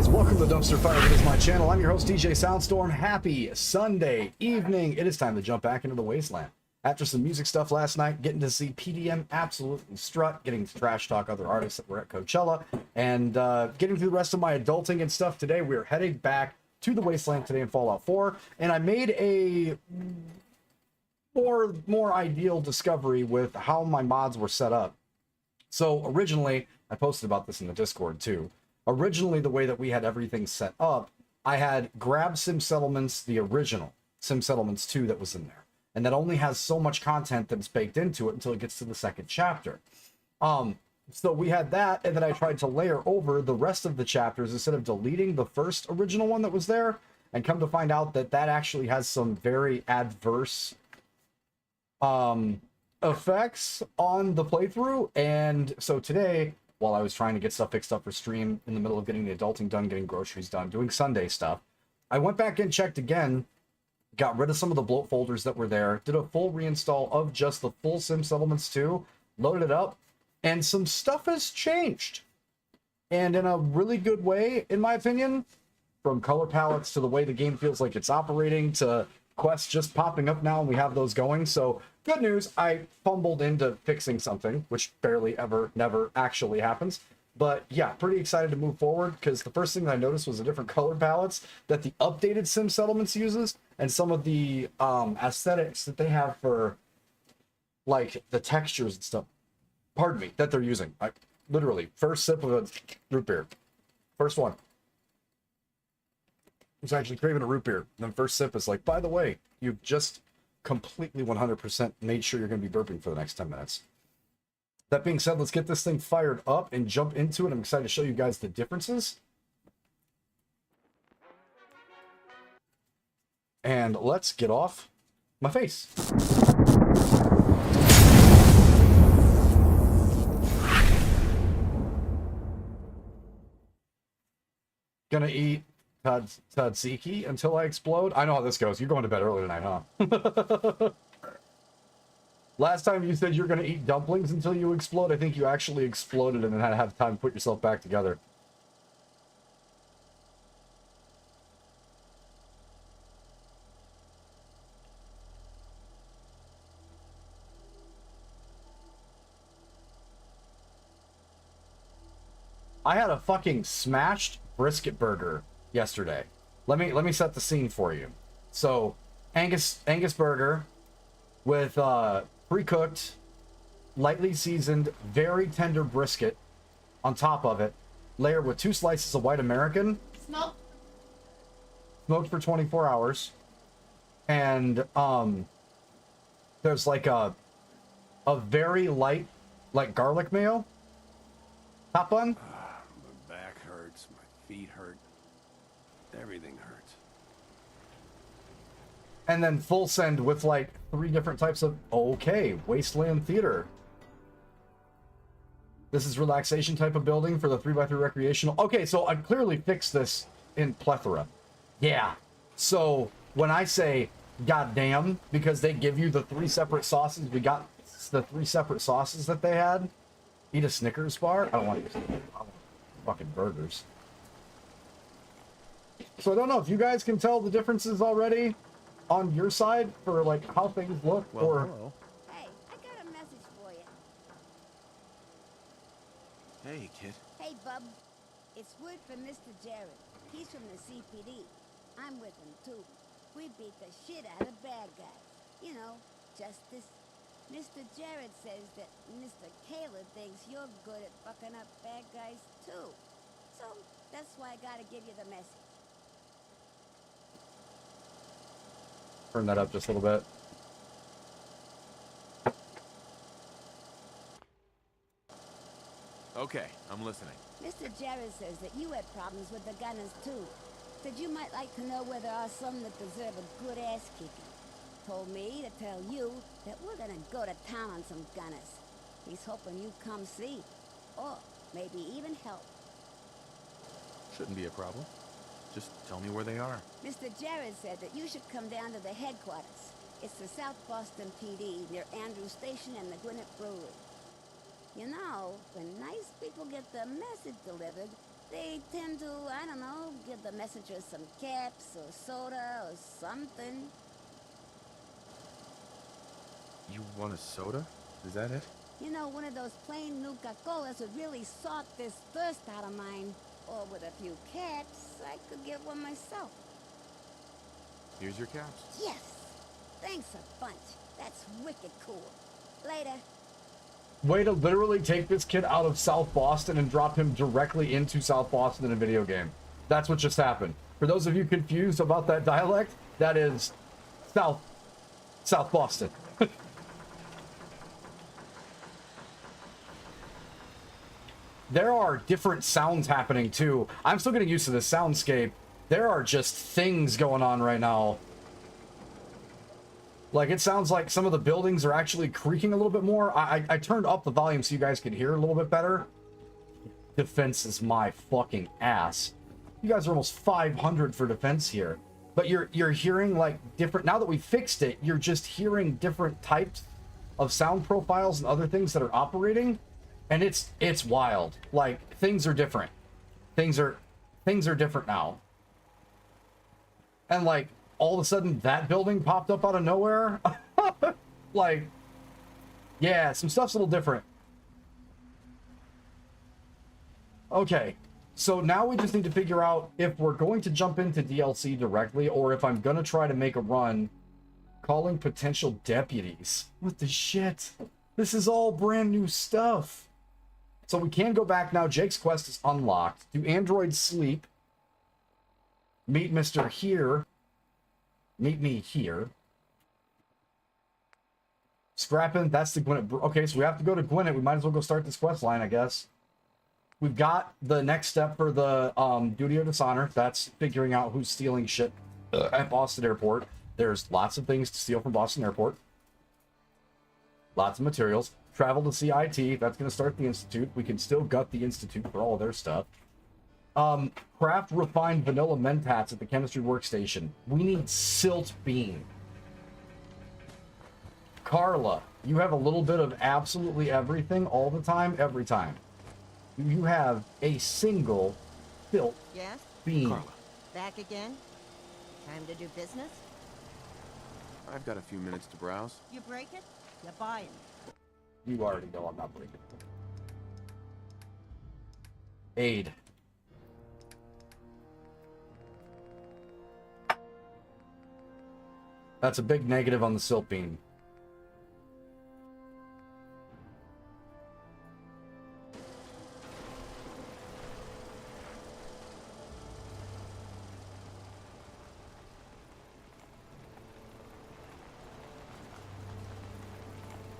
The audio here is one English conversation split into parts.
guys, welcome to Dumpster Fire. It is my channel. I'm your host, DJ Soundstorm. Happy Sunday evening. It is time to jump back into the Wasteland. After some music stuff last night, getting to see PDM absolutely strut, getting to trash talk other artists that were at Coachella, and getting through the rest of my adulting and stuff today, we're heading back to the Wasteland today in Fallout 4, and I made a more ideal discovery with how my mods were set up. So originally, I posted about this in the Discord too. Originally, the way that we had everything set up, I had grabbed Sim Settlements, the original Sim Settlements 2 that was in there. And that only has so much content that's baked into it until it gets to the second chapter. So we had that, and then I tried to layer over the rest of the chapters instead of deleting the first original one that was there, and come to find out that that actually has some very adverse effects on the playthrough. And so today, while I was trying to get stuff fixed up for stream, in the middle of getting the adulting done, getting groceries done, doing Sunday stuff, I went back and checked again, got rid of some of the bloat folders that were there, did a full reinstall of just the full Sim Settlements 2, loaded it up, and some stuff has changed. And in a really good way, in my opinion, from color palettes to the way the game feels like it's operating to quests just popping up now and we have those going. So good news, I fumbled into fixing something, which barely ever, never actually happens. But yeah, pretty excited to move forward, because the first thing that I noticed was the different color palettes that the updated Sim Settlements uses, and some of the aesthetics that they have for like the textures and stuff, pardon me, that they're using. I literally, first sip of a root beer. First one. I was actually craving a root beer. And then first sip is like, by the way, you've just completely 100% made sure you're going to be burping for the next 10 minutes. That being said, let's get this thing fired up and jump into it. I'm excited to show you guys the differences. And let's get off my face. Gonna eat tzatziki until I explode. I know how this goes. You're going to bed early tonight, huh? Last time you said you're going to eat dumplings until you explode. I think you actually exploded and then had to have time to put yourself back together. I had a fucking smashed brisket burger yesterday. Let me set the scene for you. So, Angus burger with pre-cooked, lightly seasoned, very tender brisket on top of it, layered with 2 slices of white American, smoked for 24 hours, and there's like a very light, like garlic mayo top bun. My back hurts, my feet hurt, everything hurts. And then full send with like 3 different types of, okay, Wasteland Theater. This is relaxation type of building for the 3x3 recreational. Okay, so I clearly fixed this in plethora. Yeah. So when I say goddamn, because they give you the 3 separate sauces, we got the 3 separate sauces that they had. Eat a Snickers bar? I don't want to eat Snickers. I want fucking burgers. So I don't know if you guys can tell the differences already on your side for like how things look. Well, or hello. Hey, I got a message for you. Hey, kid. Hey, bub. It's word from Mr. Jared. He's from the CPD. I'm with him, too. We beat the shit out of bad guys. You know, justice. Mr. Jared says that Mr. Kaler thinks you're good at fucking up bad guys, too. So, that's why I gotta give you the message. turn that up just a little bit. Okay, I'm listening. Mr. Jared says that you had problems with the gunners, too. Said you might like to know where there are some that deserve a good ass-kicking. Told me to tell you that we're gonna go to town on some gunners. He's hoping you come see. Or maybe even help. Shouldn't be a problem. Just tell me where they are. Mr. Jared said that you should come down to the headquarters. It's the South Boston PD, near Andrew Station and the Gwinnett Brewery. You know, when nice people get their message delivered, They tend to, I don't know, give the messengers some caps or soda or something. You want a soda? Is that it? You know, one of those plain Nuka-Colas would really sort this thirst out of mine. Or with a few caps, I could get one myself. Here's your caps. Yes! Thanks a bunch. That's wicked cool. Later. Way to literally take this kid out of South Boston and drop him directly into South Boston in a video game. That's what just happened. For those of you confused about that dialect, that is South Boston. There are different sounds happening too. I'm still getting used to the soundscape. There are just things going on right now. Like, it sounds like some of the buildings are actually creaking a little bit more. I turned up the volume so you guys could hear a little bit better. Defense is my fucking ass. You guys are almost 500 for defense here. But you're hearing, like, different... Now that we fixed it, you're just hearing different types of sound profiles and other things that are operating. And it's wild. Like, things are different. Things are different now. And, like, all of a sudden that building popped up out of nowhere. Like, yeah, some stuff's a little different. Okay, so now we just need to figure out if we're going to jump into DLC directly or if I'm gonna try to make a run calling potential deputies. What the shit? This is all brand new stuff. So we can go back now. Jake's quest is unlocked. Do androids sleep? Meet Mr. Here. Meet me here. Scrapping, that's the Gwinnett. Okay, so we have to go to Gwinnett. We might as well go start this quest line, I guess. We've got the next step for the duty of dishonor. That's figuring out who's stealing shit at Boston Airport. There's lots of things to steal from Boston Airport. Lots of materials. Travel to CIT. That's going to start the Institute. We can still gut the Institute for all of their stuff. Craft refined vanilla mentats at the chemistry workstation. We need silt bean. Carla, you have a little bit of absolutely everything all the time, every time. You have a single silt Yes? bean. Carla, Back again? Time to do business? I've got a few minutes to browse. You break it, you buy it. You already know I'm not breaking. Aid. That's a big negative on the silt bean.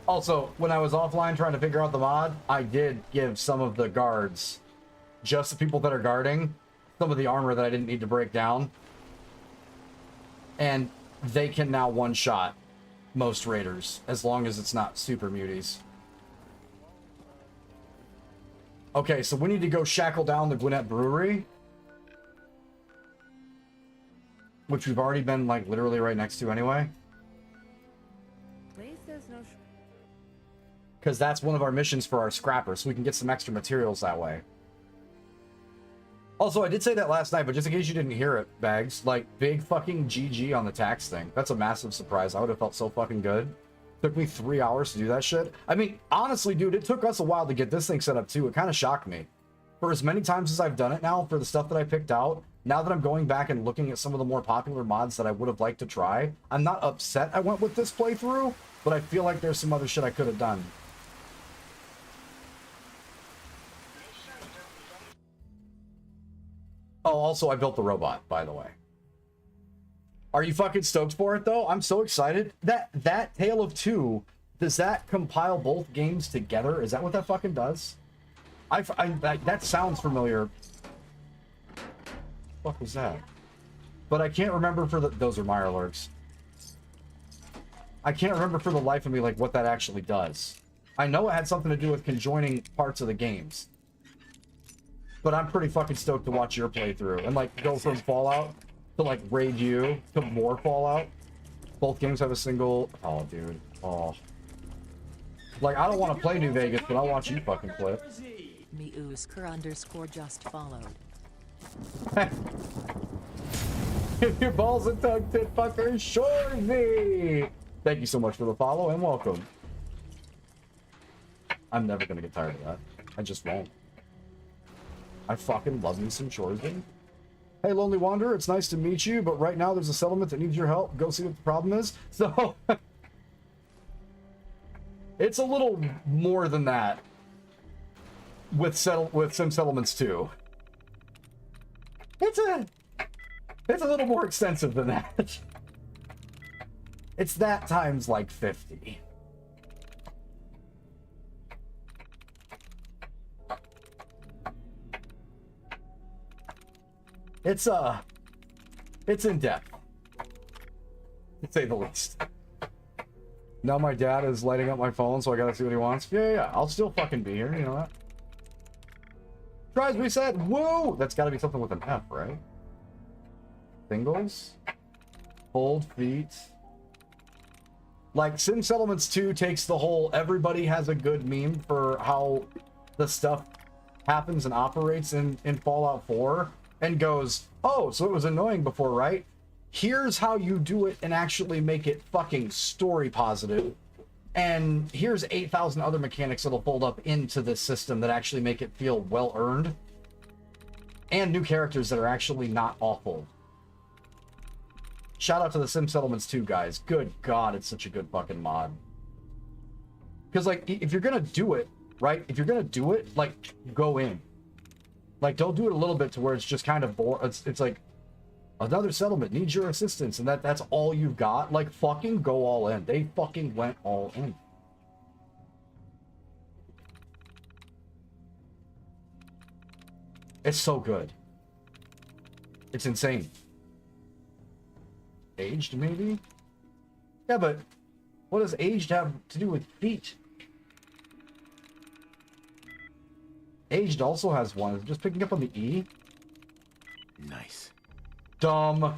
Also, when I was offline trying to figure out the mod, I did give some of the guards, just the people that are guarding, some of the armor that I didn't need to break down. And they can now one-shot most raiders, as long as it's not super muties. Okay, so we need to go shackle down the Gwinnett Brewery, which we've already been, like, literally right next to anyway. Please, there's no... Because that's one of our missions for our scrapper, so we can get some extra materials that way. Also, I did say that last night, but just in case you didn't hear it, Bags, like, big fucking GG on the tax thing. That's a massive surprise. I would have felt so fucking good. Took me 3 hours to do that shit. I mean, honestly, dude, it took us a while to get this thing set up, too. It kind of shocked me. For as many times as I've done it now, for the stuff that I picked out, now that I'm going back and looking at some of the more popular mods that I would have liked to try, I'm not upset I went with this playthrough, but I feel like there's some other shit I could have done. Oh, also, I built the robot, by the way. Are you fucking stoked for it, though? I'm so excited. That Tale of Two, does that compile both games together? Is that what that fucking does? That sounds familiar. What the fuck was that? But I can't remember for the... Those are Mirelurks. I can't remember for the life of me, like, what that actually does. I know it had something to do with conjoining parts of the games. But I'm pretty fucking stoked to watch your playthrough and, like, go from Fallout to, like, Raid U to more Fallout. Both games have a single... Oh, dude. Oh. Like, I don't want to play New Vegas, but I'll watch you fucking play it. Miusker_just followed. Give your balls a tug, tit fucker, Shorzy! Thank you so much for the follow and welcome. I'm never gonna get tired of that. I just won't. I fucking love me some Shorzy. Hey, Lonely Wanderer, it's nice to meet you, but right now there's a settlement that needs your help. Go see what the problem is. So, it's a little more than that with Sim Settlements 2. It's a little more extensive than that. It's that times like 50. It's in depth, to say the least. Now my dad is lighting up my phone, so I gotta see what he wants. Yeah. I'll still fucking be here, you know that? Tries reset, woo! That's gotta be something with an F, right? Singles? Hold feet. Like, Sim Settlements 2 takes the whole everybody has a good meme for how the stuff happens and operates in Fallout 4 and goes, oh, so it was annoying before, right? Here's how you do it and actually make it fucking story positive. And here's 8,000 other mechanics that'll fold up into this system that actually make it feel well earned. And new characters that are actually not awful. Shout out to the Sim Settlements 2 guys. Good God, it's such a good fucking mod. Because, like, if you're gonna do it, right? If you're gonna do it, like, go in. Like, don't do it a little bit to where it's just kind of boring. It's like, another settlement needs your assistance, and that's all you've got. Like, fucking go all in. They fucking went all in. It's so good. It's insane. Aged, maybe? Yeah, but what does aged have to do with feet? Aged also has one. Is it just picking up on the E? Nice. Dumb.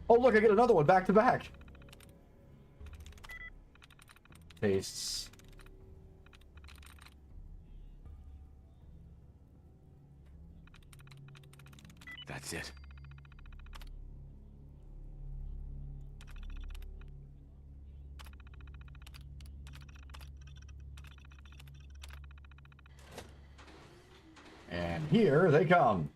Oh, look, I get another one back to back. Pastes. That's it. And here they come.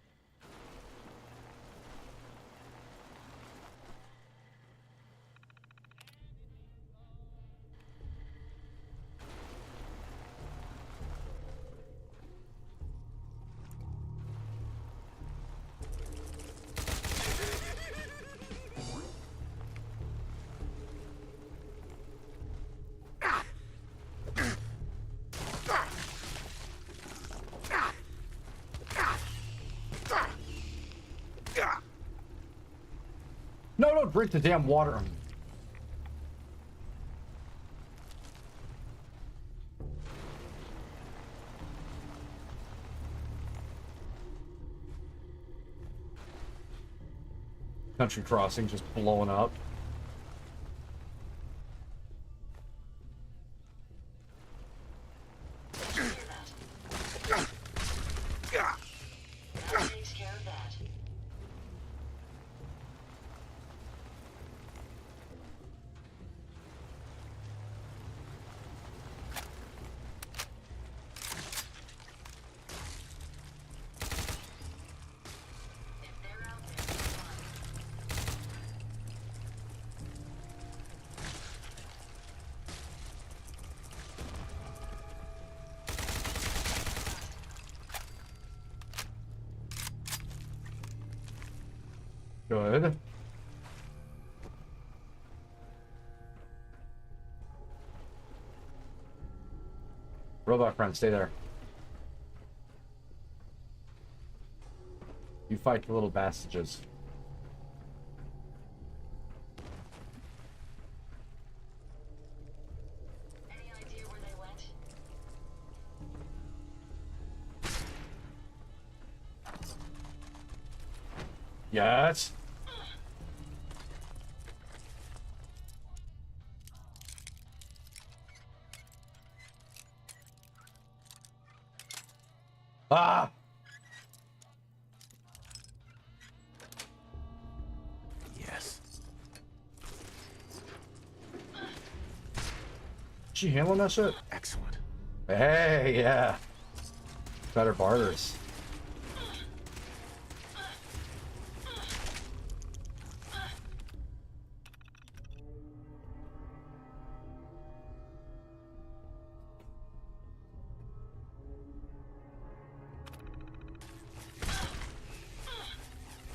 No, don't drink the damn water. Country crossing just blowing up. Good. Robot friend, stay there. You fight the little bastards. Any idea where they went? Yes. Ah! Yes. She handling that shit? Excellent. Hey, yeah. Better barters.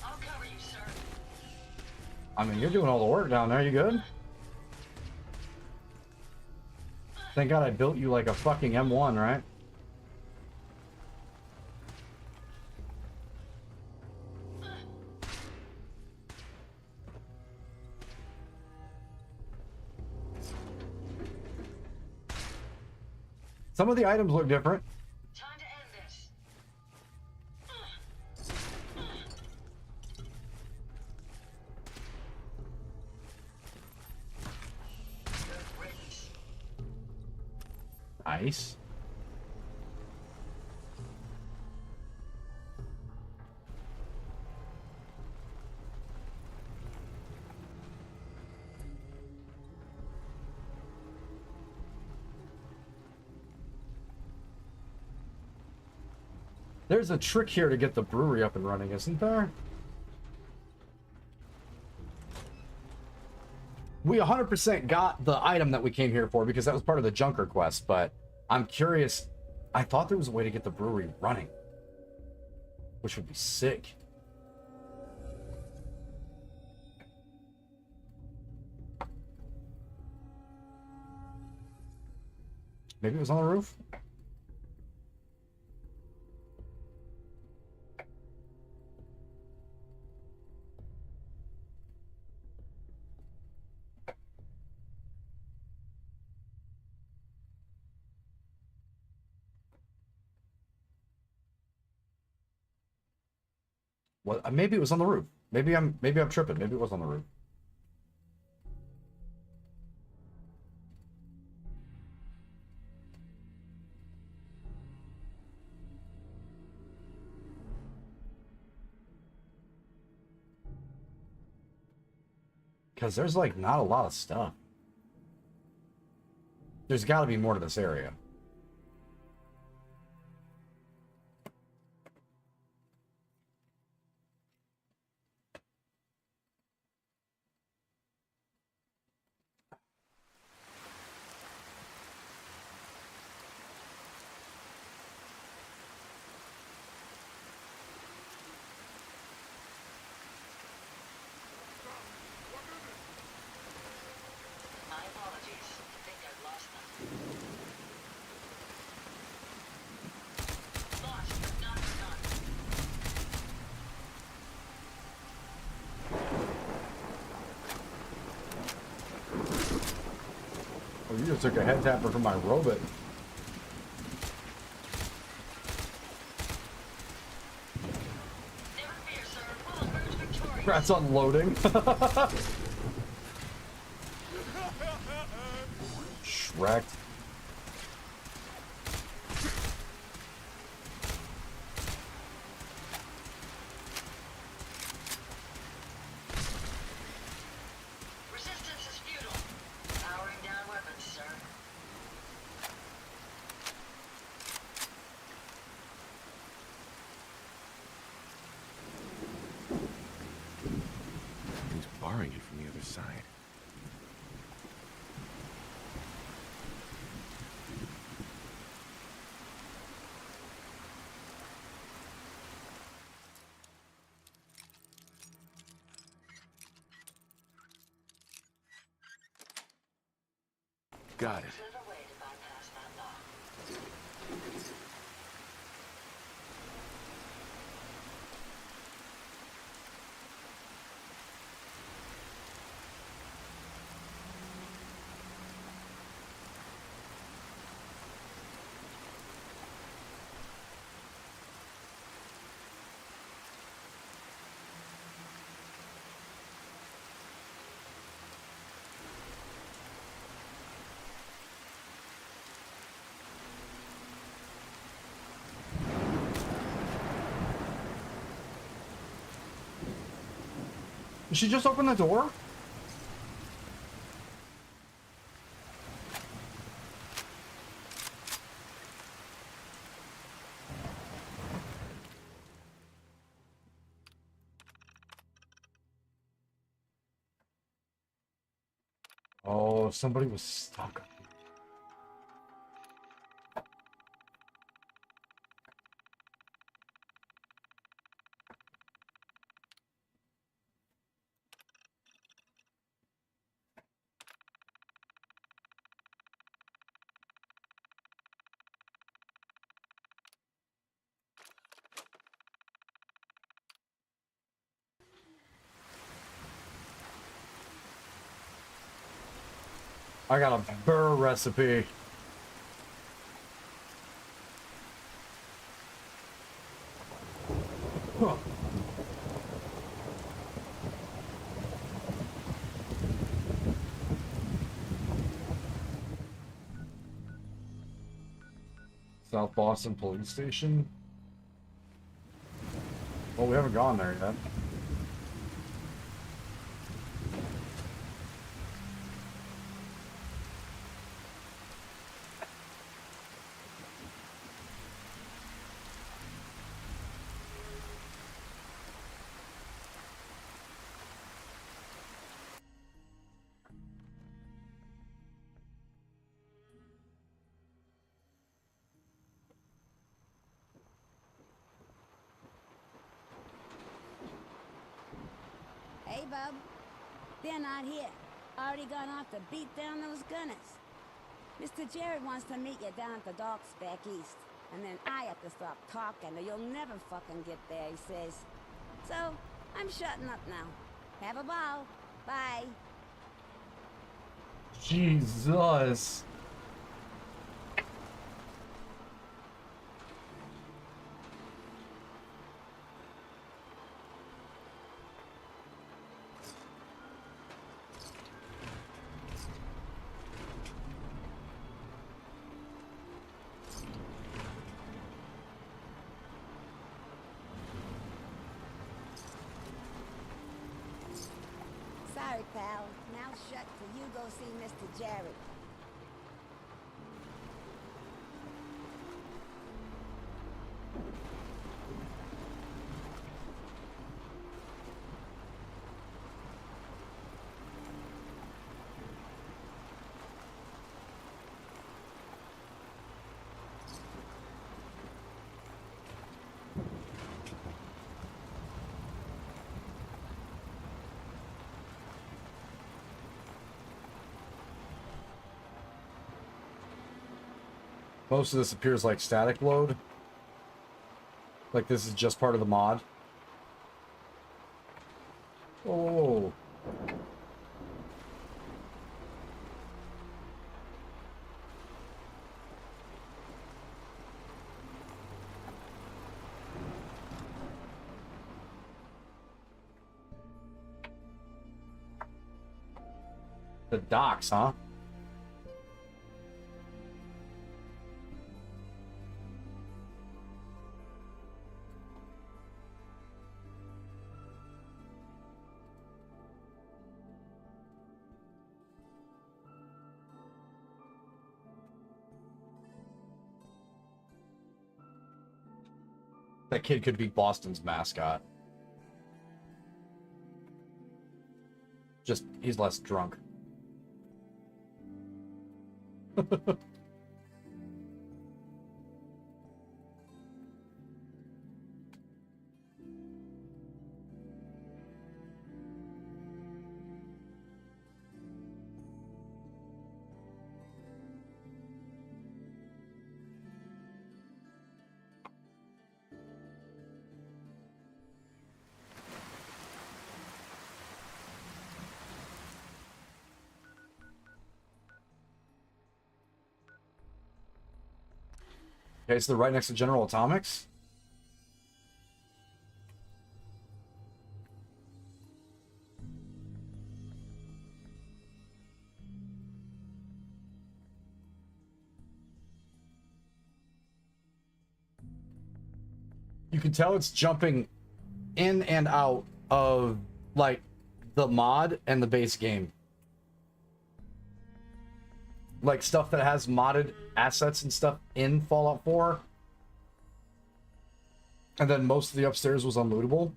I'll cover you, sir. I mean, you're doing all the work down there. You good? Thank God I built you like a fucking M1, right? Some of the items look different. Time to end this. Good riddance. Nice. There's a trick here to get the brewery up and running, isn't there? We 100% got the item that we came here for because that was part of the Junker quest, but I'm curious. I thought there was a way to get the brewery running, which would be sick. Maybe it was on the roof? Well, maybe it was on the roof. Maybe I'm tripping. Maybe it was on the roof. Because there's like not a lot of stuff. There's got to be more to this area. My apologies. I think I've lost them. Lost, but not done. Oh, you just took a head tapper from my robot. Never fear, sir. We'll emerge victorious. That's unloading. Shrek'd. Resistance is futile. Powering down weapons, sir. He's barring it from the other side. Got it. Clever way to bypass that lock. Did she just open the door? Oh, somebody was stuck. I got a burr recipe. Huh. South Boston Police Station. Well, we haven't gone there yet. Hey, bub. They're not here. Already gone off to beat down those gunners. Mr. Jared wants to meet you down at the docks back east. And then I have to stop talking or you'll never fucking get there, he says. So, I'm shutting up now. Have a ball. Bye. Jesus. Sorry, pal. Mouth shut till you go see Mr. Jared. Most of this appears like static load. Like this is just part of the mod. Oh. The docks, huh? That kid could be Boston's mascot. Just, he's less drunk. Okay, so they're right next to General Atomics. You can tell it's jumping in and out of, like, the mod and the base game. Like stuff that has modded assets and stuff in Fallout 4. And then most of the upstairs was unlootable.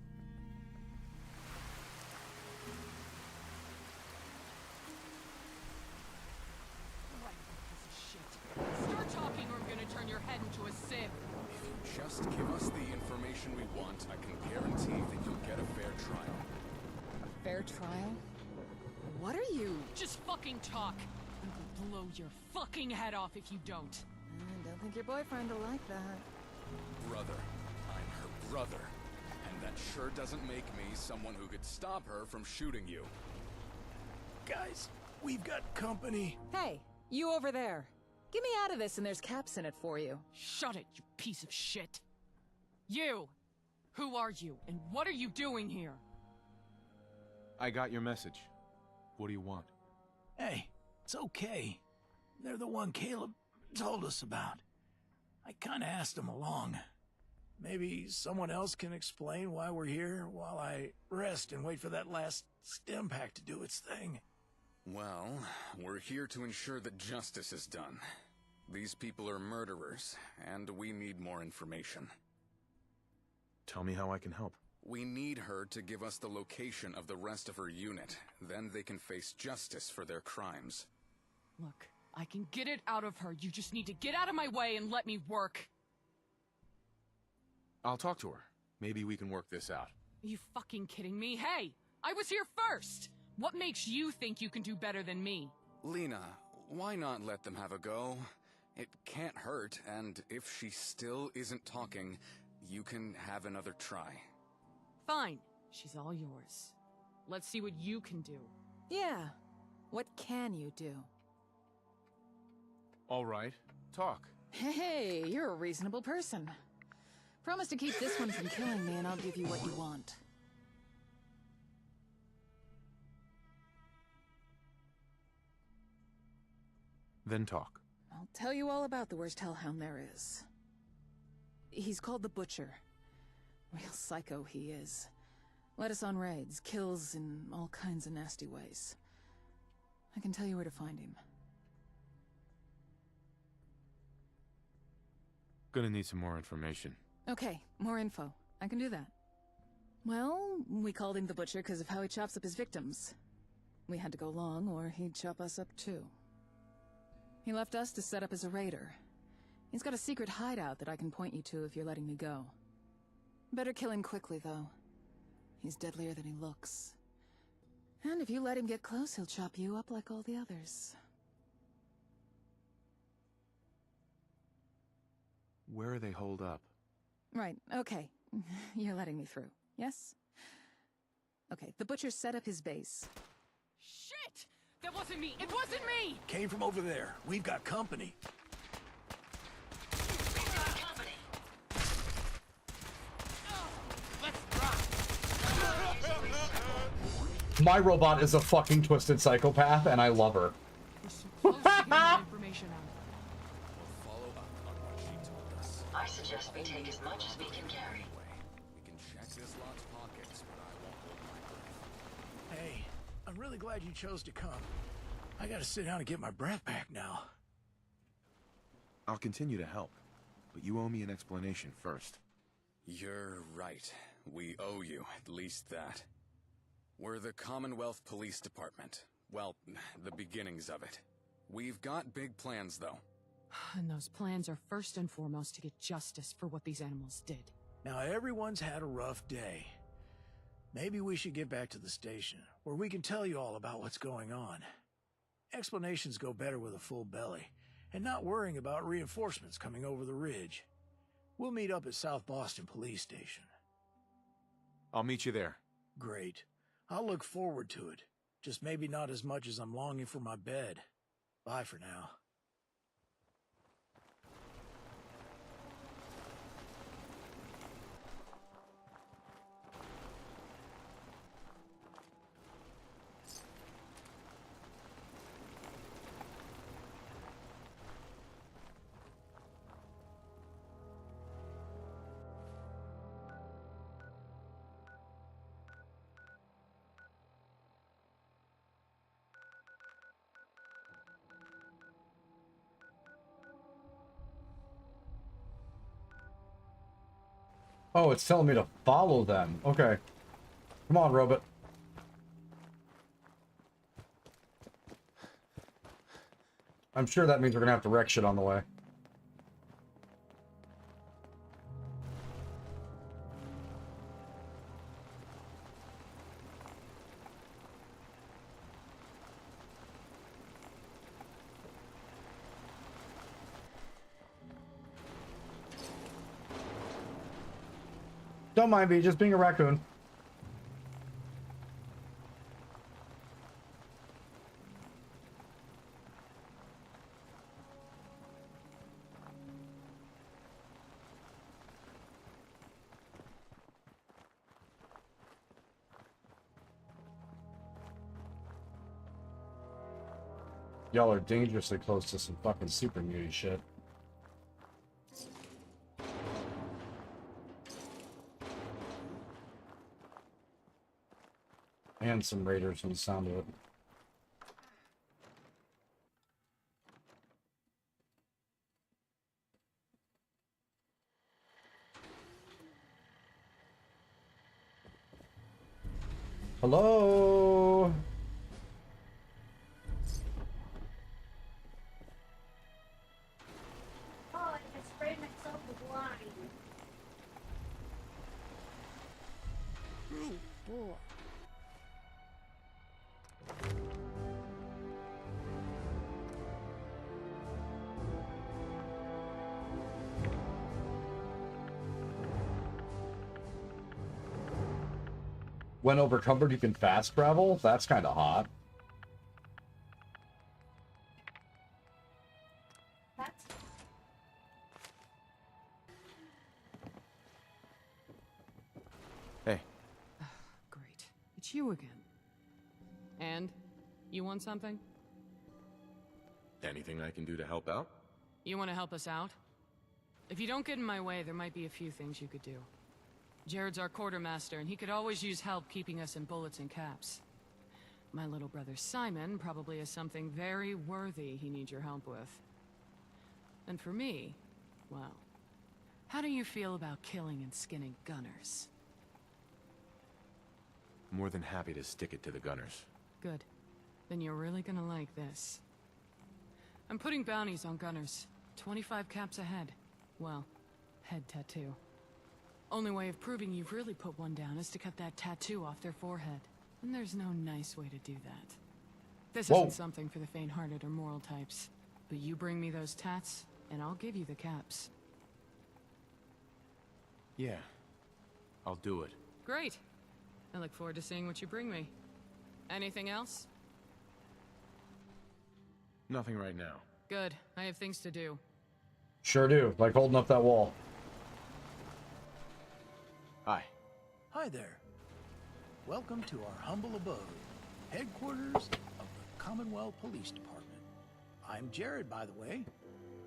Start talking or I'm gonna turn your head into a sieve. If you just give us the information we want, I can guarantee that you'll get a fair trial. A fair trial? What are you? Just fucking talk. I will blow your fucking head off if you don't. I don't think your boyfriend will like that. Brother. I'm her brother. And that sure doesn't make me someone who could stop her from shooting you. Guys, we've got company. Hey, you over there. Get me out of this and there's caps in it for you. Shut it, you piece of shit. You! Who are you, and what are you doing here? I got your message. What do you want? Hey, it's okay. They're the one Caleb told us about. I kinda asked them along. Maybe someone else can explain why we're here while I rest and wait for that last stim pack to do its thing. Well, we're here to ensure that justice is done. These people are murderers, and we need more information. Tell me how I can help. We need her to give us the location of the rest of her unit. Then they can face justice for their crimes. Look, I can get it out of her. You just need to get out of my way and let me work. I'll talk to her. Maybe we can work this out. Are you fucking kidding me? Hey, I was here first. What makes you think you can do better than me? Lena, why not let them have a go? It can't hurt, and if she still isn't talking, you can have another try. Fine. She's all yours. Let's see what you can do. Yeah. What can you do? All right. Talk. Hey, you're a reasonable person. Promise to keep this one from killing me and I'll give you what you want. Then talk. I'll tell you all about the worst hellhound there is. He's called the Butcher. Real psycho he is. Led us on raids, kills in all kinds of nasty ways. I can tell you where to find him. Gonna need some more information. Okay, more info. I can do that. Well, we called him the Butcher because of how he chops up his victims. We had to go long, or he'd chop us up too. He left us to set up as a raider. He's got a secret hideout that I can point you to if you're letting me go. Better kill him quickly, though. He's deadlier than he looks. And if you let him get close, he'll chop you up like all the others. Where are they holed up? Right, okay. You're letting me through, yes? Okay, the Butcher set up his base. Shit! That wasn't me! It wasn't me! Came from over there. We've got company. We've got company. Let's rock! My robot is a fucking twisted psychopath, and I love her. We're so close to getting more information out. We'll follow up on what she told us. I suggest we take as much as we can carry. We can check this lot's pockets, but I won't hold my breath. Hey, I'm really glad you chose to come. I gotta sit down and get my breath back now. I'll continue to help, but you owe me an explanation first. You're right. We owe you at least that. We're the Commonwealth Police Department. Well, the beginnings of it. We've got big plans, though. And those plans are first and foremost to get justice for what these animals did. Now everyone's had a rough day. Maybe we should get back to the station, where we can tell you all about what's going on. Explanations go better with a full belly, and not worrying about reinforcements coming over the ridge. We'll meet up at South Boston Police Station. I'll meet you there. Great. I'll look forward to it. Just maybe not as much as I'm longing for my bed. Bye for now. Oh, it's telling me to follow them. Okay. Come on, robot. I'm sure that means we're gonna have to wreck shit on the way. Don't mind me, just being a raccoon. Y'all are dangerously close to some fucking super muty shit. And some raiders from the sound of it. Hello? Oh, I sprayed myself with lime. I'm bored. When overcumbered, you can fast travel? That's kind of hot. That's Hey, Great. It's you again. And? You want something? anything I can do to help out? You want to help us out? If you don't get in my way, there might be a few things you could do. Jared's our quartermaster, and he could always use help keeping us in bullets and caps. My little brother Simon probably has something very worthy he needs your help with. And for me, well, how do you feel about killing and skinning gunners? More than happy to stick it to the gunners. Good. Then you're really gonna like this. I'm putting bounties on gunners. 25 caps a head. Well, head tattoo. Only way of proving you've really put one down is to cut that tattoo off their forehead. And there's no nice way to do that. This isn't something for the faint-hearted or moral types. But you bring me those tats, and I'll give you the caps. Yeah, I'll do it. Great. I look forward to seeing what you bring me. Anything else? Nothing right now. Good. I have things to do. Sure do, like holding up that wall. Hi. Hi there. Welcome to our humble abode, headquarters of the Commonwealth Police Department. I'm Jared, by the way,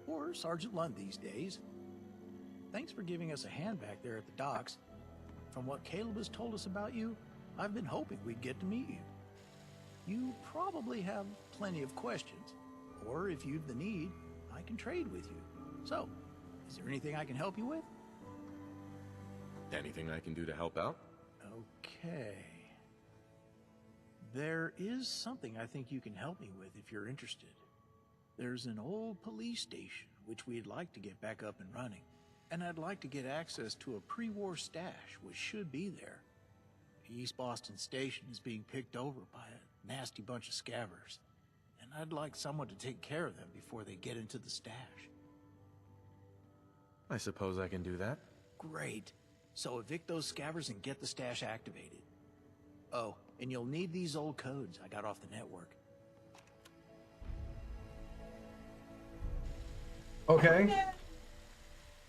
or Sergeant Lund these days. Thanks for giving us a hand back there at the docks. From what Caleb has told us about you, I've been hoping we'd get to meet you. You probably have plenty of questions, or if you've the need, I can trade with you. So, is there anything I can help you with? Anything I can do to help out? Okay. There is something I think you can help me with if you're interested. There's an old police station which we'd like to get back up and running, and I'd like to get access to a pre-war stash which should be there. East Boston Station is being picked over by a nasty bunch of scabbers, and I'd like someone to take care of them before they get into the stash. I suppose I can do that. Great. So evict those scabbers and get the stash activated. Oh, and you'll need these old codes I got off the network. Okay.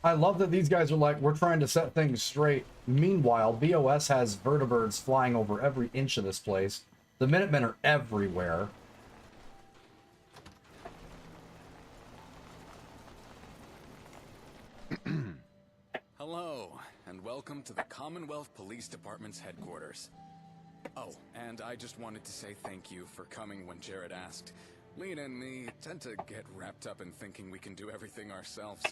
I love that these guys are like, we're trying to set things straight. Meanwhile, BOS has vertibirds flying over every inch of this place. The Minutemen are everywhere. Hello, and welcome to the Commonwealth Police Department's headquarters. Oh, and I just wanted to say thank you for coming when Jared asked. Lena and me tend to get wrapped up in thinking we can do everything ourselves.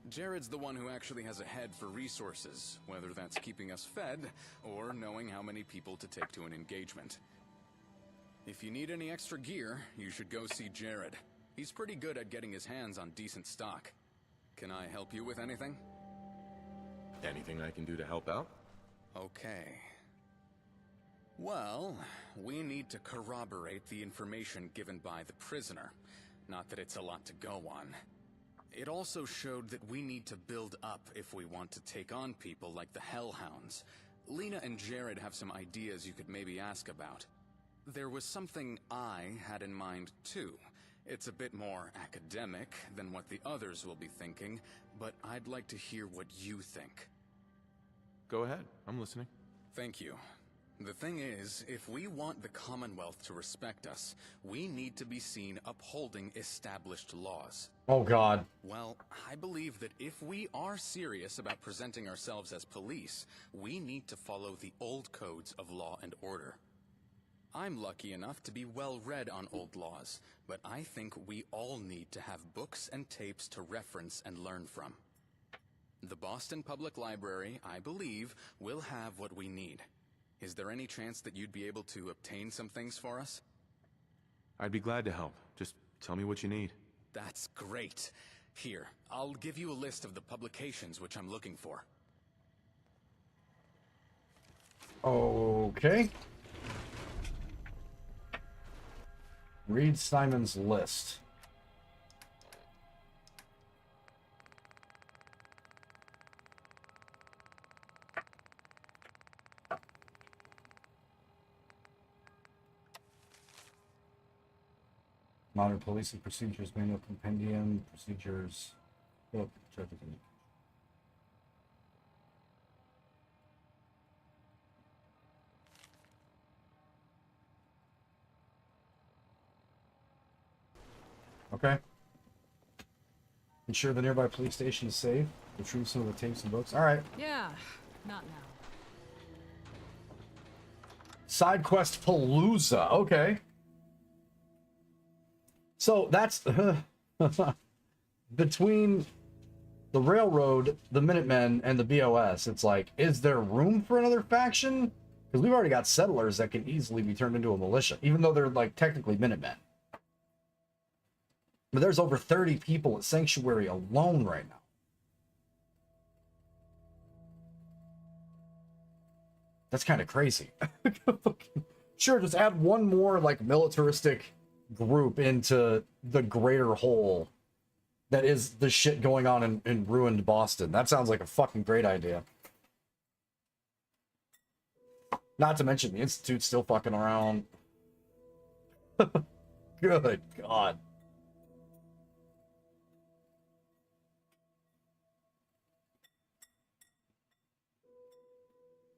Jared's the one who actually has a head for resources, whether that's keeping us fed or knowing how many people to take to an engagement. If you need any extra gear, you should go see Jared. He's pretty good at getting his hands on decent stock. Can I help you with anything? Anything I can do to help out? Okay. Well, we need to corroborate the information given by the prisoner. Not that it's a lot to go on. It also showed that we need to build up if we want to take on people like the Hellhounds. Lena and Jared have some ideas you could maybe ask about. There was something I had in mind too. It's a bit more academic than what the others will be thinking, but I'd like to hear what you think. Go ahead, I'm listening. Thank you. The thing is, if we want the Commonwealth to respect us, we need to be seen upholding established laws. Oh, God. Well, I believe that if we are serious about presenting ourselves as police, we need to follow the old codes of law and order. I'm lucky enough to be well read on old laws, but I think we all need to have books and tapes to reference and learn from. The Boston Public Library, I believe, will have what we need. Is there any chance that you'd be able to obtain some things for us? I'd be glad to help. Just tell me what you need. That's great. Here, I'll give you a list of the publications which I'm looking for. Okay. Read Simon's list. Modern Policing Procedures, Manual Compendium, Procedures, book, everything. Okay. Ensure the nearby police station is safe. Retrieve some of the tapes and books. Alright. Yeah, not now. Side quest Palooza. Okay. So that's between the railroad, the Minutemen, and the BOS. It's like, is there room for another faction? Because we've already got settlers that can easily be turned into a militia, even though they're like technically Minutemen. But there's over 30 people at Sanctuary alone right now. That's kind of crazy. Sure, just add one more like militaristic group into the greater whole that is the shit going on in ruined Boston. That sounds like a fucking great idea. Not to mention the Institute's still fucking around. Good God.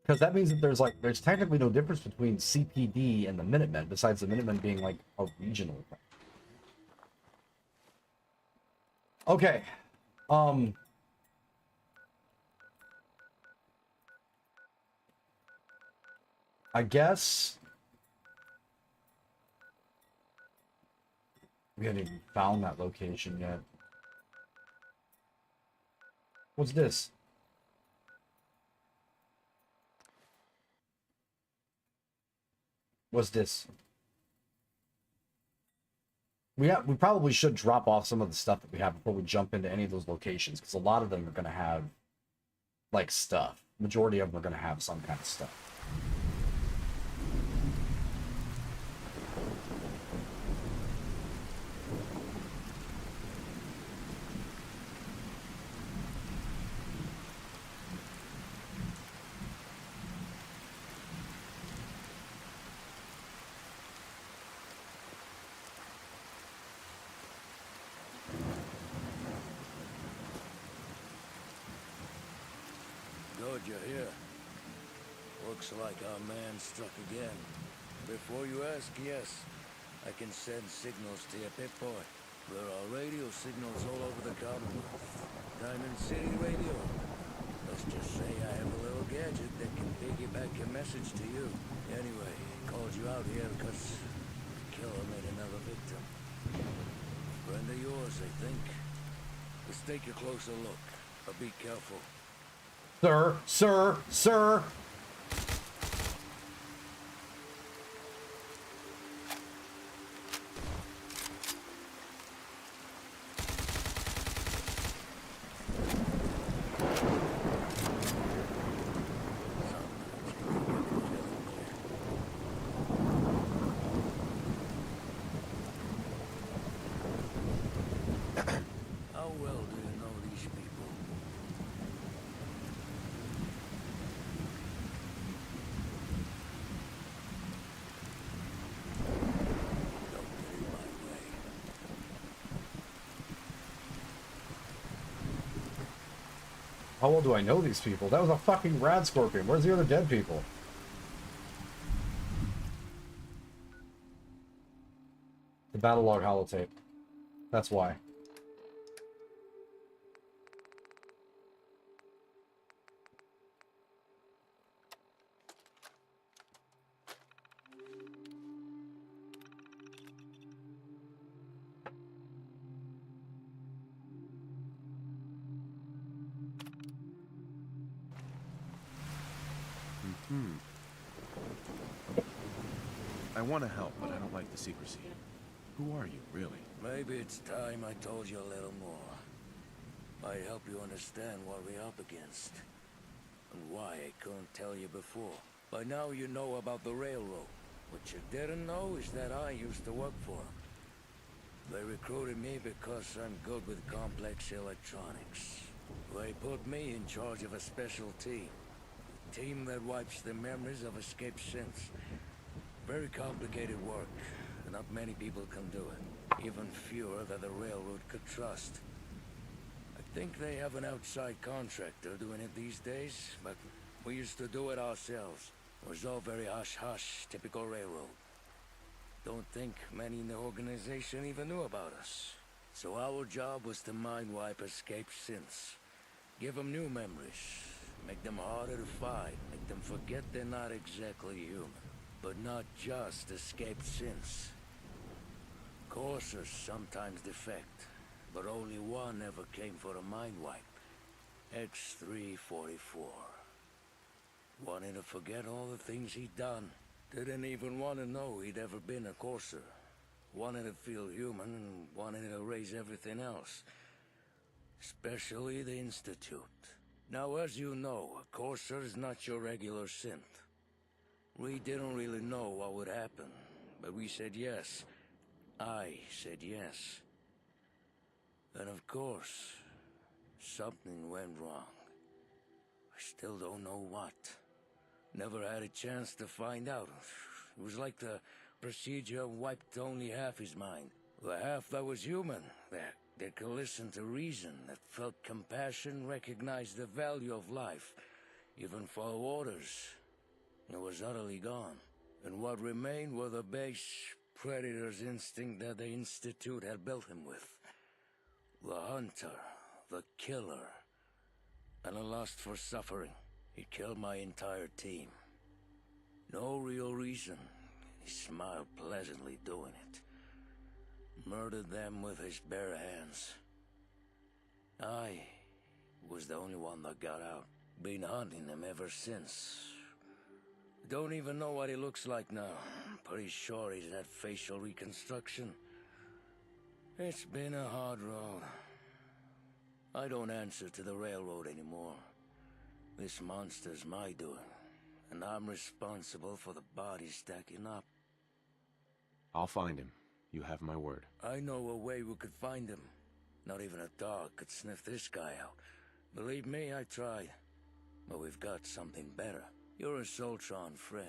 Because that means that there's technically no difference between CPD and the Minutemen, besides the Minutemen being like a regional thing. Okay. I guess we haven't even found that location yet. What's this? What's this? We probably should drop off some of the stuff that we have before we jump into any of those locations, because a lot of them are going to have like stuff. Majority of them are going to have some kind of stuff. Good you're here. Looks like our man struck again. Before you ask, yes, I can send signals to your Pip-Boy. There are radio signals all over the Commonwealth. Diamond City Radio. Let's just say I have a little gadget that can piggyback your message to you. Anyway, called you out here because the killer made another victim. Friend of yours, I think. Let's take a closer look, but be careful. Sir, sir, sir! How well do you know these people? Don't get in my way. How well do I know these people? That was a fucking rad scorpion. Where's the other dead people? The battle log holotape. That's why. I want to help, but I don't like the secrecy. Who are you, really? Maybe it's time I told you a little more. Might help you understand what we're up against. And why I couldn't tell you before. By now you know about the railroad. What you didn't know is that I used to work for them. They recruited me because I'm good with complex electronics. They put me in charge of a special team. A team that wipes the memories of escaped synths. Very complicated work, and not many people can do it. Even fewer that the railroad could trust. I think they have an outside contractor doing it these days, but we used to do it ourselves. It was all very hush-hush, typical railroad. Don't think many in the organization even knew about us. So our job was to mind-wipe escaped synths. Give them new memories. Make them harder to find. Make them forget they're not exactly human. But not just escaped synths. Coursers sometimes defect, but only one ever came for a mind wipe. X-344. Wanted to forget all the things he'd done. Didn't even want to know he'd ever been a Courser. Wanted to feel human and wanted to erase everything else. Especially the Institute. Now, as you know, a Courser is not your regular synth. We didn't really know what would happen, but we said yes. I said yes. And of course, something went wrong. I still don't know what. Never had a chance to find out. It was like the procedure wiped only half his mind. The half that was human, that could listen to reason, that felt compassion, recognized the value of life, even follow orders. It was utterly gone, and what remained were the base predator's instinct that the Institute had built him with. The hunter, the killer, and a lust for suffering. He killed my entire team. No real reason. He smiled pleasantly doing it. Murdered them with his bare hands. I was the only one that got out. Been hunting him ever since. Don't even know what he looks like now. Pretty sure he's had facial reconstruction. It's been a hard road. I don't answer to the railroad anymore. This monster's my doing, and I'm responsible for the bodies stacking up. I'll find him. You have my word. I know a way we could find him. Not even a dog could sniff this guy out. Believe me, I tried. But we've got something better. You're a Soltron friend.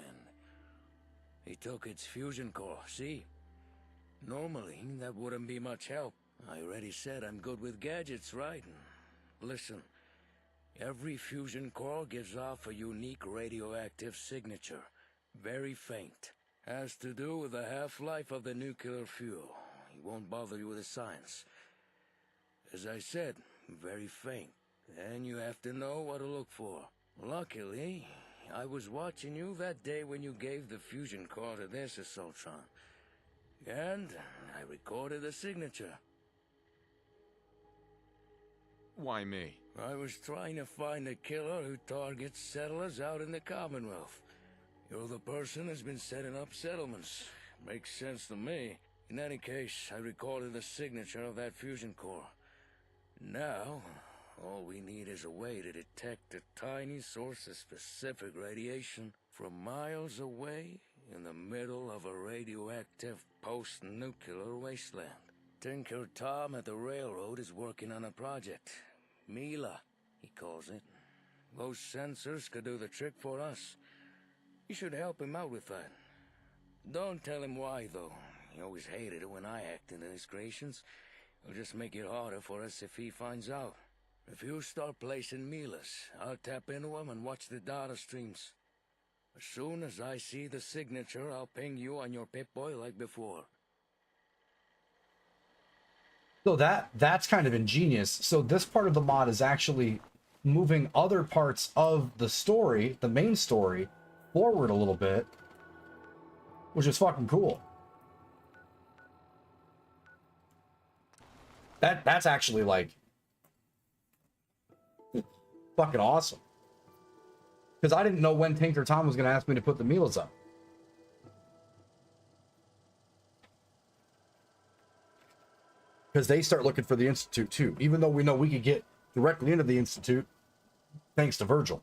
He took its fusion core, see? Normally, that wouldn't be much help. I already said I'm good with gadgets, right? Listen, every fusion core gives off a unique radioactive signature. Very faint. Has to do with the half-life of the nuclear fuel. He won't bother you with the science. As I said, very faint. And you have to know what to look for. Luckily, I was watching you that day when you gave the fusion core to this Assaultron. And I recorded the signature. Why me? I was trying to find a killer who targets settlers out in the Commonwealth. You're the person who's been setting up settlements. Makes sense to me. In any case, I recorded the signature of that fusion core. Now, all we need is a way to detect a tiny source of specific radiation from miles away in the middle of a radioactive post-nuclear wasteland. Tinker Tom at the railroad is working on a project. Mila, he calls it. Those sensors could do the trick for us. You should help him out with that. Don't tell him why, though. He always hated it when I hacked into his creations. It'll just make it harder for us if he finds out. If you start placing Milas, I'll tap into him and watch the data streams. As soon as I see the signature, I'll ping you on your Pip-Boy like before. So that's kind of ingenious. So this part of the mod is actually moving other parts of the story, the main story, forward a little bit, which is fucking cool. That's actually like fucking awesome. Because I didn't know when Tinker Tom was going to ask me to put the meals up. Because they start looking for the Institute too, even though we know we could get directly into the Institute thanks to Virgil.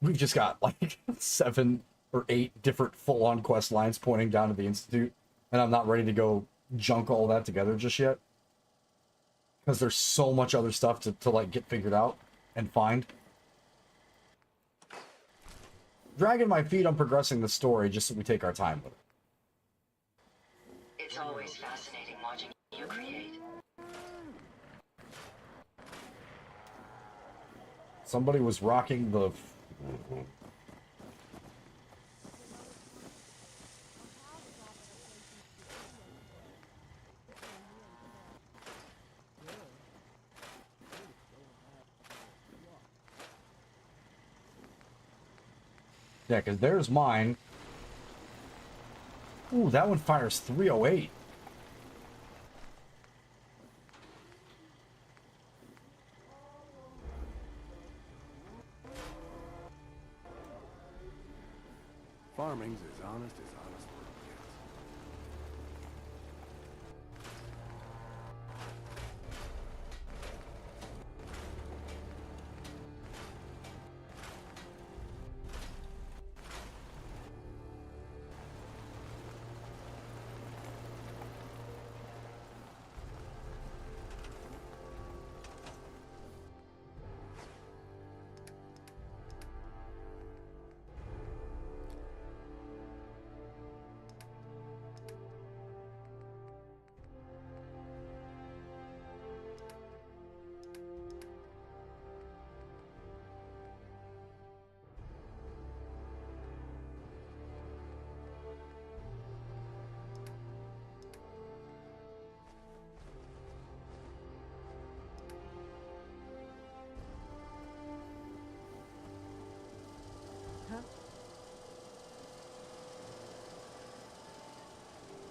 We've just got like 7 or 8 different full-on quest lines pointing down to the Institute, and I'm not ready to go junk all that together just yet. Because there's so much other stuff to like get figured out and find. Dragging my feet on progressing the story just so we take our time with it. It's always fascinating watching you create. Somebody was rocking the... Yeah, because there's mine. Ooh, that one fires 308. Farming's as honest as honest work gets.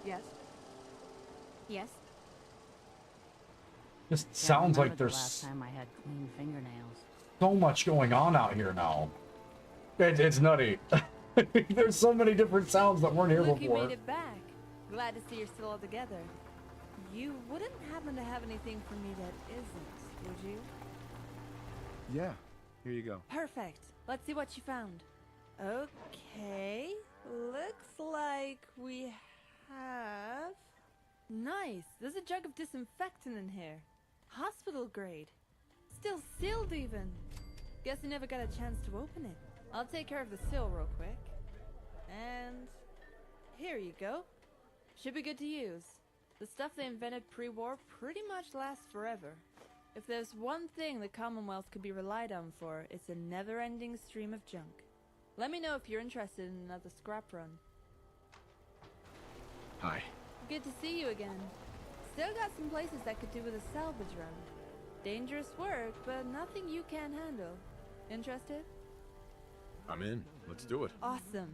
Yes. Yes. Just sounds like there's last time I had clean fingernails. so much going on out here now. It's nutty. There's so many different sounds that weren't here Look, before. you made it back. Glad to see you're still all together. You wouldn't happen to have anything for me that isn't, would you? Yeah, here you go. Perfect. Let's see what you found. Okay. Looks like we have... Nice. There's a jug of disinfectant in here. Hospital grade. Still sealed even. Guess you never got a chance to open it. I'll take care of the seal real quick. And here you go. Should be good to use. The stuff they invented pre-war pretty much lasts forever. If there's one thing the Commonwealth could be relied on for, it's a never-ending stream of junk. Let me know if you're interested in another scrap run. Hi. Good to see you again. Still got some places that could do with a salvage run. Dangerous work, but nothing you can't handle. Interested? I'm in. Let's do it. Awesome.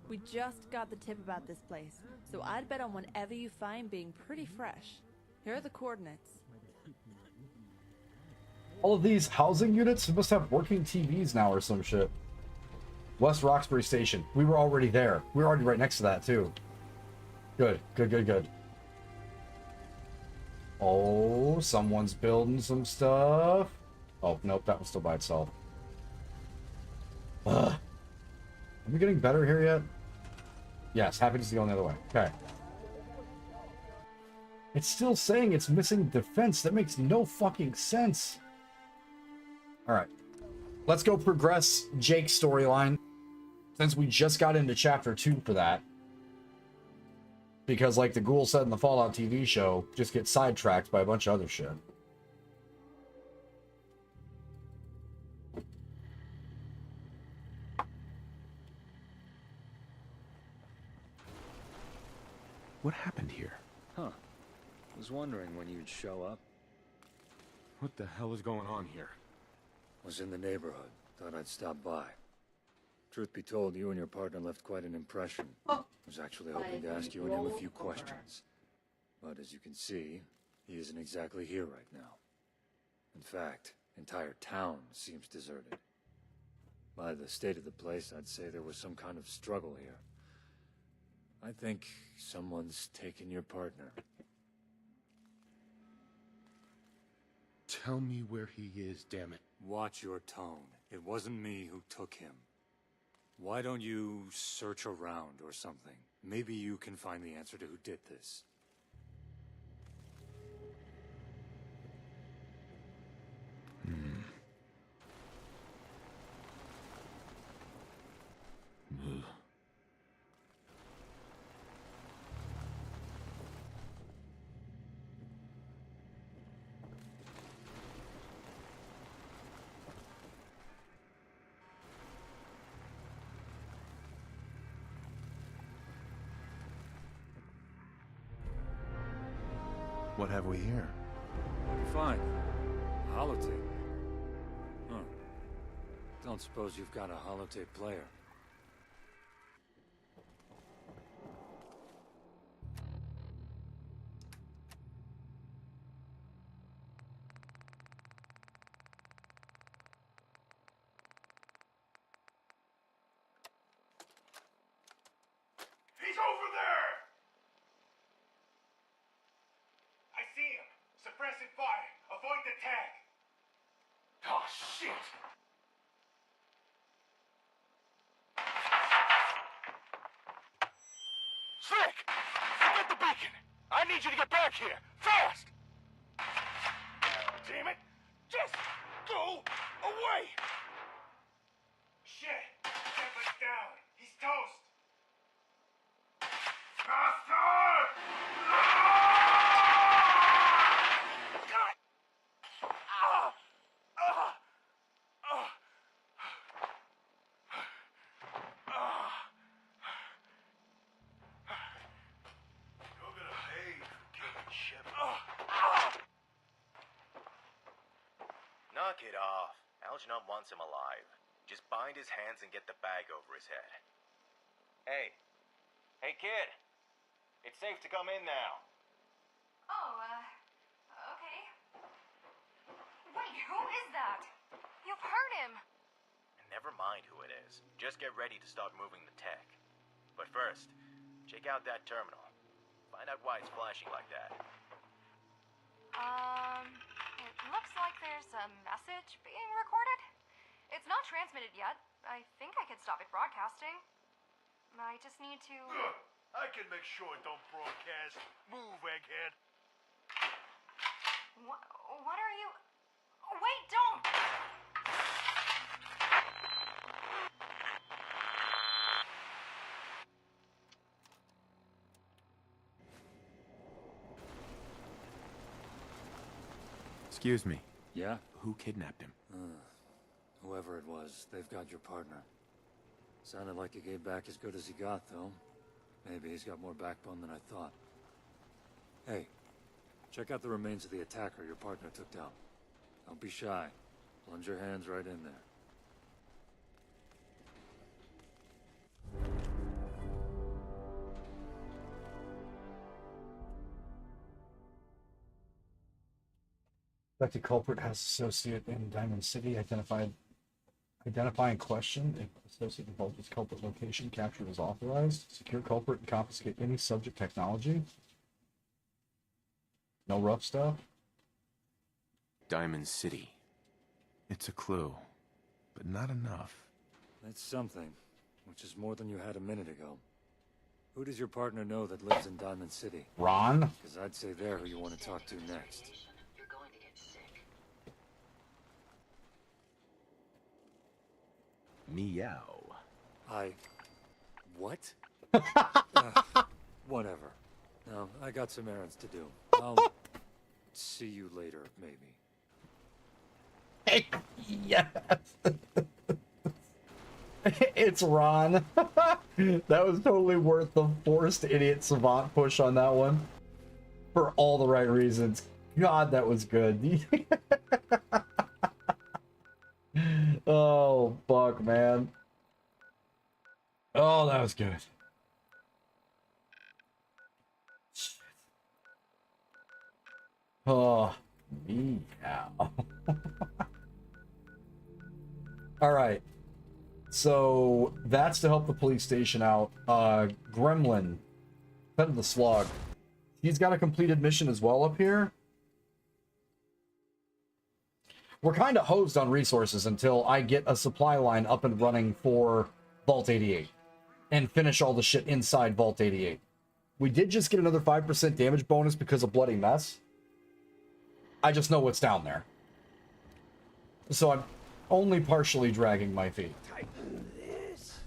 We just got the tip about this place, so I'd bet on whatever you find being pretty fresh. Here are the coordinates. All of these housing units must have working TVs now or some shit. West Roxbury Station. We were already there. We were already right next to that, too. Good, good, good, good. Oh, someone's building some stuff. Oh, nope, that was still by itself. Ugh. Are we getting better here yet? Yes, happiness is going the other way. Okay. It's still saying it's missing defense. That makes no fucking sense. Alright. Let's go progress Jake's storyline. Since we just got into chapter 2 for that. Because like the ghoul said in the Fallout TV show, just get sidetracked by a bunch of other shit. What happened here? Huh. Was wondering when you'd show up. What the hell is going on here? Was in the neighborhood. Thought I'd stop by. Truth be told, you and your partner left quite an impression. Was actually hoping to ask you and him a few questions. But as you can see, he isn't exactly here right now. In fact, entire town seems deserted. By the state of the place, I'd say there was some kind of struggle here. I think someone's taken your partner. Tell me where he is, damn it. Watch your tone. It wasn't me who took him. Why don't you search around or something? Maybe you can find the answer to who did this. Ugh. What have we here? What'd you find? A holotape. Huh. Don't suppose you've got a holotape player. He's over there! I see him. Suppressing fire. Avoid the tag. Oh, shit! Slick! Get the beacon! I need you to get back here! Fast! Damn it! Just go away! Shit! Temper's down. He's toast. Bastard! God! You're gonna pay for killing Shepard. Knock it off. Algernon wants him alive. Just bind his hands and get the bag over his head. Hey. Hey, kid. It's safe to come in now. Oh, okay. Wait, who is that? You've hurt him. Never mind who it is. Just get ready to start moving the tech. But first, check out that terminal. Find out why it's flashing like that. It looks like there's a message being recorded. It's not transmitted yet. I think I could stop it broadcasting. I just need to... Good. I can make sure it don't broadcast. Move, egghead. What are you... Wait, don't! Excuse me. Yeah? Who kidnapped him? Whoever it was, they've got your partner. Sounded like he gave back as good as he got, though. Maybe he's got more backbone than I thought. Hey, check out the remains of the attacker your partner took down. Don't be shy. Plunge your hands right in there. Suspected culprit has associate in Diamond City. Identify and question if associate involved with culprit location captured is authorized. Secure culprit and confiscate any subject technology. No rough stuff. Diamond City. It's a clue, but not enough. That's something, which is more than you had a minute ago. Who does your partner know that lives in Diamond City? Ron? Because I'd say they're who you want to talk to next. You're going to get sick. Meow. What? Whatever. No, I got some errands to do. I'll see you later, maybe. Yes. It's Ron. That was totally worth the forced idiot savant push on that one. For all the right reasons. God, that was good. Oh, fuck, man. Oh, that was good. Shit. Oh, meow. All right. So that's to help the police station out. Gremlin, head of the slog. He's got a completed mission as well up here. We're kind of hosed on resources until I get a supply line up and running for Vault 88 and finish all the shit inside Vault 88. We did just get another 5% damage bonus because of Bloody Mess. I just know what's down there. So I'm only partially dragging my feet. This.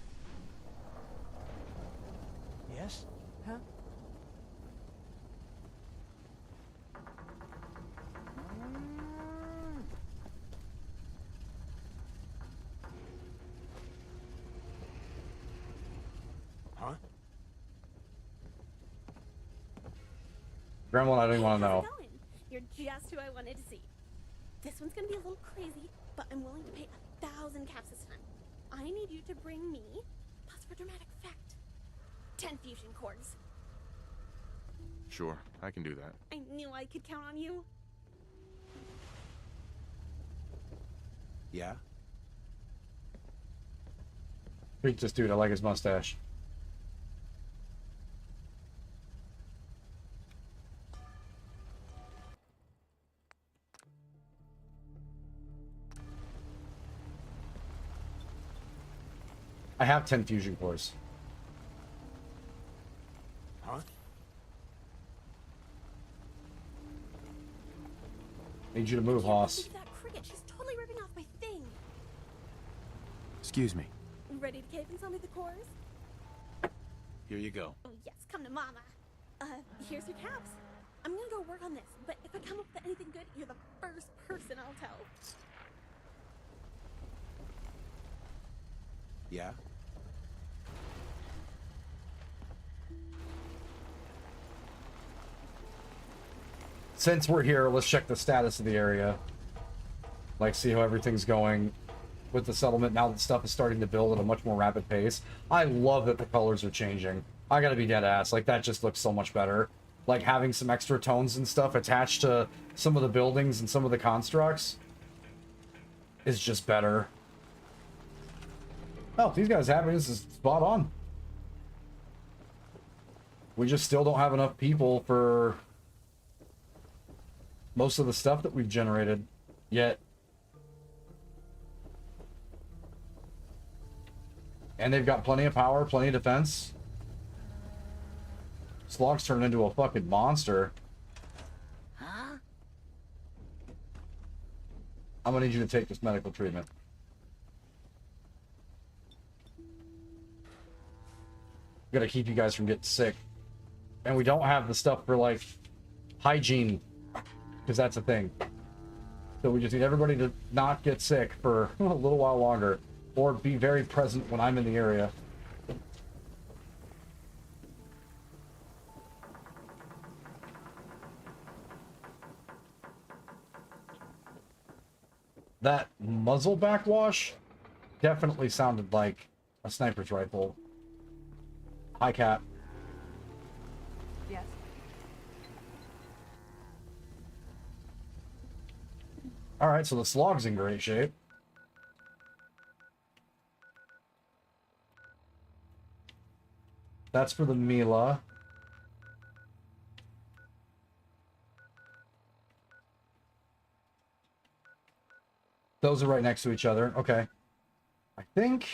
Yes? Huh? Huh? Gremlin, I don't even want to know. You're just who I wanted to see. This one's gonna be a little crazy, but I'm willing to pay 1,000 caps this time. I need you to bring me, plus for dramatic effect, 10 fusion cores. Sure, I can do that. I knew I could count on you. Yeah? Treat this dude, I like his mustache. I have 10 fusion cores. Huh? Need you to move, Hoss. That cricket, she's totally ripping off my thing. Excuse me. Ready to cave and sell me the cores? Here you go. Oh yes, come to mama. Here's your caps. I'm gonna go work on this, but if I come up with anything good, you're the first person I'll tell. Yeah? Since we're here, let's check the status of the area. Like, see how everything's going with the settlement now that stuff is starting to build at a much more rapid pace. I love that the colors are changing. I gotta be dead ass. Like, that just looks so much better. Like, having some extra tones and stuff attached to some of the buildings and some of the constructs is just better. Oh, these guys happy. This is spot on. We just still don't have enough people for most of the stuff that we've generated yet. And they've got plenty of power, plenty of defense. Slog's turned into a fucking monster. Huh? I'm gonna need you to take this medical treatment. Gotta keep you guys from getting sick. And we don't have the stuff for, like, hygiene, because that's a thing. So we just need everybody to not get sick for a little while longer, or be very present when I'm in the area. That muzzle backwash definitely sounded like a sniper's rifle. Hi, Cap. Yes. Alright, so the slog's in great shape. That's for the Mila. Those are right next to each other. Okay. I think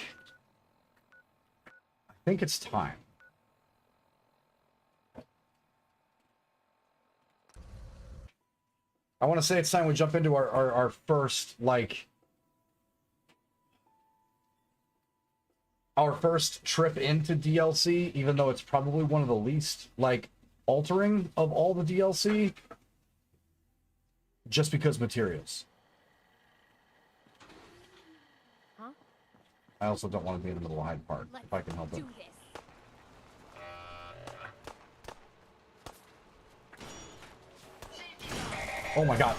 it's time. I want to say it's time we jump into our first, like... Our first trip into DLC, even though it's probably one of the least, like, altering of all the DLC. Just because materials. Huh? I also don't want to be in the middle of Hyde Park, if I can help it. Oh my god.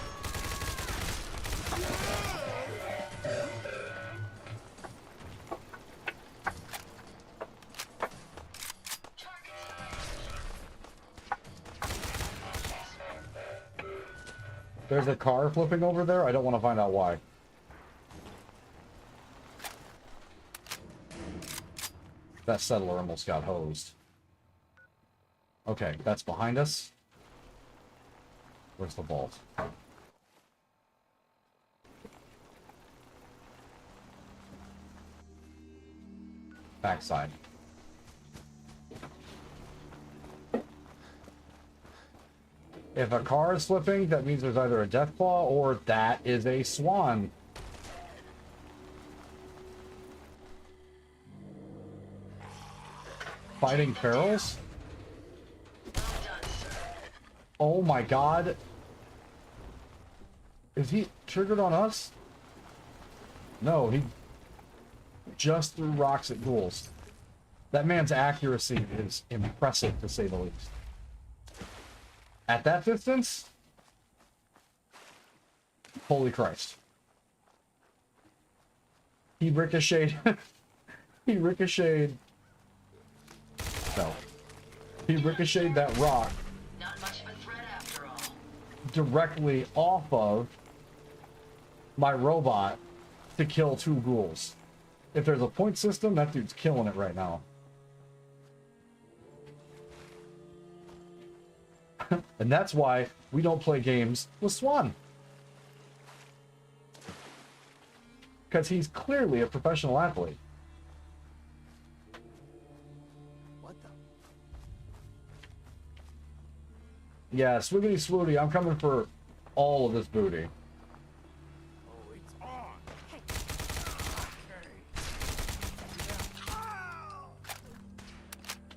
There's a car flipping over there. I don't want to find out why. That settler almost got hosed. Okay, that's behind us. Where's the vault? Backside. If a car is flipping, that means there's either a Deathclaw or that is a swan. Fighting ferals? Oh my god. Is he triggered on us? No, he just threw rocks at ghouls. That man's accuracy is impressive, to say the least. At that distance? Holy Christ. He ricocheted... he ricocheted... No. He ricocheted that rock Not much of a threat after all. directly off of my robot to kill 2 ghouls. If there's a point system, that dude's killing it right now. And that's why we don't play games with Swan. Because he's clearly a professional athlete. What the? Yeah, swoogity swooty, I'm coming for all of this booty. Oh, it's on.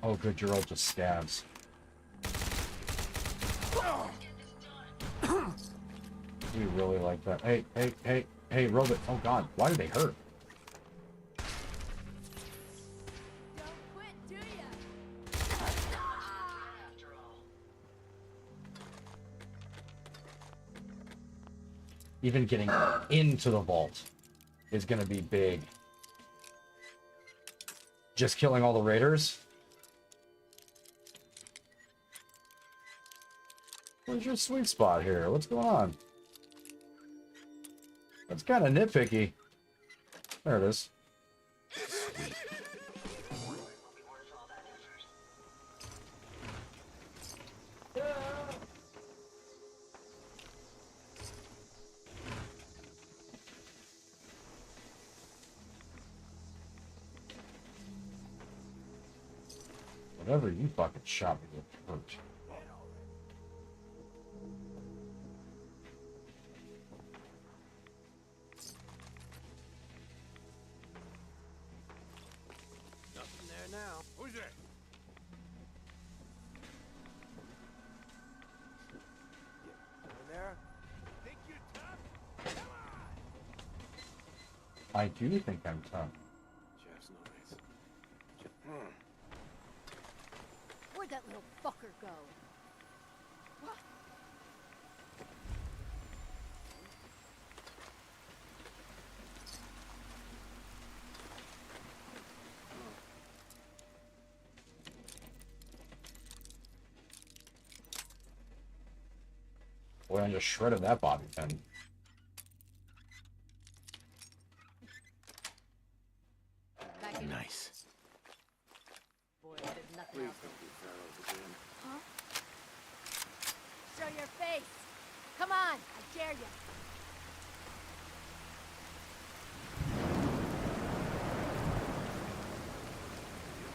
Oh, good, you're all just scabs. We really like that. Hey, hey, hey, hey, Robot. Oh god, why do they hurt? Even getting into the vault is gonna be big. Just killing all the raiders? Where's your sweet spot here? What's going on? That's kind of nitpicky. There it is. Whatever you fucking shot me with hurt. Nothing there now. Who's there? Over there? Think you're tough? Come on! I do think I'm tough. Jeff's noise. Where'd that little fucker go? Boy, I just shredded that bobby pin. your face. Come on, I dare you.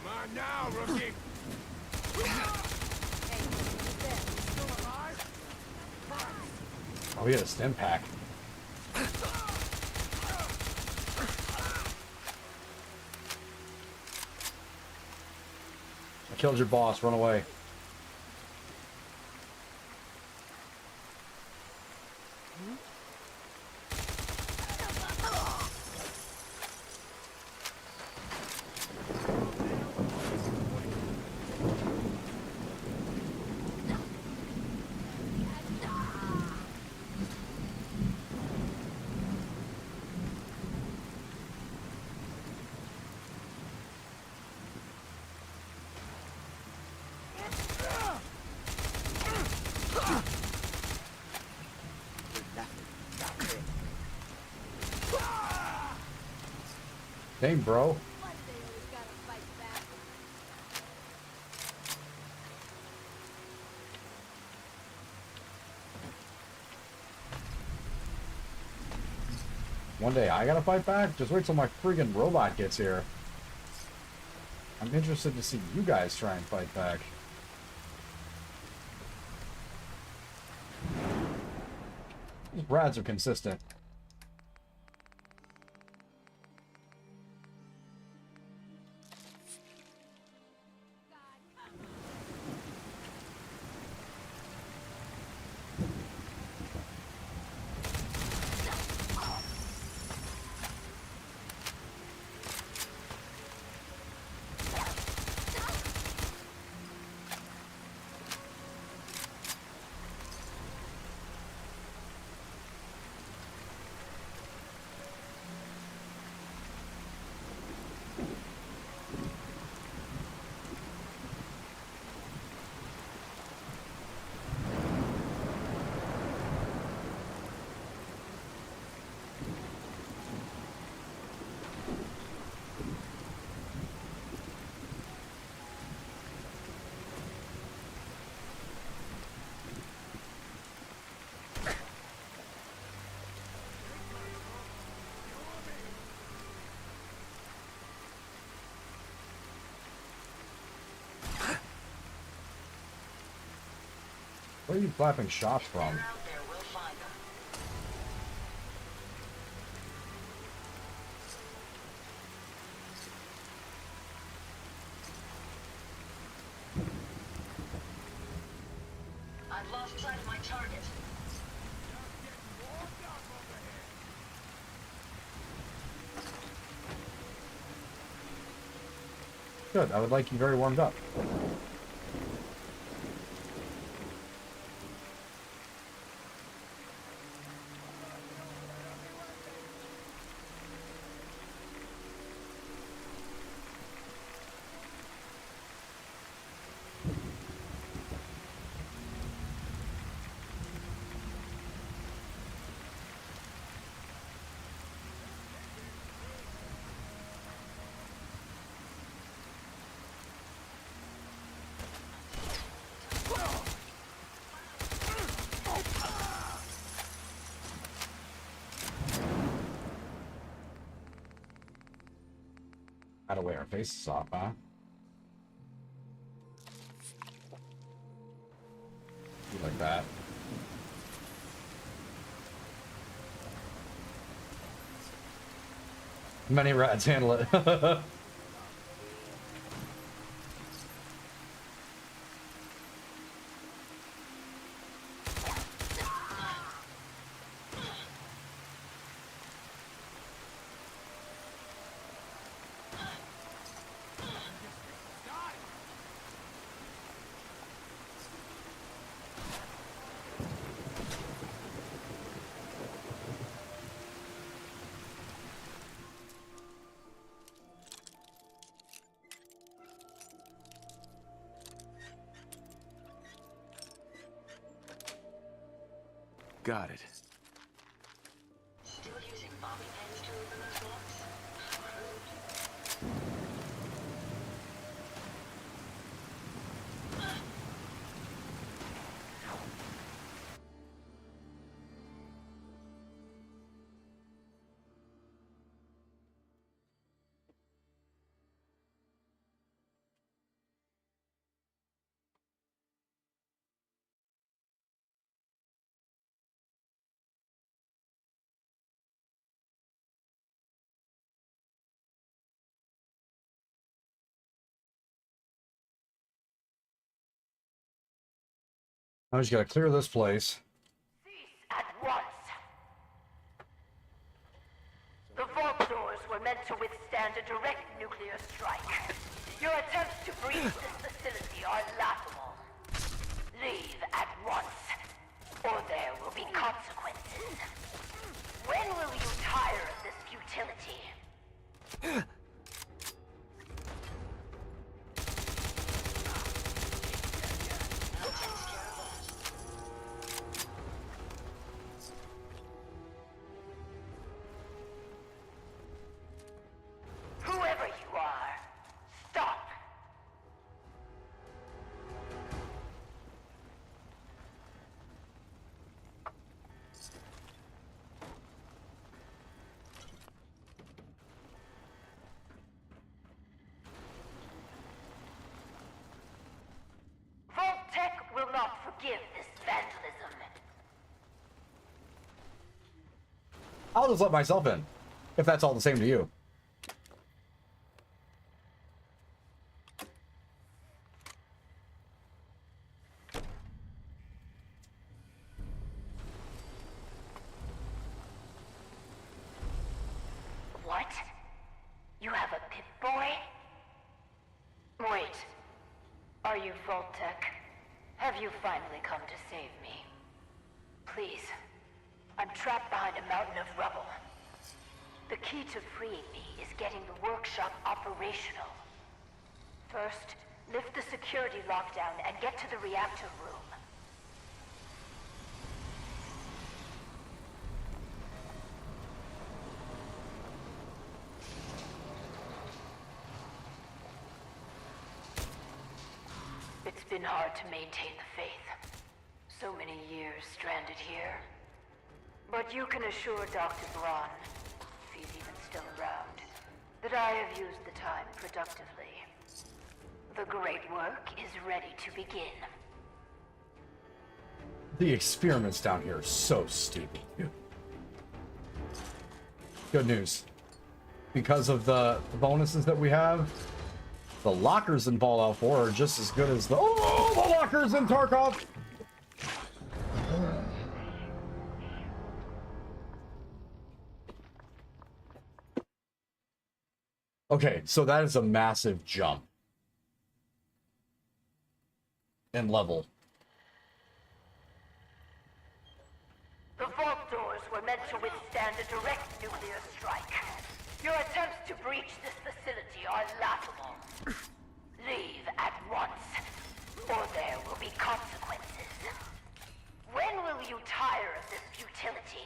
Come on now, rookie! Hey, who's there? Still alive? Oh, he had a stim pack. I killed your boss. Run away. Dang, bro. One day I gotta fight back? Just wait till my friggin' robot gets here. I'm interested to see you guys try and fight back. These Brads are consistent. Where are you flapping shots from? I've lost sight of my target. Good, I would like you very warmed up. Gotta wear our faces off, huh? You like that? Many rats handle it. Got it. Still using bobby pins to open those locks? I just gotta clear this place. At once. The vault doors were meant to withstand a direct nuclear strike. Your attempts to breach this facility are laughable. Leave at once, or there will be consequences. When will you tire of this futility? Whoever you are, stop! Vault-Tec will not forgive this vandalism. I'll just let myself in, if that's all the same to you. What? You have a Pip-Boy? Wait. Are you Vault-Tec? Have you finally come to save me? Please. I'm trapped behind a mountain of rubble. The key to freeing me is getting the workshop operational. First, lift the security lockdown and get to the reactor room. It's been hard to maintain the faith. So many years stranded here. But you can assure Dr. Braun, if he's even still around, that I have used the time productively. The great work is ready to begin. The experiments down here are so stupid. Good news. Because of the bonuses that we have, the lockers in Fallout 4 are just as good as the lockers in Tarkov. Okay, so that is a massive jump in level. The vault doors were meant to withstand a direct nuclear strike. Your attempts to breach this facility are laughable. Leave at once, or there will be consequences. When will you tire of this futility?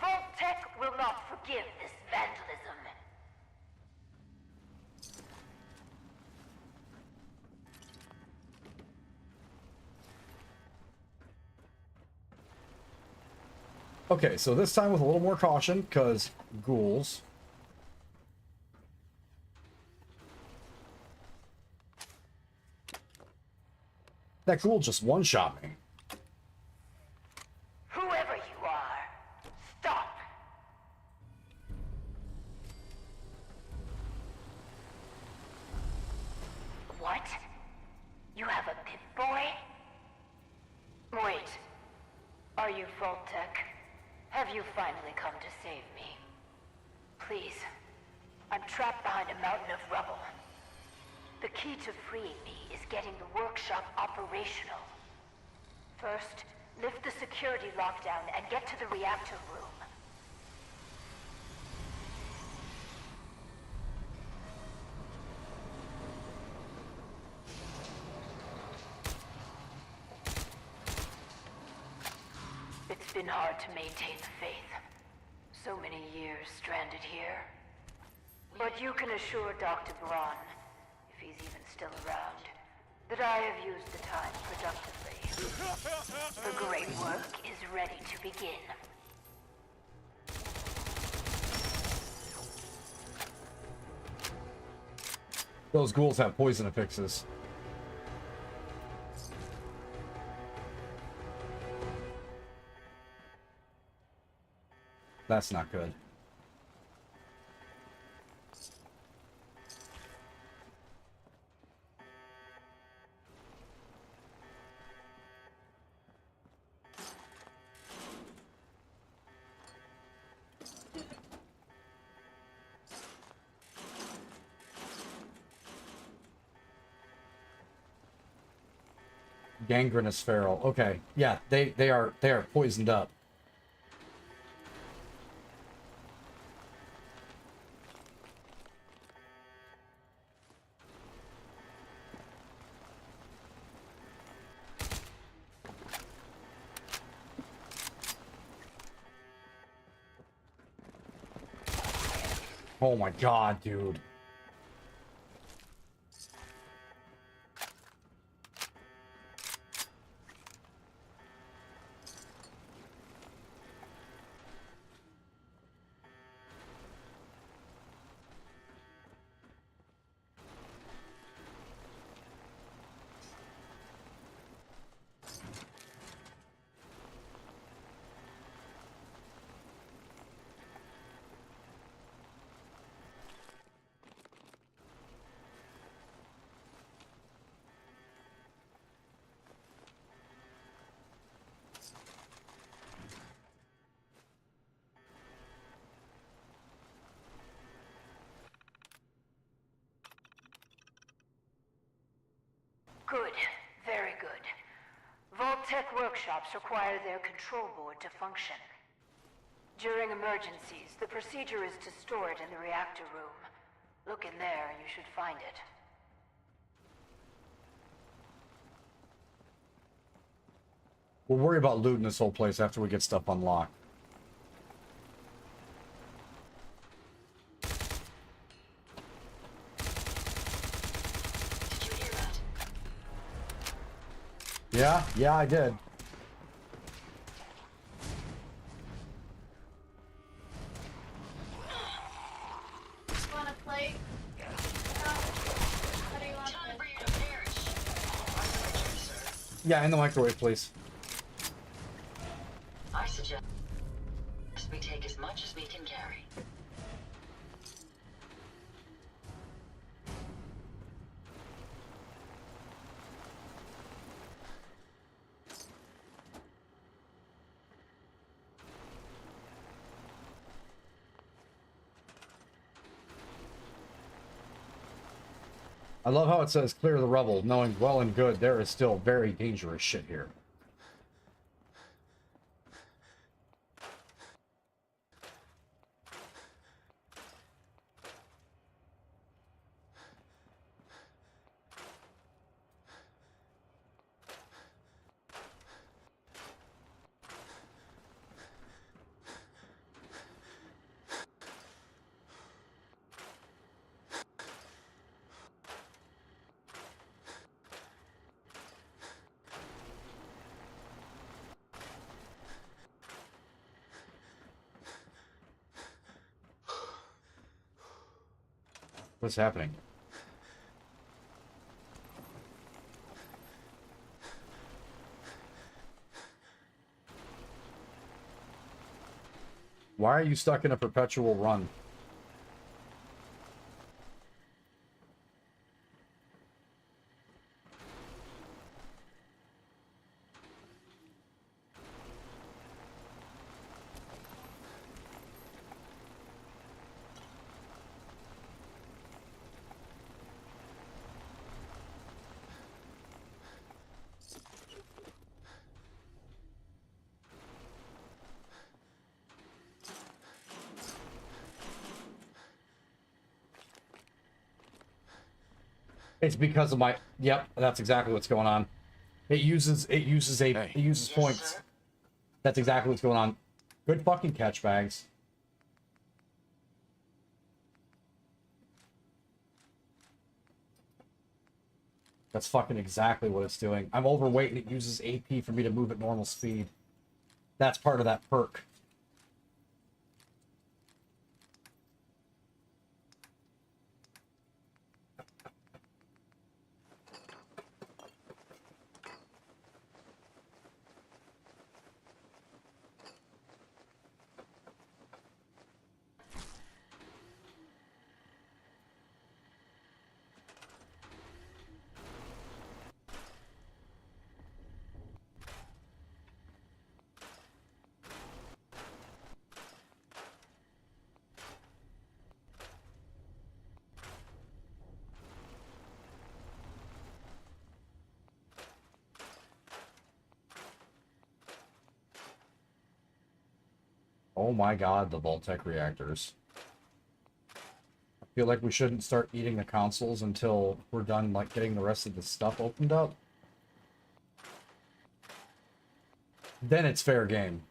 Vault-Tec will not forgive this vandalism. Okay, so this time with a little more caution, because ghouls. That ghoul just one-shot me. Whoever you are, stop! What? You have a Pip-Boy? Wait. Are you Vault-Tec? Have you finally come to save me? Please. I'm trapped behind a mountain of rubble. The key to freeing me is getting the workshop operational. First, lift the security lockdown and get to the reactor room. It's been hard to maintain the faith. So many years stranded here. But you can assure Dr. Braun, if he's even still around, that I have used the time productively. The great work is ready to begin. Those ghouls have poison affixes. That's not good. Gangrenous feral. Okay, yeah, they are poisoned up. Oh my god, dude. Good. Very good. Vault-Tec workshops require their control board to function. During emergencies, the procedure is to store it in the reactor room. Look in there and you should find it. We'll worry about looting this whole place after we get stuff unlocked. Did you hear that? Yeah, I did. Wanna play? How do you want Time this? for you to perish. Yeah, in the microwave, please. I suggest we take as much as we can carry. I love how it says clear the rubble, knowing well and good there is still very dangerous shit here. What's happening? Why are you stuck in a perpetual run? It's because of my. Yep, that's exactly what's going on. It uses points. That's exactly what's going on. Good fucking catch, Bags. That's fucking exactly what it's doing. I'm overweight and it uses AP for me to move at normal speed. That's part of that perk. Oh my god, the Voltec reactors. I feel like we shouldn't start eating the consoles until we're done, like, getting the rest of the stuff opened up. Then it's fair game.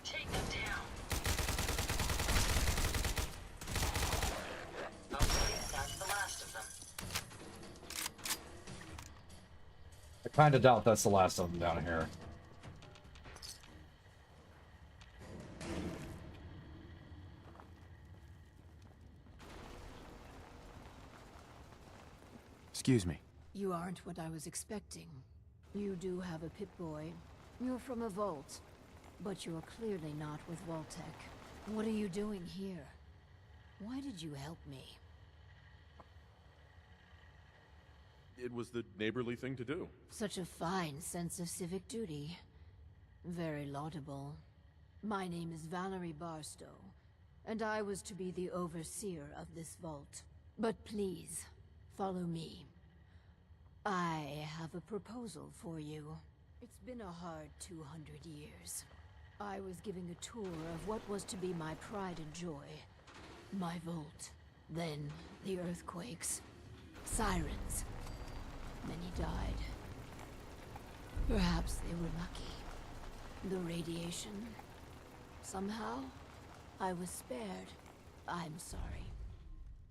Take them down. Okay, that's the last of them. I kind of doubt that's the last of them down here. Excuse me. You aren't what I was expecting. You do have a Pip-Boy. You're from a vault. But you're clearly not with Vault-Tec. What are you doing here? Why did you help me? It was the neighborly thing to do. Such a fine sense of civic duty. Very laudable. My name is Valerie Barstow, and I was to be the overseer of this vault. But please, follow me. I have a proposal for you. It's been a hard 200 years. I was giving a tour of what was to be my pride and joy. My vault. Then, the earthquakes. Sirens. Many died. Perhaps they were lucky. The radiation. Somehow, I was spared. I'm sorry.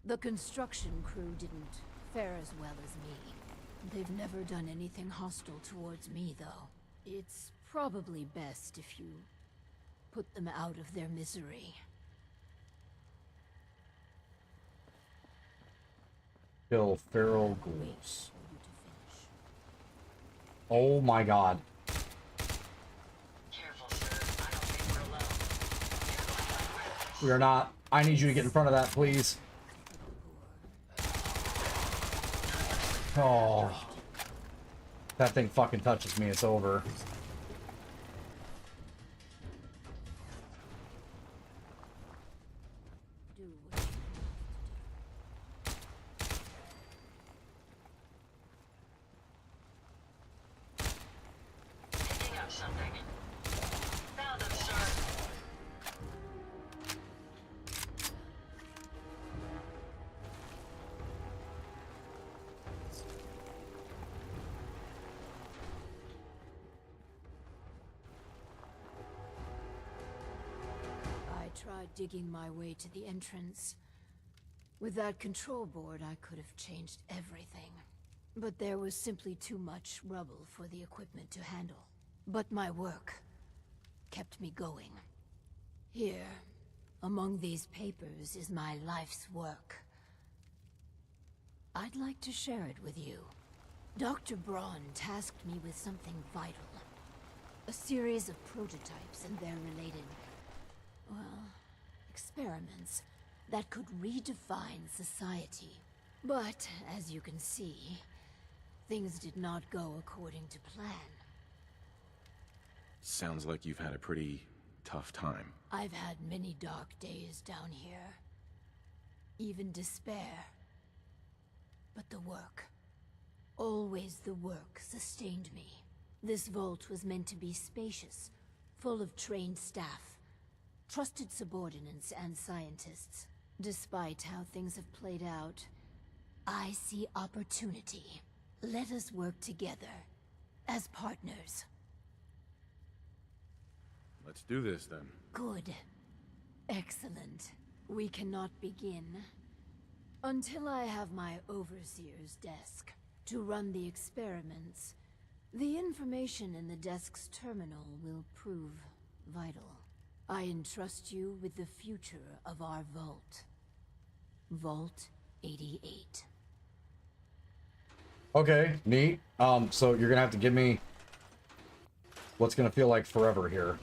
The construction crew didn't fare as well as me. They've never done anything hostile towards me, though. It's probably best if you put them out of their misery. Kill feral ghouls. Oh my god. Careful, sir. I don't think we're alone. We are not. I need you to get in front of that, please. Oh. That thing fucking touches me, it's over. Picking up something. Found them, sir. I tried digging my way to the entrance. With that control board, I could have changed everything. But there was simply too much rubble for the equipment to handle. But my work kept me going. Here, among these papers, is my life's work. I'd like to share it with you. Dr. Braun tasked me with something vital. A series of prototypes and their related, well, experiments that could redefine society. But, as you can see, things did not go according to plan. Sounds like you've had a pretty tough time. I've had many dark days down here. even despair. But the work, always the work, sustained me. This vault was meant to be spacious, full of trained staff, trusted subordinates and scientists. Despite how things have played out, I see opportunity. Let us work together, as partners. Let's do this, then. Good. Excellent. We cannot begin until I have my overseer's desk to run the experiments. The information in the desk's terminal will prove vital. I entrust you with the future of our vault. Vault 88. Okay, neat. So you're gonna have to give me what's gonna feel like forever here.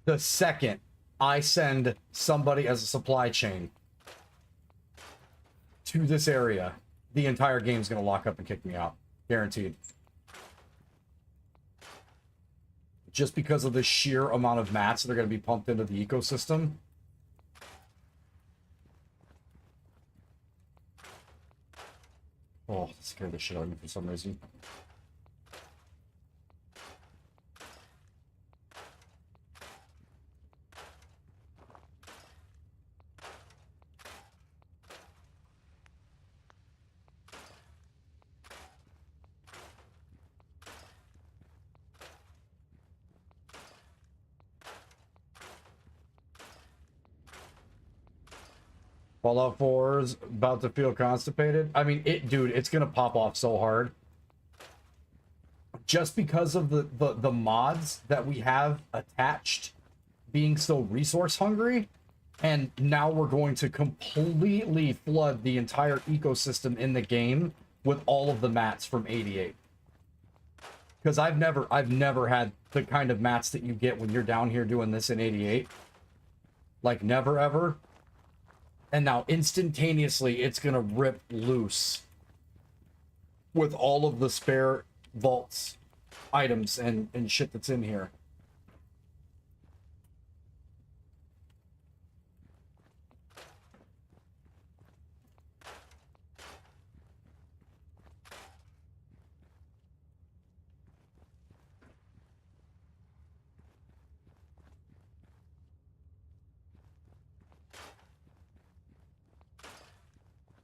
The second I send somebody as a supply chain to this area, the entire game's gonna lock up and kick me out. Guaranteed. Just because of the sheer amount of mats that are gonna be pumped into the ecosystem. Oh, that scared the shit out of me for some reason. Fallout 4 is about to feel constipated. I mean, dude, it's gonna pop off so hard. Just because of the mods that we have attached being so resource hungry, and now we're going to completely flood the entire ecosystem in the game with all of the mats from 88. Because I've never had the kind of mats that you get when you're down here doing this in 88. Like, never ever. And now instantaneously it's gonna rip loose with all of the spare vaults items and shit that's in here.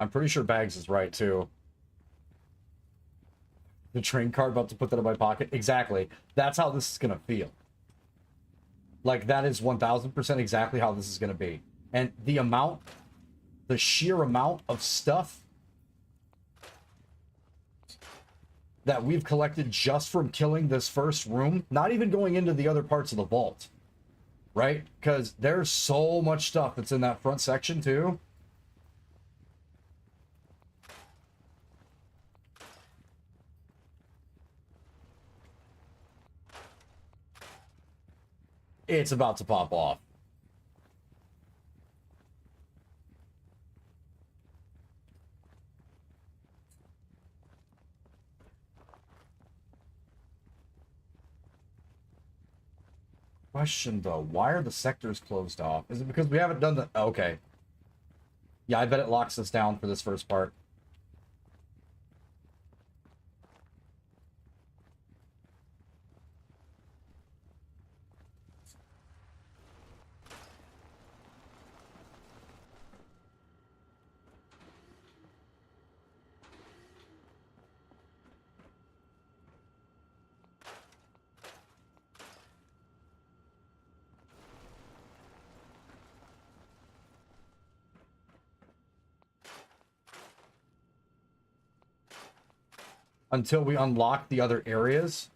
I'm pretty sure Bags is right, too. The train card, about to put that in my pocket. Exactly. That's how this is going to feel. Like, that is 1000% exactly how this is going to be. And the amount, the sheer amount of stuff that we've collected just from killing this first room, not even going into the other parts of the vault, right? Because there's so much stuff that's in that front section, too. It's about to pop off. Question though, why are the sectors closed off? Is it because we haven't done the... Okay. Yeah, I bet it locks us down for this first part. until we unlock the other areas.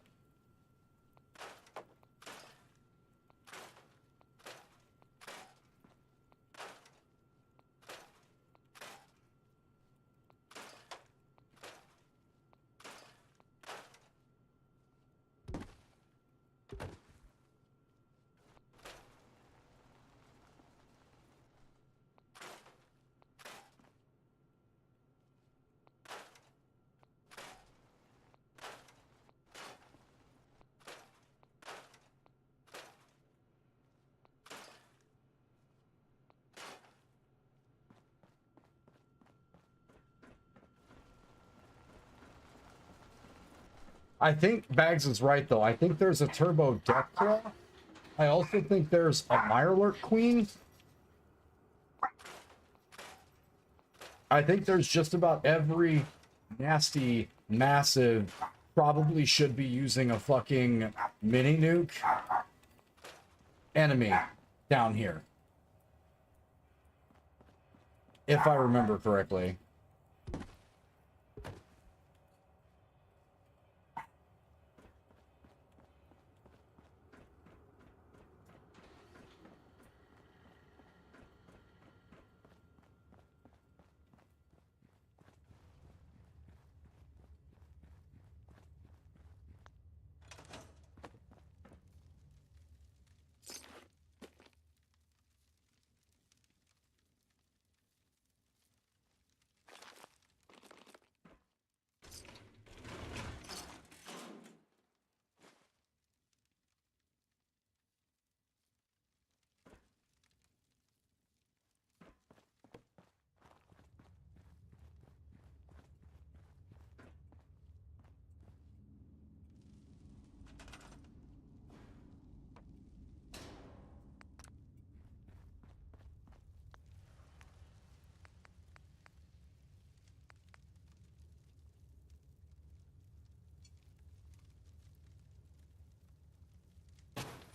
I think Bags is right, though. I think there's a Turbo Deathclaw. I also think there's a Mirelurk Queen. I think there's just about every nasty, massive, probably should be using a fucking mini nuke enemy down here. If I remember correctly.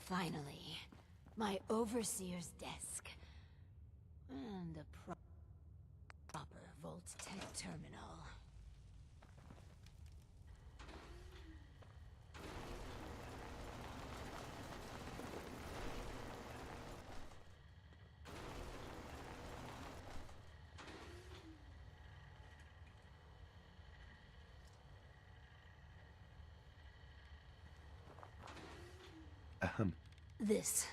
Finally, my overseer's desk. And a proper Vault-Tec terminal. This.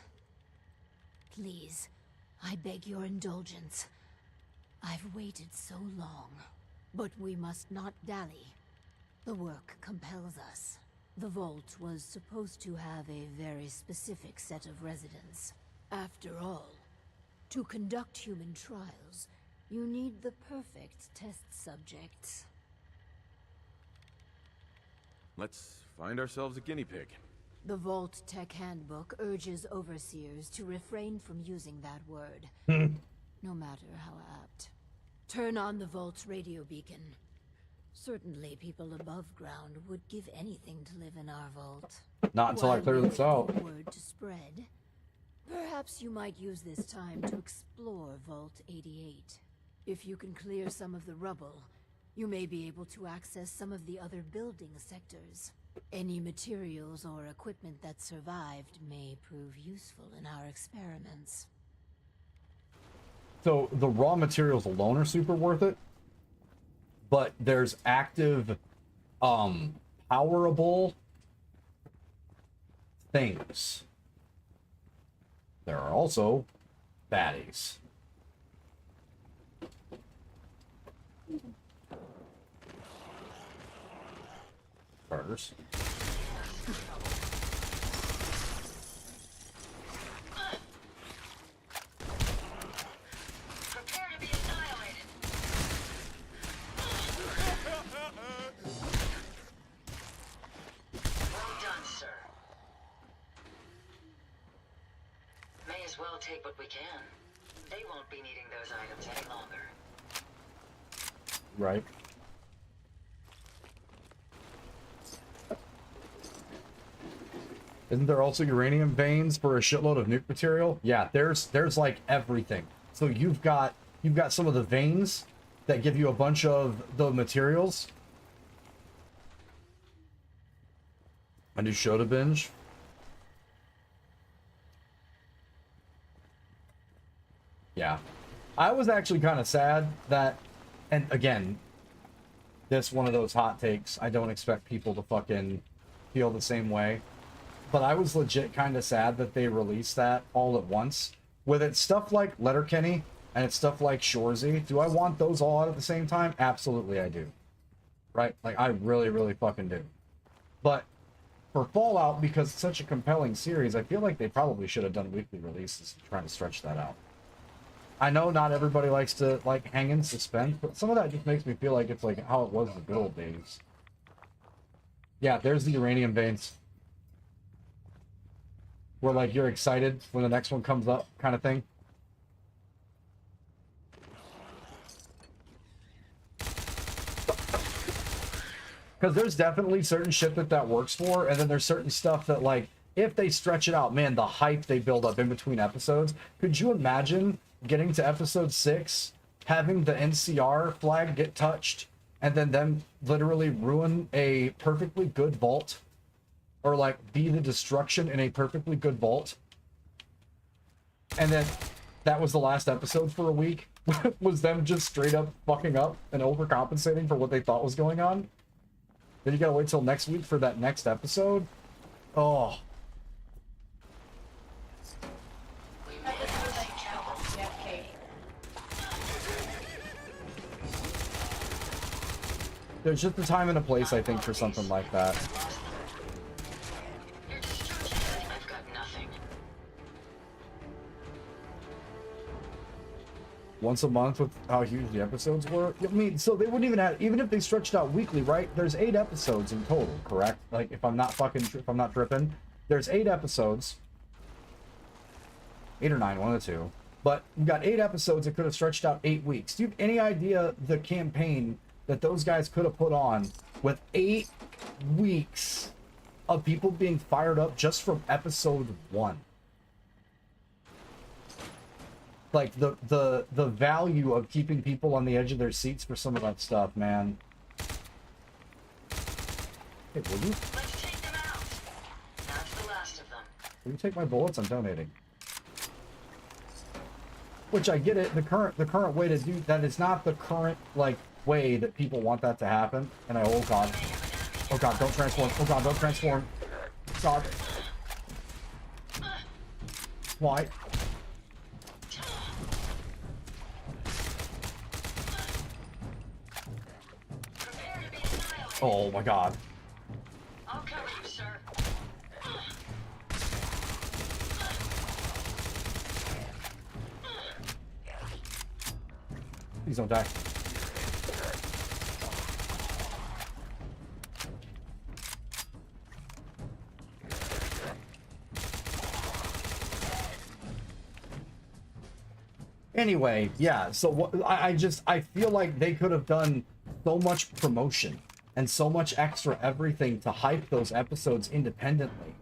Please, I beg your indulgence. I've waited so long, but we must not dally. The work compels us. The vault was supposed to have a very specific set of residents. After all, to conduct human trials, you need the perfect test subjects. Let's find ourselves a guinea pig. The Vault-Tec Handbook urges overseers to refrain from using that word, no matter how apt. Turn on the Vault's radio beacon. Certainly people above ground would give anything to live in our vault. Not until I clear this out. Word to spread. Perhaps you might use this time to explore Vault 88. If you can clear some of the rubble, you may be able to access some of the other building sectors. Any materials or equipment that survived may prove useful in our experiments. So the raw materials alone are super worth it, but there's active, powerable things. There are also baddies. Burgers. Prepare to be annihilated. Well done, sir. May as well take what we can. They won't be needing those items any longer. Right. Isn't there also uranium veins for a shitload of nuke material? Yeah, there's like everything. So you've got some of the veins that give you a bunch of the materials. A new show to binge? Yeah. I was actually kind of sad that, and again, this one of those hot takes. I don't expect people to fucking feel the same way. But I was legit kind of sad that they released that all at once. With it stuff like Letterkenny and it's stuff like Shorzy. Do I want those all out at the same time? Absolutely I do. Right? Like, I really, really fucking do. But for Fallout, because it's such a compelling series, I feel like they probably should have done weekly releases trying to stretch that out. I know not everybody likes to, like, hang in suspense, but some of that just makes me feel like it's like how it was the good old days. Yeah, there's the uranium veins. Where, like, you're excited when the next one comes up, kind of thing. Because there's definitely certain shit that works for, and then there's certain stuff that, like, if they stretch it out, man, the hype they build up in between episodes. Could you imagine getting to episode 6, having the NCR flag get touched, and then them literally ruin a perfectly good vault? Or, like, be the destruction in a perfectly good vault? And then that was the last episode for a week? Was them just straight up fucking up and overcompensating for what they thought was going on? Then you gotta wait till next week for that next episode? Oh. There's just a time and a place, I think, for something like that. Once a month with how huge the episodes were. I mean, so they wouldn't even have, even if they stretched out weekly, right? There's 8 episodes in total, correct? Like, if I'm not tripping, there's 8 episodes. 8 or 9, one of the two. But you got 8 episodes that could have stretched out 8 weeks. Do you have any idea the campaign that those guys could have put on with 8 weeks of people being fired up just from episode 1? Like, the value of keeping people on the edge of their seats for some of that stuff, man. Hey, will you? Let's take them out. That's the last of them. Will you take my bullets? I'm donating. Which I get it. The current way to do that is not the current, like, way that people want that to happen. And oh god, don't transform. Oh god, don't transform. God. Why? Oh my god. I'll cover you, sir. Please don't die. Anyway, yeah, so what, I feel like they could have done so much promotion and so much extra everything to hype those episodes independently.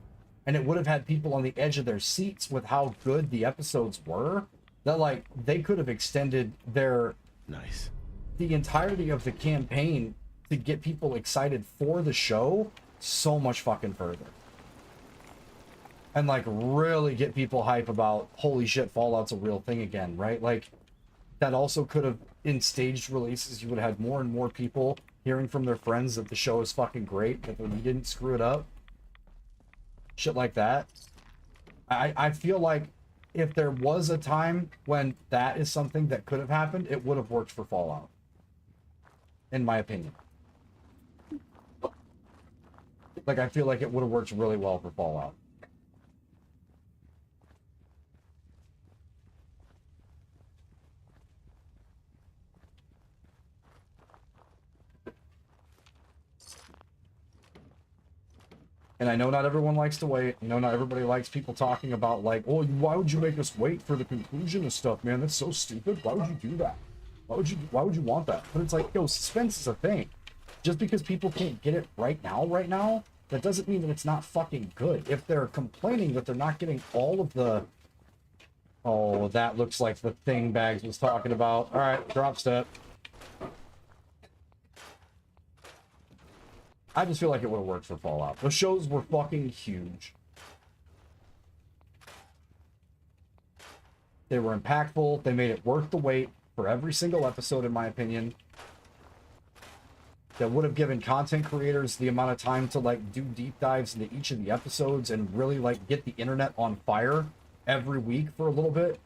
And it would have had people on the edge of their seats with how good the episodes were, that, like, they could have extended the entirety of the campaign to get people excited for the show so much fucking further. And, like, really get people hype about, holy shit, Fallout's a real thing again, right? Like, that also could have, in staged releases, you would have had more and more people hearing from their friends that the show is fucking great, that we didn't screw it up. Shit like that. I feel like if there was a time when that is something that could have happened, it would have worked for Fallout. In my opinion. Like, I feel like it would have worked really well for Fallout. And I know not everyone likes to wait. I know not everybody likes people talking about, like, oh, why would you make us wait for the conclusion of stuff, man? That's so stupid. Why would you do that? Why would you want that? But it's like, yo, suspense is a thing. Just because people can't get it right now, that doesn't mean that it's not fucking good. If they're complaining that they're not getting all of the... Oh, that looks like the thing Bags was talking about. All right, drop step. I just feel like it would have worked for Fallout. The shows were fucking huge. They were impactful. They made it worth the wait for every single episode, in my opinion. That would have given content creators the amount of time to like do deep dives into each of the episodes and really like get the internet on fire every week for a little bit.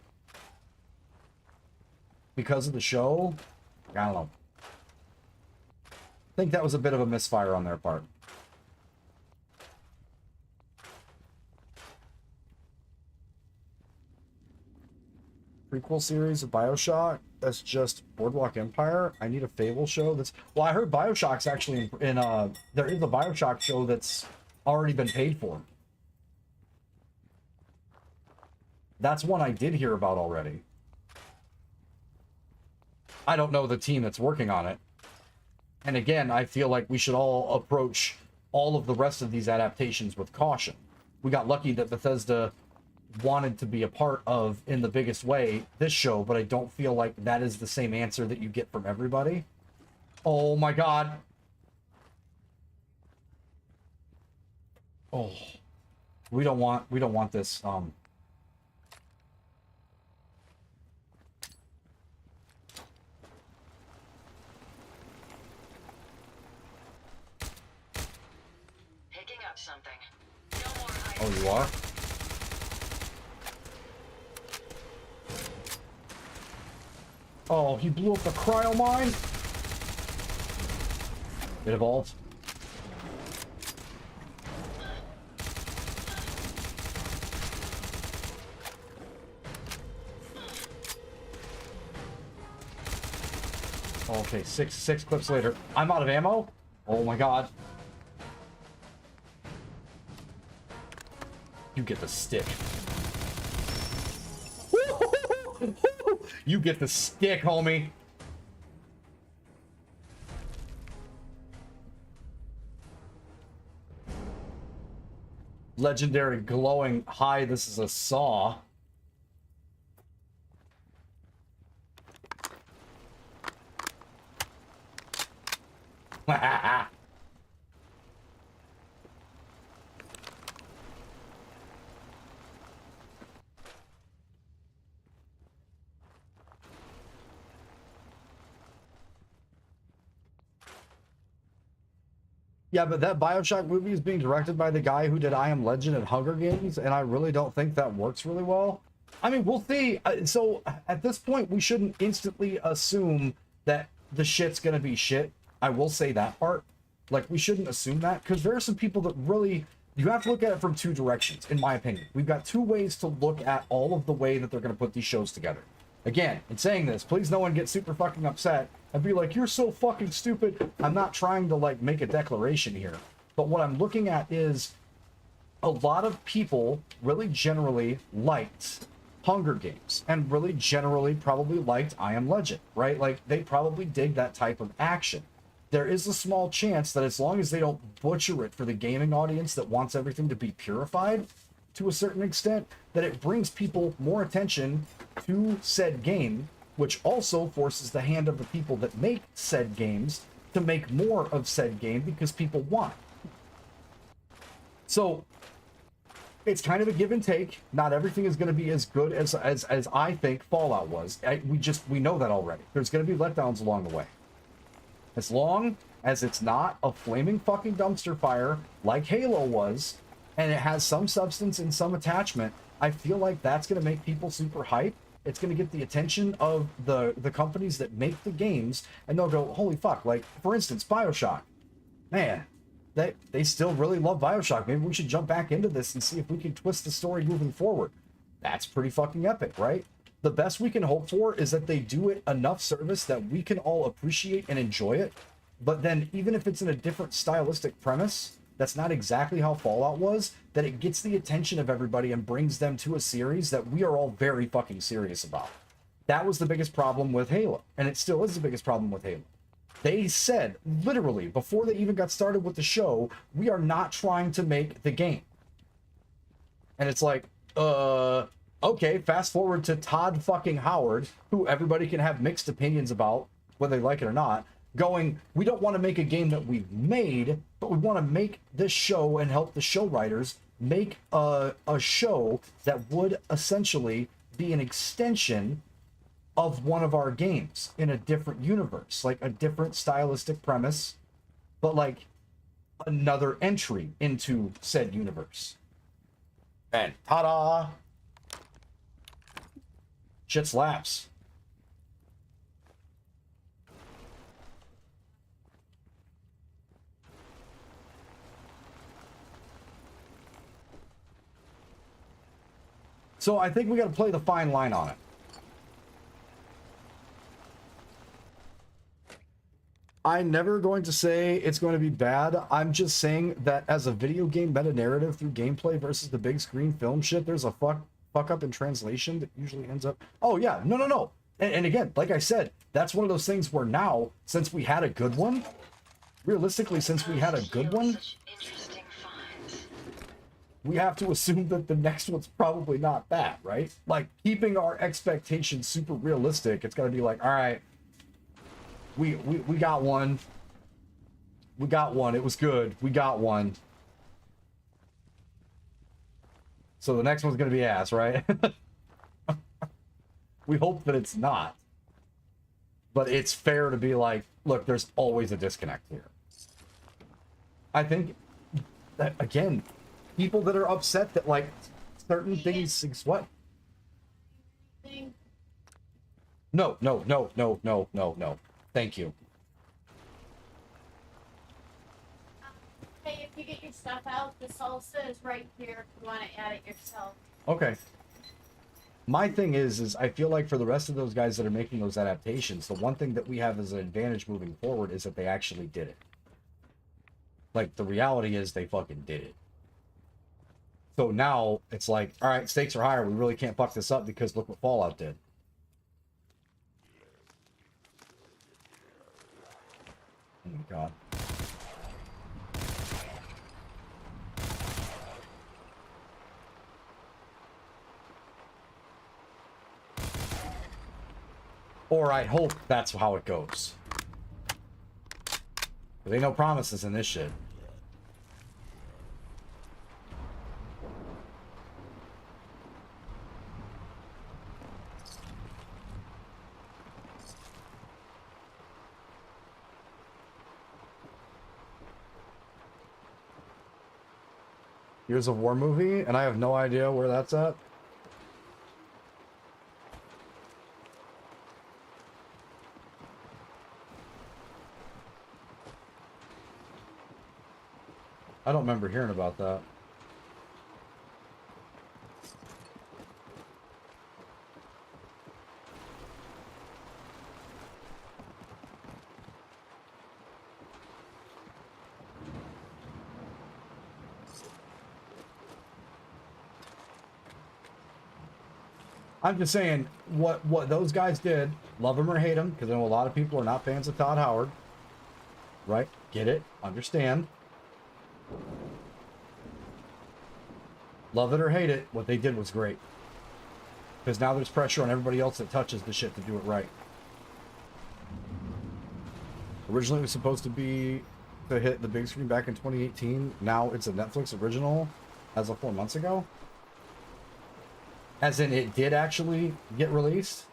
Because of the show, I don't know. I think that was a bit of a misfire on their part. Prequel series of BioShock that's just Boardwalk Empire. I need a Fable show that's... Well, I heard BioShock's actually in there is a BioShock show that's already been paid for. That's one I did hear about already. I don't know the team that's working on it. And again, I feel like we should all approach all of the rest of these adaptations with caution. We got lucky that Bethesda wanted to be a part of, in the biggest way, this show, but I don't feel like that is the same answer that you get from everybody. Oh my god. Oh. We don't want this, Picking up something. No more hiding. Oh, you are? Oh, he blew up the cryo mine? It evolved. Okay, six clips later. I'm out of ammo? Oh my god. You get the stick. You get the stick, homie. Legendary glowing. Hi, this is a saw. Yeah, but that BioShock movie is being directed by the guy who did I Am Legend and Hunger Games, and I really don't think that works really well. I mean, we'll see. So at this point, we shouldn't instantly assume that the shit's gonna be shit. I will say that part. Like, we shouldn't assume that, because there are some people that really... You have to look at it from two directions, in my opinion. We've got two ways to look at all of the way that they're going to put these shows together. Again, in saying this, please no one get super fucking upset and be like, you're so fucking stupid. I'm not trying to, like, make a declaration here. But what I'm looking at is a lot of people really generally liked Hunger Games and really generally probably liked I Am Legend, right? Like, they probably dig that type of action. There is a small chance that as long as they don't butcher it for the gaming audience that wants everything to be purified to a certain extent, that it brings people more attention to said game, which also forces the hand of the people that make said games to make more of said game because people want it. So it's kind of a give and take. Not everything is going to be as good as I think Fallout was. We know that already. There's going to be letdowns along the way. As long as it's not a flaming fucking dumpster fire like Halo was, and it has some substance and some attachment, I feel like that's going to make people super hype. It's going to get the attention of the companies that make the games, and they'll go, holy fuck. Like, for instance, BioShock. Man, they still really love BioShock. Maybe we should jump back into this and see if we can twist the story moving forward. That's pretty fucking epic, right? The best we can hope for is that they do it enough service that we can all appreciate and enjoy it. But then, even if it's in a different stylistic premise, that's not exactly how Fallout was, that it gets the attention of everybody and brings them to a series that we are all very fucking serious about. That was the biggest problem with Halo, and it still is the biggest problem with Halo. They said, literally, before they even got started with the show, we are not trying to make the game. And it's like, okay, fast forward to Todd fucking Howard, who everybody can have mixed opinions about, whether they like it or not, going, we don't want to make a game that we've made, but we want to make this show and help the show writers make a show that would essentially be an extension of one of our games in a different universe, like a different stylistic premise, but like another entry into said universe. And ta-da! Shit slaps. So I think we got to play the fine line on it. I'm never going to say it's going to be bad. I'm just saying that as a video game meta-narrative through gameplay versus the big screen film shit, there's a fuck up in translation that usually ends up... Oh, yeah. No. And again, like I said, that's one of those things where now, since we had a good one, realistically, since we had a good one, we have to assume that the next one's probably not bad, right? Like, keeping our expectations super realistic, it's going to be like, all right, we got one. We got one. It was good. We got one. So the next one's going to be ass, right? We hope that it's not. But it's fair to be like, look, there's always a disconnect here. I think that, again, people that are upset that, like, certain things... What? No. Thank you. Hey, if you get your stuff out, the salsa is right here if you want to add it yourself. Okay. My thing is I feel like for the rest of those guys that are making those adaptations, the one thing that we have as an advantage moving forward is that they actually did it. Like, the reality is they fucking did it. So now it's like, all right, stakes are higher. We really can't fuck this up because look what Fallout did. Oh my god. Or I hope that's how it goes. There ain't no promises in this shit. Here's a war movie, and I have no idea where that's at. I don't remember hearing about that. I'm just saying, what those guys did, love them or hate them, because I know a lot of people are not fans of Todd Howard. Right? Get it? Understand? Love it or hate it, what they did was great. Because now there's pressure on everybody else that touches the shit to do it right. Originally it was supposed to be to hit the big screen back in 2018. Now it's a Netflix original as of 4 months ago. As in, it did actually get released.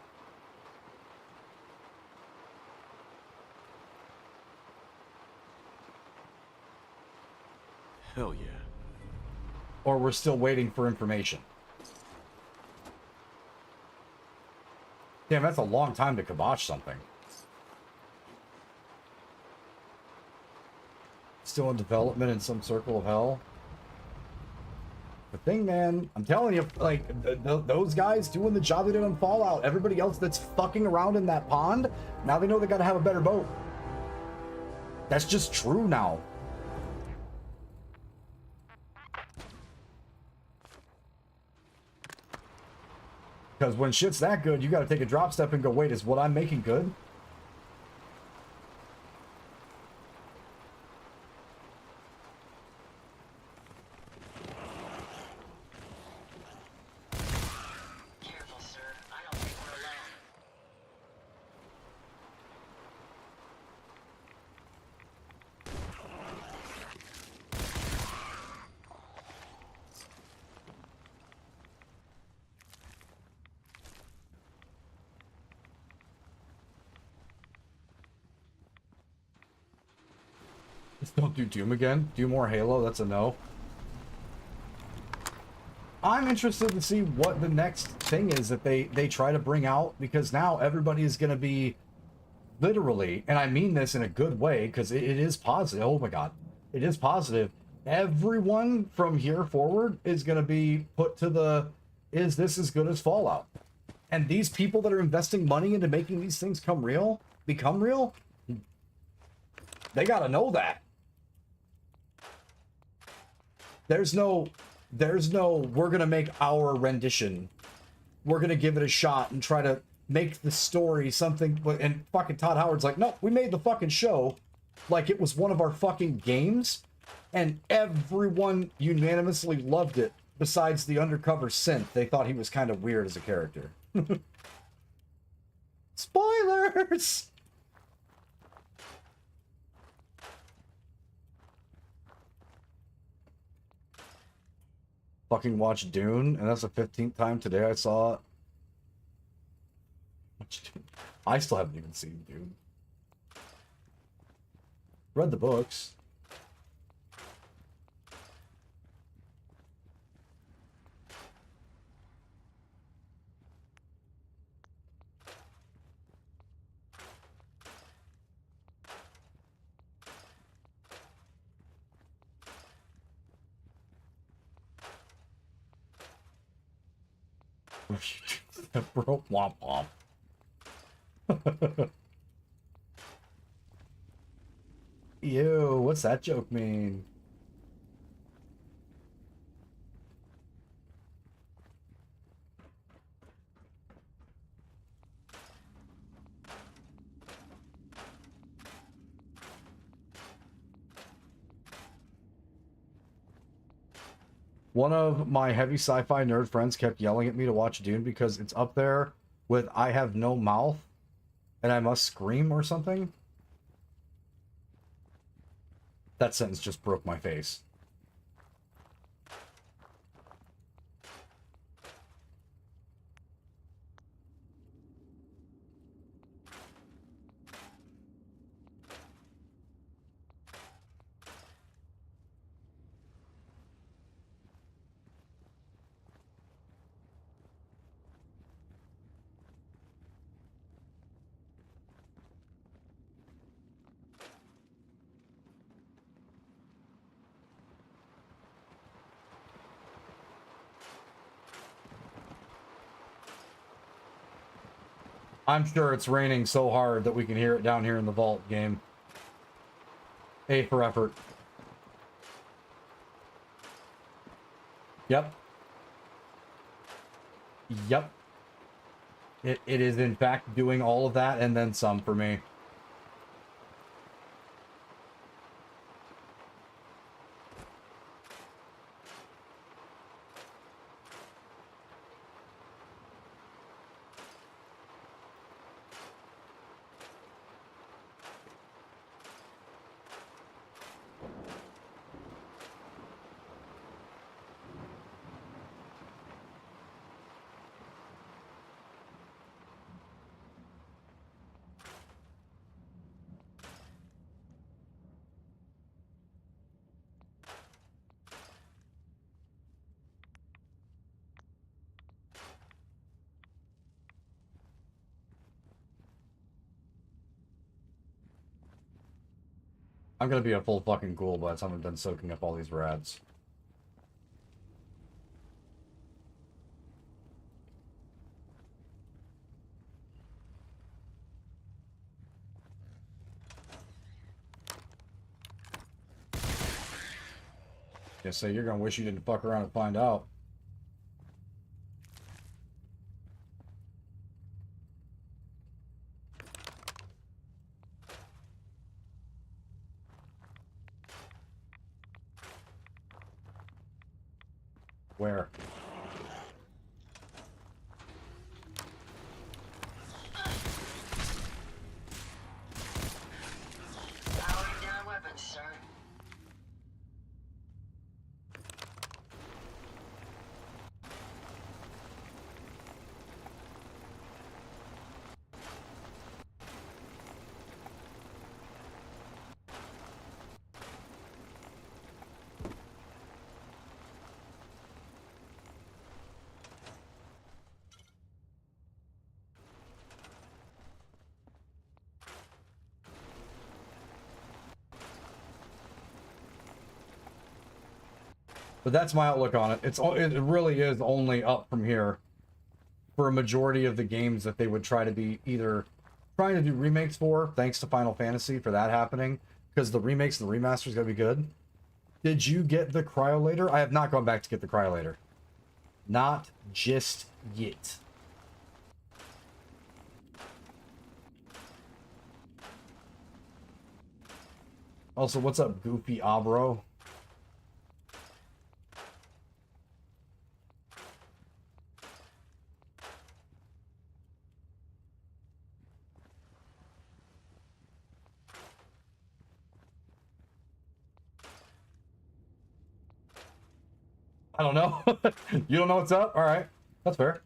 Hell yeah. Or we're still waiting for information. Damn, that's a long time to kibosh something. Still in development in some circle of hell. The thing, man, I'm telling you, like, those guys doing the job they did on Fallout, everybody else that's fucking around in that pond, now they know they gotta have a better boat. That's just true now. Because when shit's that good, you gotta take a drop step and go, wait, is what I'm making good? Don't do Doom again. Do more Halo. That's a no. I'm interested to see what the next thing is that they try to bring out, because now everybody is going to be literally, and I mean this in a good way, because it is positive. Oh my god, it is positive. Everyone from here forward is going to be put to the, is this as good as Fallout? And these people that are investing money into making these things become real, they got to know that. There's no, we're going to make our rendition. We're going to give it a shot and try to make the story something. And fucking Todd Howard's like, no, we made the fucking show like it was one of our fucking games. And everyone unanimously loved it, besides the undercover synth. They thought he was kind of weird as a character. Spoilers! Fucking watch Dune, and that's the 15th time today I saw it. I still haven't even seen Dune. Read the books. Bro, womp womp. Ew, what's that joke mean? One of my heavy sci-fi nerd friends kept yelling at me to watch Dune because it's up there with I have no mouth and I must scream or something. That sentence just broke my face. I'm sure it's raining so hard that we can hear it down here in the vault game. A for effort. Yep. Yep. It is in fact doing all of that and then some for me. I'm gonna be a full fucking ghoul by the time I'm done soaking up all these rats. Guess so you're gonna wish you didn't fuck around and find out. Where? Powering down weapons, sir. But that's my outlook on it. It really is only up from here for a majority of the games that they would try to be either trying to do remakes for, thanks to Final Fantasy for that happening, because the remakes and the remasters gotta be good. Did you get the Cryolator? I have not gone back to get the Cryolator. Not just yet. Also, what's up, Goofy Abro? I don't know. You don't know what's up? All right. That's fair.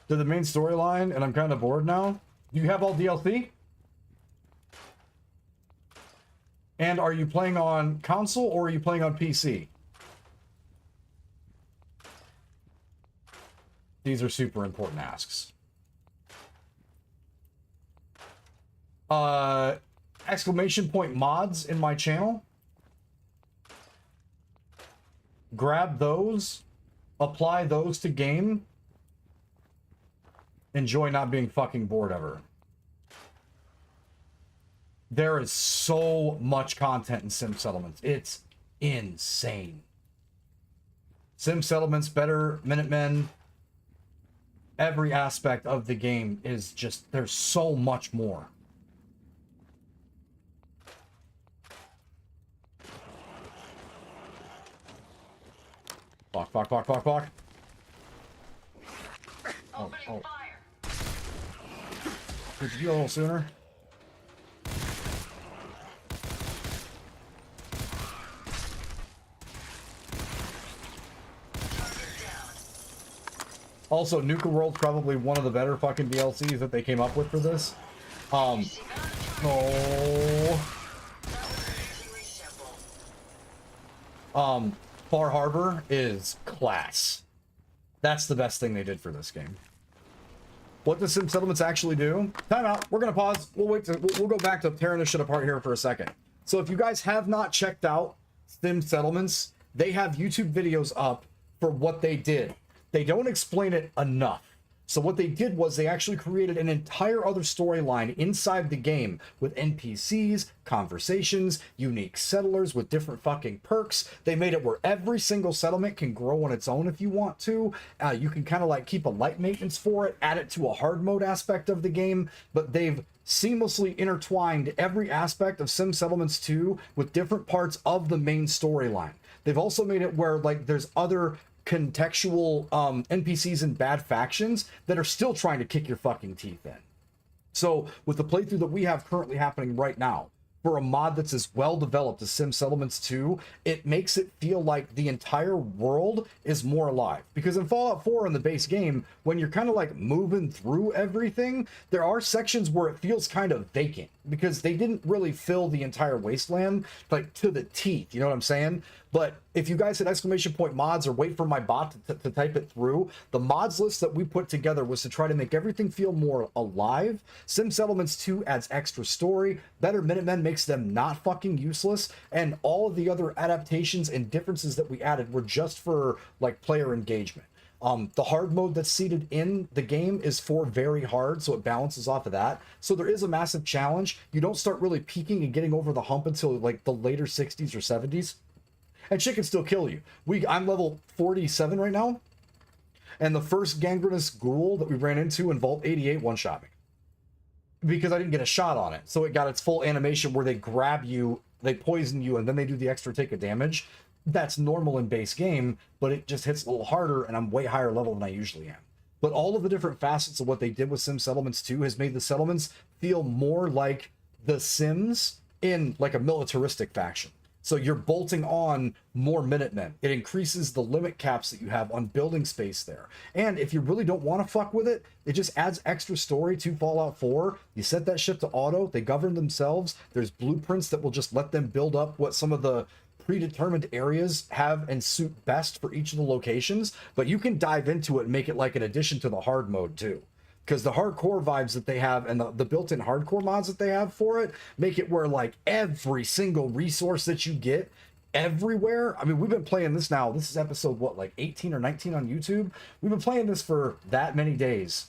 To the main storyline, and I'm kind of bored now. Do you have all DLC? And are you playing on console or are you playing on PC? These are super important asks. Exclamation point mods in my channel. Grab those, apply those to game. Enjoy not being fucking bored ever. There is so much content in Sim Settlements. It's insane. Sim Settlements, better Minutemen. Every aspect of the game is just, there's so much more. Fuck, fuck, fuck, fuck, fuck. Oh, oh. Did you go a little sooner? Also, Nuka World's probably one of the better fucking DLCs that they came up with for this. Oh. Far Harbor is class. That's the best thing they did for this game. What does Sim Settlements actually do? Time out. We're gonna pause. We'll go back to tearing this shit apart here for a second. So if you guys have not checked out Sim Settlements, they have YouTube videos up for what they did. They don't explain it enough. So what they did was they actually created an entire other storyline inside the game with NPCs, conversations, unique settlers with different fucking perks. They made it where every single settlement can grow on its own if you want to. You can kind of like keep a light maintenance for it, add it to a hard mode aspect of the game, but they've seamlessly intertwined every aspect of Sim Settlements 2 with different parts of the main storyline. They've also made it where like there's other contextual NPCs and bad factions that are still trying to kick your fucking teeth in. So with the playthrough that we have currently happening right now, for a mod that's as well developed as Sim Settlements 2, it makes it feel like the entire world is more alive. Because in Fallout 4 in the base game, when you're kind of like moving through everything, there are sections where it feels kind of vacant because they didn't really fill the entire wasteland like to the teeth, you know what I'm saying? But if you guys hit exclamation point mods or wait for my bot to type it through, the mods list that we put together was to try to make everything feel more alive. Sim Settlements 2 adds extra story, better Minutemen makes them not fucking useless, and all of the other adaptations and differences that we added were just for like player engagement. The hard mode that's seated in the game is for very hard, so it balances off of that. So there is a massive challenge. You don't start really peaking and getting over the hump until like the later 60s or 70s. And shit can still kill you. I'm level 47 right now. And the first gangrenous ghoul that we ran into in Vault 88 one-shot me. Because I didn't get a shot on it. So it got its full animation where they grab you, they poison you, and then they do the extra take of damage. That's normal in base game, but it just hits a little harder, and I'm way higher level than I usually am. But all of the different facets of what they did with Sim Settlements 2 has made the settlements feel more like The Sims in like a militaristic faction. So you're bolting on more Minutemen. It increases the limit caps that you have on building space there. And if you really don't want to fuck with it, it just adds extra story to Fallout 4. You set that shit to auto. They govern themselves. There's blueprints that will just let them build up what some of the predetermined areas have and suit best for each of the locations. But you can dive into it and make it like an addition to the hard mode too. because the hardcore vibes that they have and the built-in hardcore mods that they have for it make it where like every single resource that you get everywhere. I mean, we've been playing this now. This is episode what, like 18 or 19 on YouTube. We've been playing this for that many days,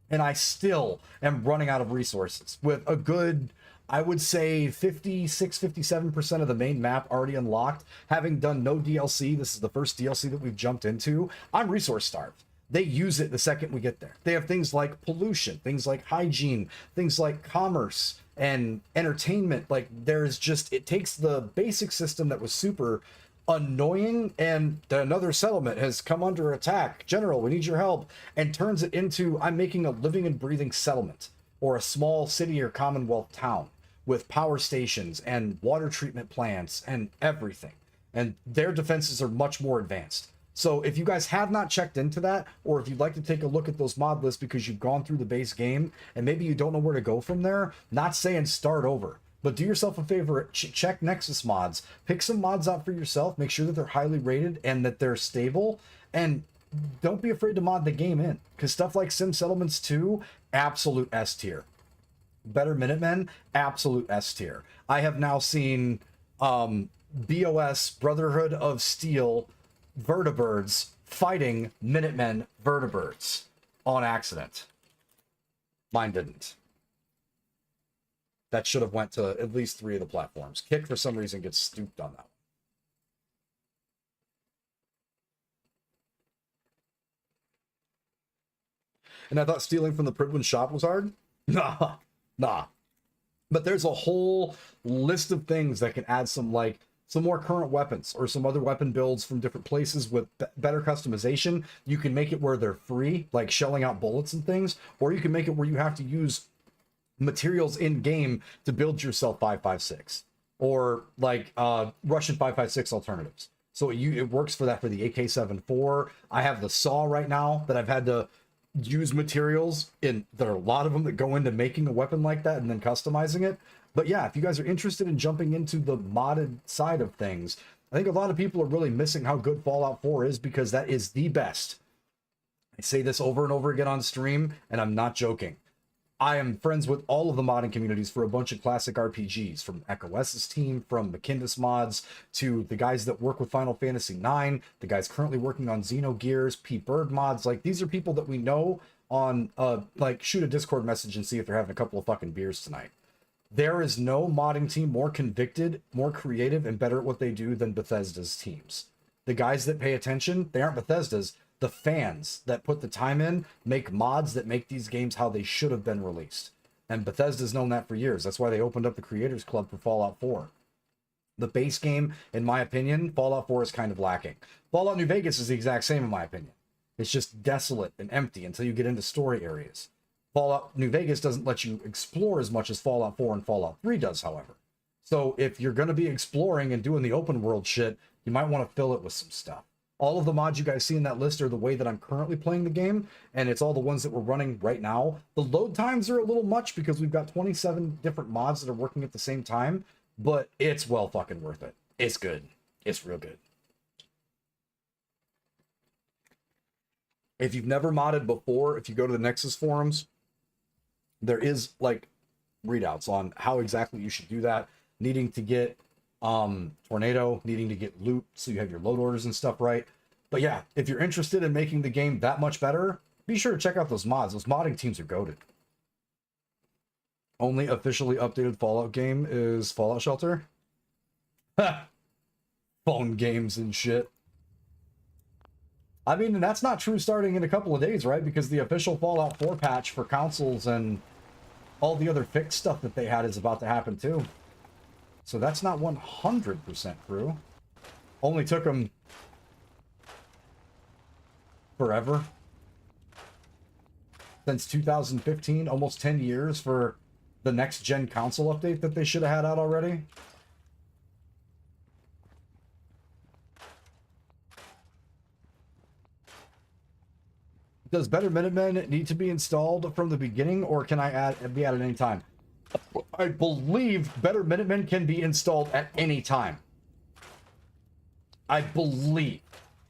and I still am running out of resources with a good, I would say 56, 57% of the main map already unlocked. Having done no DLC, this is the first DLC that we've jumped into. I'm resource starved. They use it the second we get there. They have things like pollution, things like hygiene, things like commerce and entertainment. Like there's just, it takes the basic system that was super annoying and another settlement has come under attack. General, we need your help. And turns it into, I'm making a living and breathing settlement or a small city or commonwealth town with power stations and water treatment plants and everything. And their defenses are much more advanced. So if you guys have not checked into that, or if you'd like to take a look at those mod lists because you've gone through the base game and maybe you don't know where to go from there, not saying start over, but do yourself a favor, check Nexus mods, pick some mods out for yourself, make sure that they're highly rated and that they're stable, and don't be afraid to mod the game in, because stuff like Sim Settlements 2, absolute S tier. Better Minutemen, absolute S tier. I have now seen BOS, Brotherhood of Steel, vertibirds fighting Minutemen vertibirds on accident. Mine didn't. That should have went to at least 3 of the platforms. Kick, for some reason, gets stooped on that one. And I thought stealing from the Pridwin shop was hard? Nah. But there's a whole list of things that can add some, like, some more current weapons or some other weapon builds from different places with better customization. You can make it where they're free, like shelling out bullets and things, or you can make it where you have to use materials in game to build yourself 5.56 or like Russian 5.56 alternatives. So it works for that for the AK-74. I have the saw right now that I've had to use materials in. There are a lot of them that go into making a weapon like that and then customizing it. But yeah, if you guys are interested in jumping into the modded side of things, I think a lot of people are really missing how good Fallout 4 is, because that is the best. I say this over and over again on stream, and I'm not joking. I am friends with all of the modding communities for a bunch of classic RPGs, from EchoS's team, from McKindis Mods, to the guys that work with Final Fantasy IX, the guys currently working on Xenogears, P-Bird Mods. Like, these are people that we know on, like, shoot a Discord message and see if they're having a couple of fucking beers tonight. There is no modding team more convicted, more creative, and better at what they do than Bethesda's teams. The guys that pay attention, they aren't Bethesda's. The fans that put the time in make mods that make these games how they should have been released. And Bethesda's known that for years. That's why they opened up the Creators Club for Fallout 4. The base game, in my opinion, Fallout 4 is kind of lacking. Fallout New Vegas is the exact same, in my opinion. It's just desolate and empty until you get into story areas. Fallout New Vegas doesn't let you explore as much as Fallout 4 and Fallout 3 does, however. So if you're going to be exploring and doing the open world shit, you might want to fill it with some stuff. All of the mods you guys see in that list are the way that I'm currently playing the game, and it's all the ones that we're running right now. The load times are a little much because we've got 27 different mods that are working at the same time, but it's well fucking worth it. It's good. It's real good. If you've never modded before, if you go to the Nexus forums, there is like readouts on how exactly you should do that. Needing to get Tornado, needing to get loot so you have your load orders and stuff right. But yeah, if you're interested in making the game that much better, be sure to check out those mods. Those modding teams are goated. Only officially updated Fallout game is Fallout Shelter. Phone games and shit. I mean, and that's not true starting in a couple of days, right? Because the official Fallout 4 patch for consoles and all the other fixed stuff that they had is about to happen too. So that's not 100% true. Only took them forever. Since 2015, almost 10 years for the next gen console update that they should have had out already. Does Better Minutemen need to be installed from the beginning, or can I be added any time? I believe Better Minutemen can be installed at any time. I believe.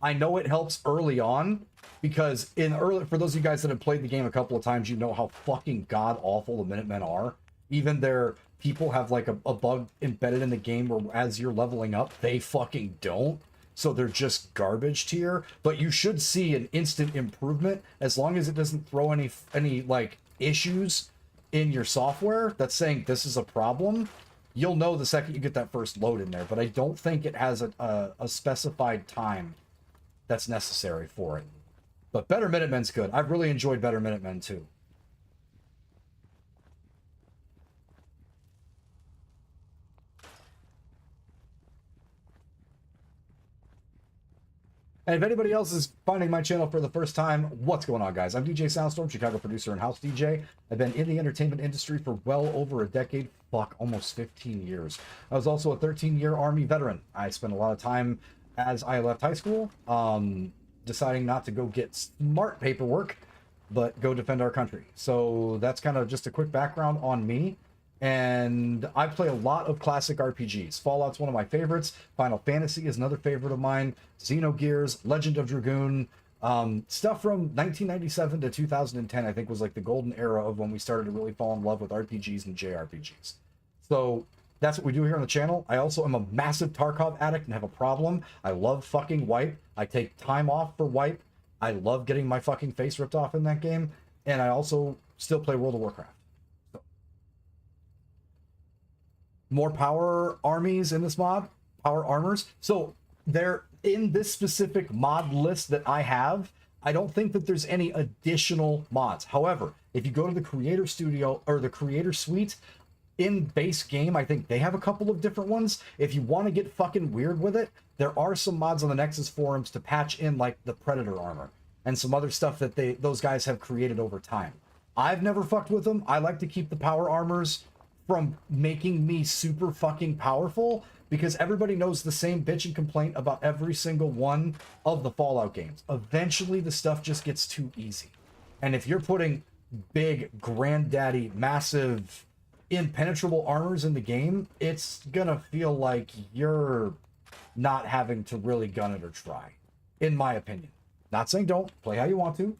I know it helps early on, because in early, for those of you guys that have played the game a couple of times, you know how fucking god awful the Minutemen are. Even their people have like a bug embedded in the game where as you're leveling up, they fucking don't. So they're just garbage tier. But you should see an instant improvement as long as it doesn't throw any like issues in your software that's saying this is a problem. You'll know the second you get that first load in there. But I don't think it has a specified time that's necessary for it. But Better Minutemen's good. I've really enjoyed Better Minutemen too. And if anybody else is finding my channel for the first time, what's going on, guys? I'm DJ Soundstorm, Chicago producer and house DJ. I've been in the entertainment industry for well over a decade. Fuck, almost 15 years. I was also a 13-year Army veteran. I spent a lot of time as I left high school, deciding not to go get smart paperwork, but go defend our country. So that's kind of just a quick background on me. And I play a lot of classic RPGs. Fallout's one of my favorites. Final Fantasy is another favorite of mine. Xenogears, Legend of Dragoon, stuff from 1997 to 2010, I think was like the golden era of when we started to really fall in love with RPGs and JRPGs. So that's what we do here on the channel. I also am a massive Tarkov addict and have a problem. I love fucking Wipe. I take time off for Wipe. I love getting my fucking face ripped off in that game. And I also still play World of Warcraft. More power armies in this mod, power armors. So they're in this specific mod list that I have. I don't think that there's any additional mods. However, if you go to the creator studio or the creator suite in base game, I think they have a couple of different ones. If you want to get fucking weird with it, there are some mods on the Nexus forums to patch in like the Predator armor and some other stuff that those guys have created over time. I've never fucked with them. I like to keep the power armors from making me super fucking powerful, because everybody knows the same bitch and complaint about every single one of the Fallout games. Eventually the stuff just gets too easy. And if you're putting big, granddaddy, massive, impenetrable armors in the game, it's gonna feel like you're not having to really gun it or try, in my opinion. Not saying don't, play how you want to,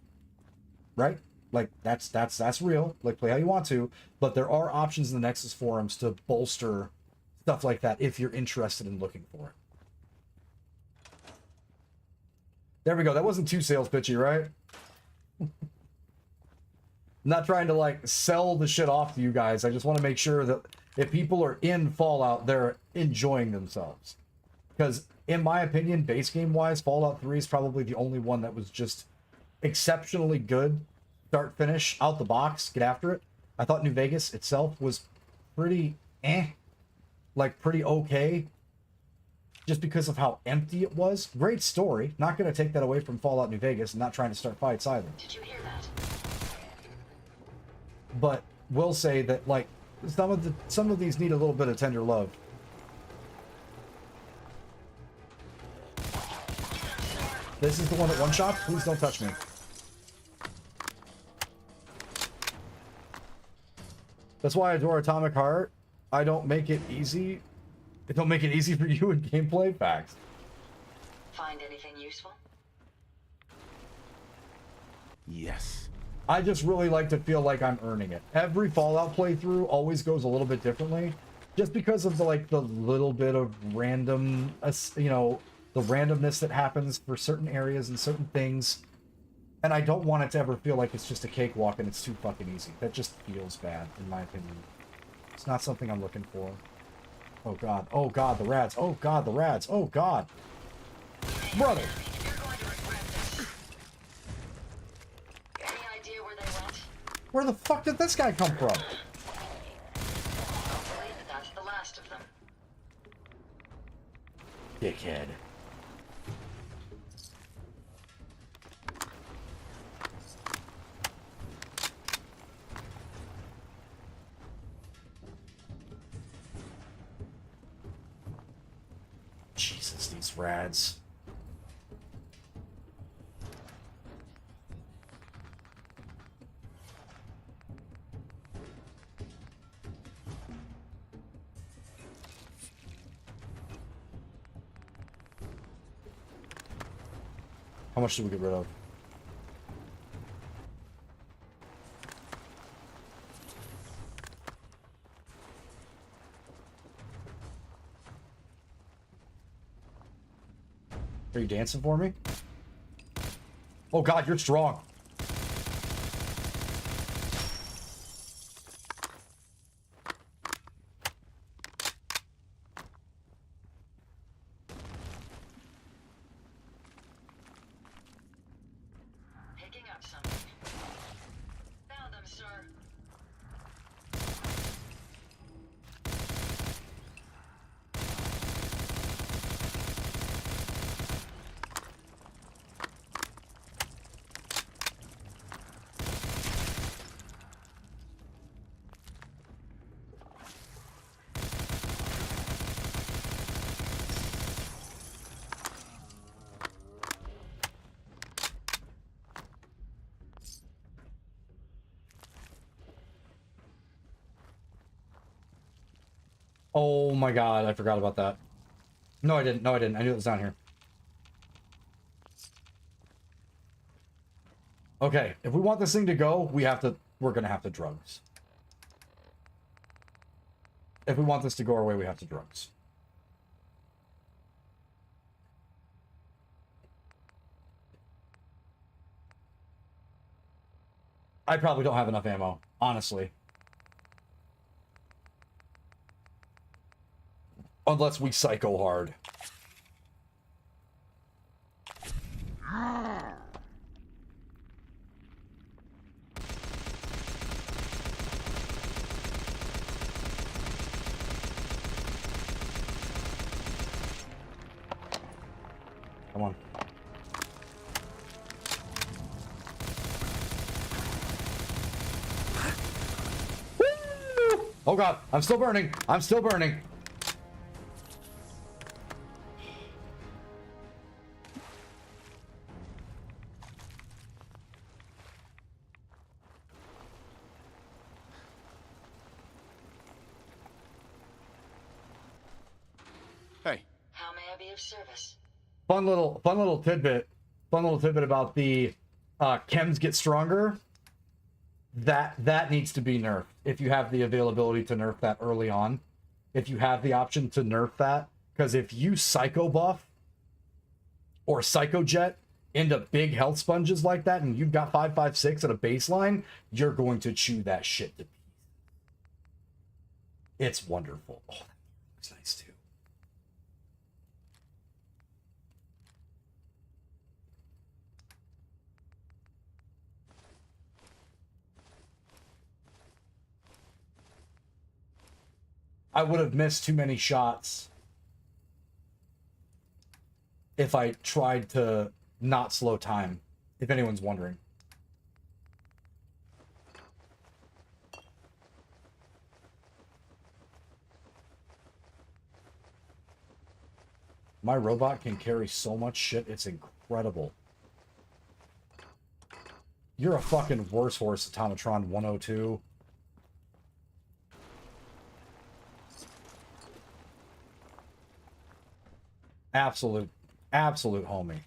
right? Like, that's real. Like, play how you want to. But there are options in the Nexus forums to bolster stuff like that if you're interested in looking for it. There we go. That wasn't too sales pitchy, right? I'm not trying to, like, sell the shit off to you guys. I just want to make sure that if people are in Fallout, they're enjoying themselves. Because, in my opinion, base game-wise, Fallout 3 is probably the only one that was just exceptionally good. Start, finish, out the box, get after it. I thought New Vegas itself was pretty like pretty okay, just because of how empty it was. Great story. Not going to take that away from Fallout New Vegas and not trying to start fights either. Did you hear that? But will say that like some of these need a little bit of tender love. This is the one that one-shots? Please don't touch me. That's why I adore Atomic Heart. I don't make it easy. I don't make it easy for you in gameplay. Facts. Find anything useful? Yes. I just really like to feel like I'm earning it. Every Fallout playthrough always goes a little bit differently, just because of the little bit of random, you know, the randomness that happens for certain areas and certain things. And I don't want it to ever feel like it's just a cakewalk and it's too fucking easy. That just feels bad, in my opinion. It's not something I'm looking for. Oh god. Oh god, the rats. Oh god, the rats. Oh god. Brother! Any idea where they went? Where the fuck did this guy come from? Don't believe that that's the last of them. Dickhead. Jesus, these rads. How much did we get rid of? Are you dancing for me? Oh god, you're strong. Picking up something. Found them, sir. Oh my god, I forgot about that. No, I didn't. No, I didn't. I knew it was down here. Okay, if we want this thing to go, we're gonna have to drugs. If we want this to go our way, we have to drugs. I probably don't have enough ammo, honestly. Unless we psycho hard. Come on. Woo! Oh god, I'm still burning. I'm still burning. Hey. How may I be of service? Fun little tidbit about the chems get stronger. That needs to be nerfed. If you have the availability to nerf that early on, if you have the option to nerf that, because if you psycho buff or psycho jet into big health sponges like that, and you've got 5.56 at a baseline, you're going to chew that shit to pieces. It's wonderful. Oh, that looks nice too. I would have missed too many shots if I tried to not slow time, if anyone's wondering. My robot can carry so much shit, it's incredible. You're a fucking worse horse, Automatron 102. Absolute homie.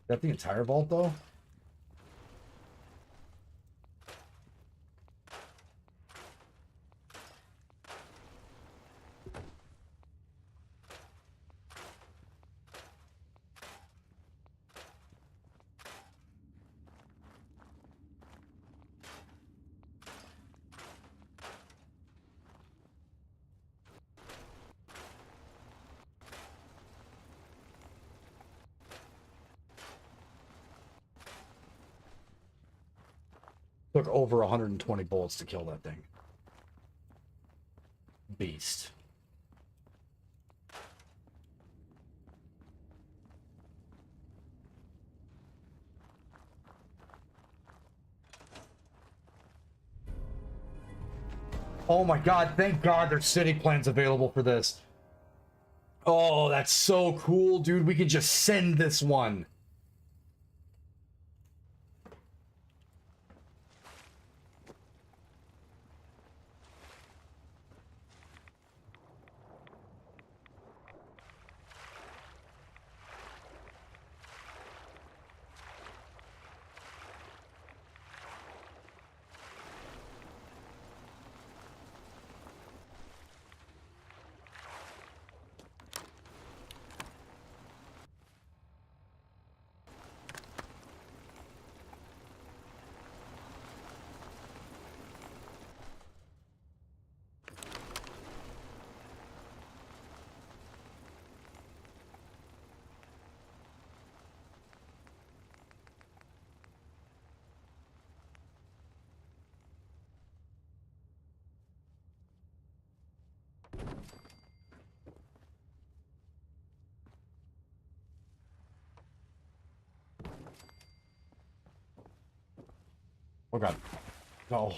Is that the entire vault, though? Took over 120 bullets to kill that thing. Beast. Oh my god, thank god there's city plans available for this. Oh, that's so cool, dude. We can just send this one. Oh god. Oh.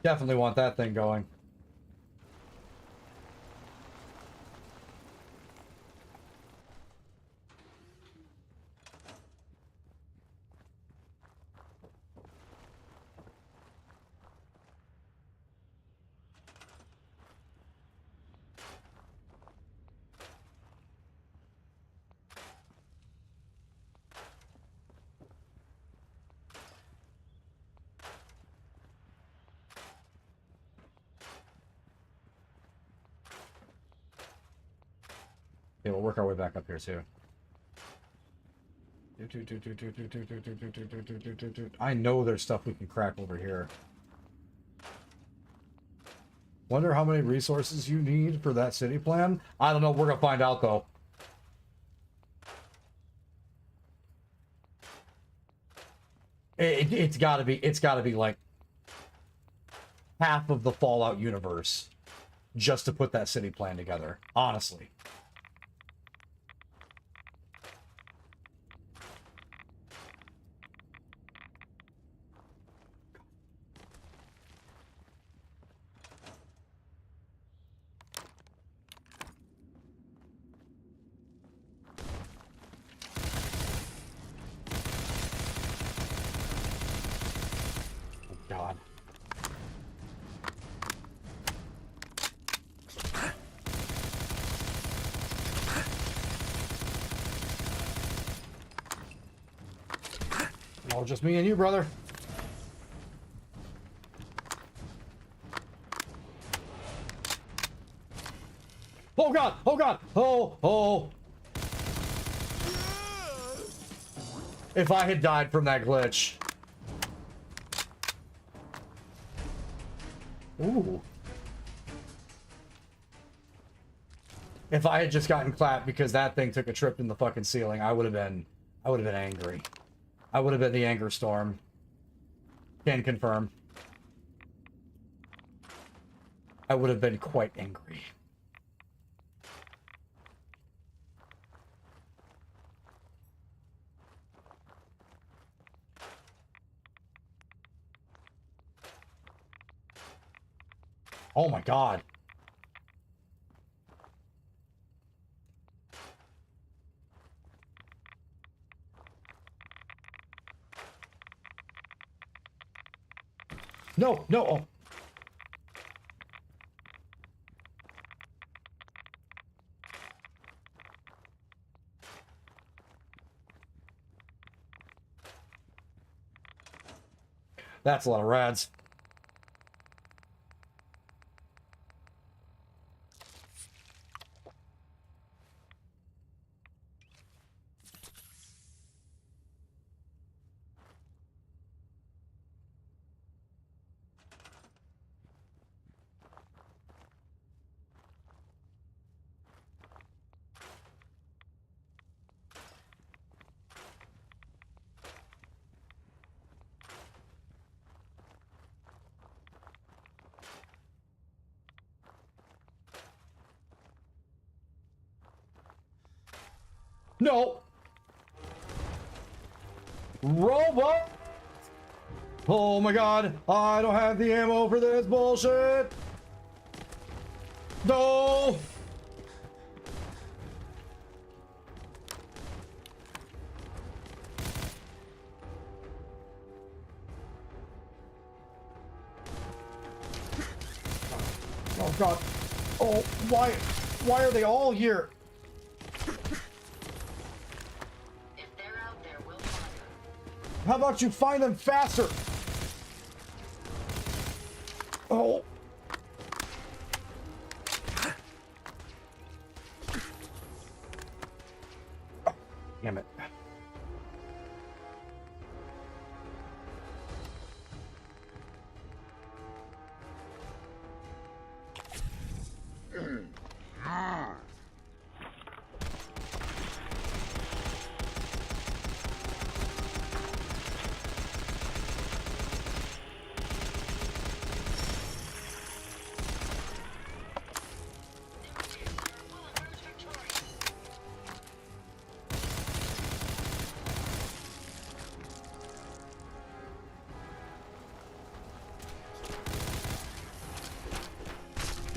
Definitely want that thing going. Yeah, we'll work our way back up here too. I know there's stuff we can crack over here. Wonder how many resources you need for that city plan? I don't know. We're gonna find out though. It's gotta be like half of the Fallout universe just to put that city plan together. Honestly. God. Oh, just me and you, brother. Oh God! Oh God! Oh! If I had died from that glitch. Ooh. If I had just gotten clapped because that thing took a trip in the fucking ceiling, I would have been angry. I would have been the anger storm. Can confirm. I would have been quite angry. Oh my god. No, no. Oh. That's a lot of rads. No. Robot. Oh my god. I don't have the ammo for this bullshit. No. Oh god. Oh, why are they all here? How about you find them faster? Oh. Damn it.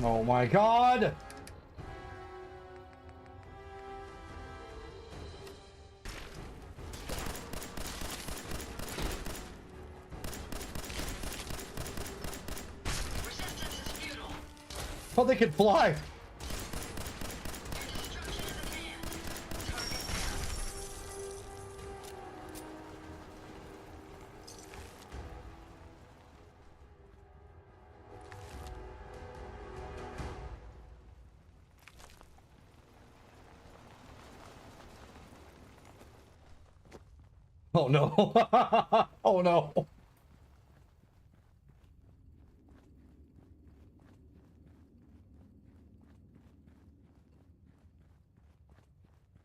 Oh my god! Oh, they can fly! Oh no. Oh no.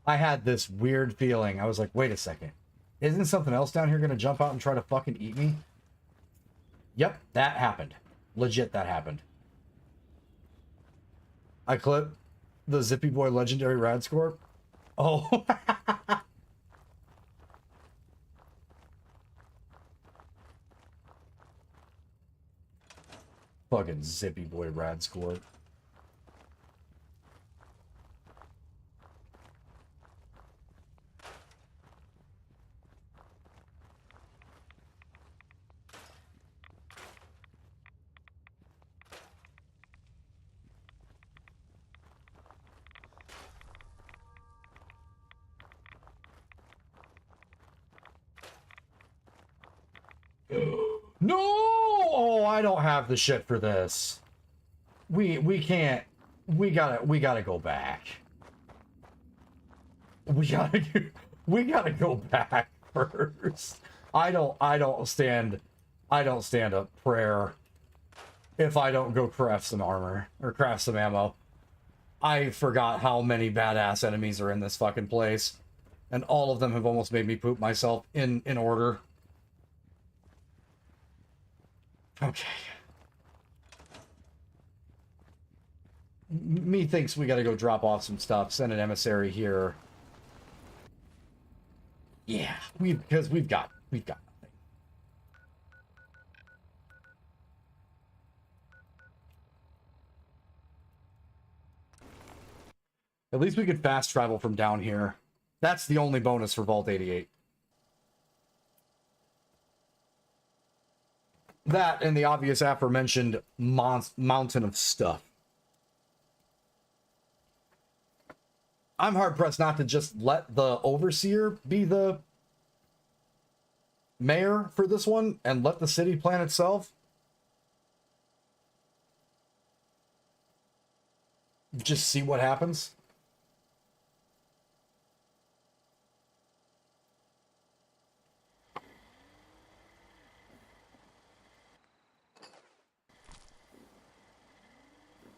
I had this weird feeling. I was like, wait a second. Isn't something else down here going to jump out and try to fucking eat me? Yep, that happened. Legit, that happened. I clipped the Zippy Boy Legendary Rad Score. Oh. Fucking Zippy Boy Rad Score. No! Oh, I don't have the shit for this. We can't. We gotta go back. We gotta go back first. I don't stand up prayer if I don't go craft some armor or craft some ammo. I forgot how many badass enemies are in this fucking place. And all of them have almost made me poop myself in order. Okay. Me thinks we gotta go drop off some stuff, send an emissary here. Yeah, because we've got nothing. At least we could fast travel from down here. That's the only bonus for Vault 88. That and the obvious aforementioned mountain of stuff. I'm hard-pressed not to just let the Overseer be the mayor for this one and let the city plan itself. Just see what happens.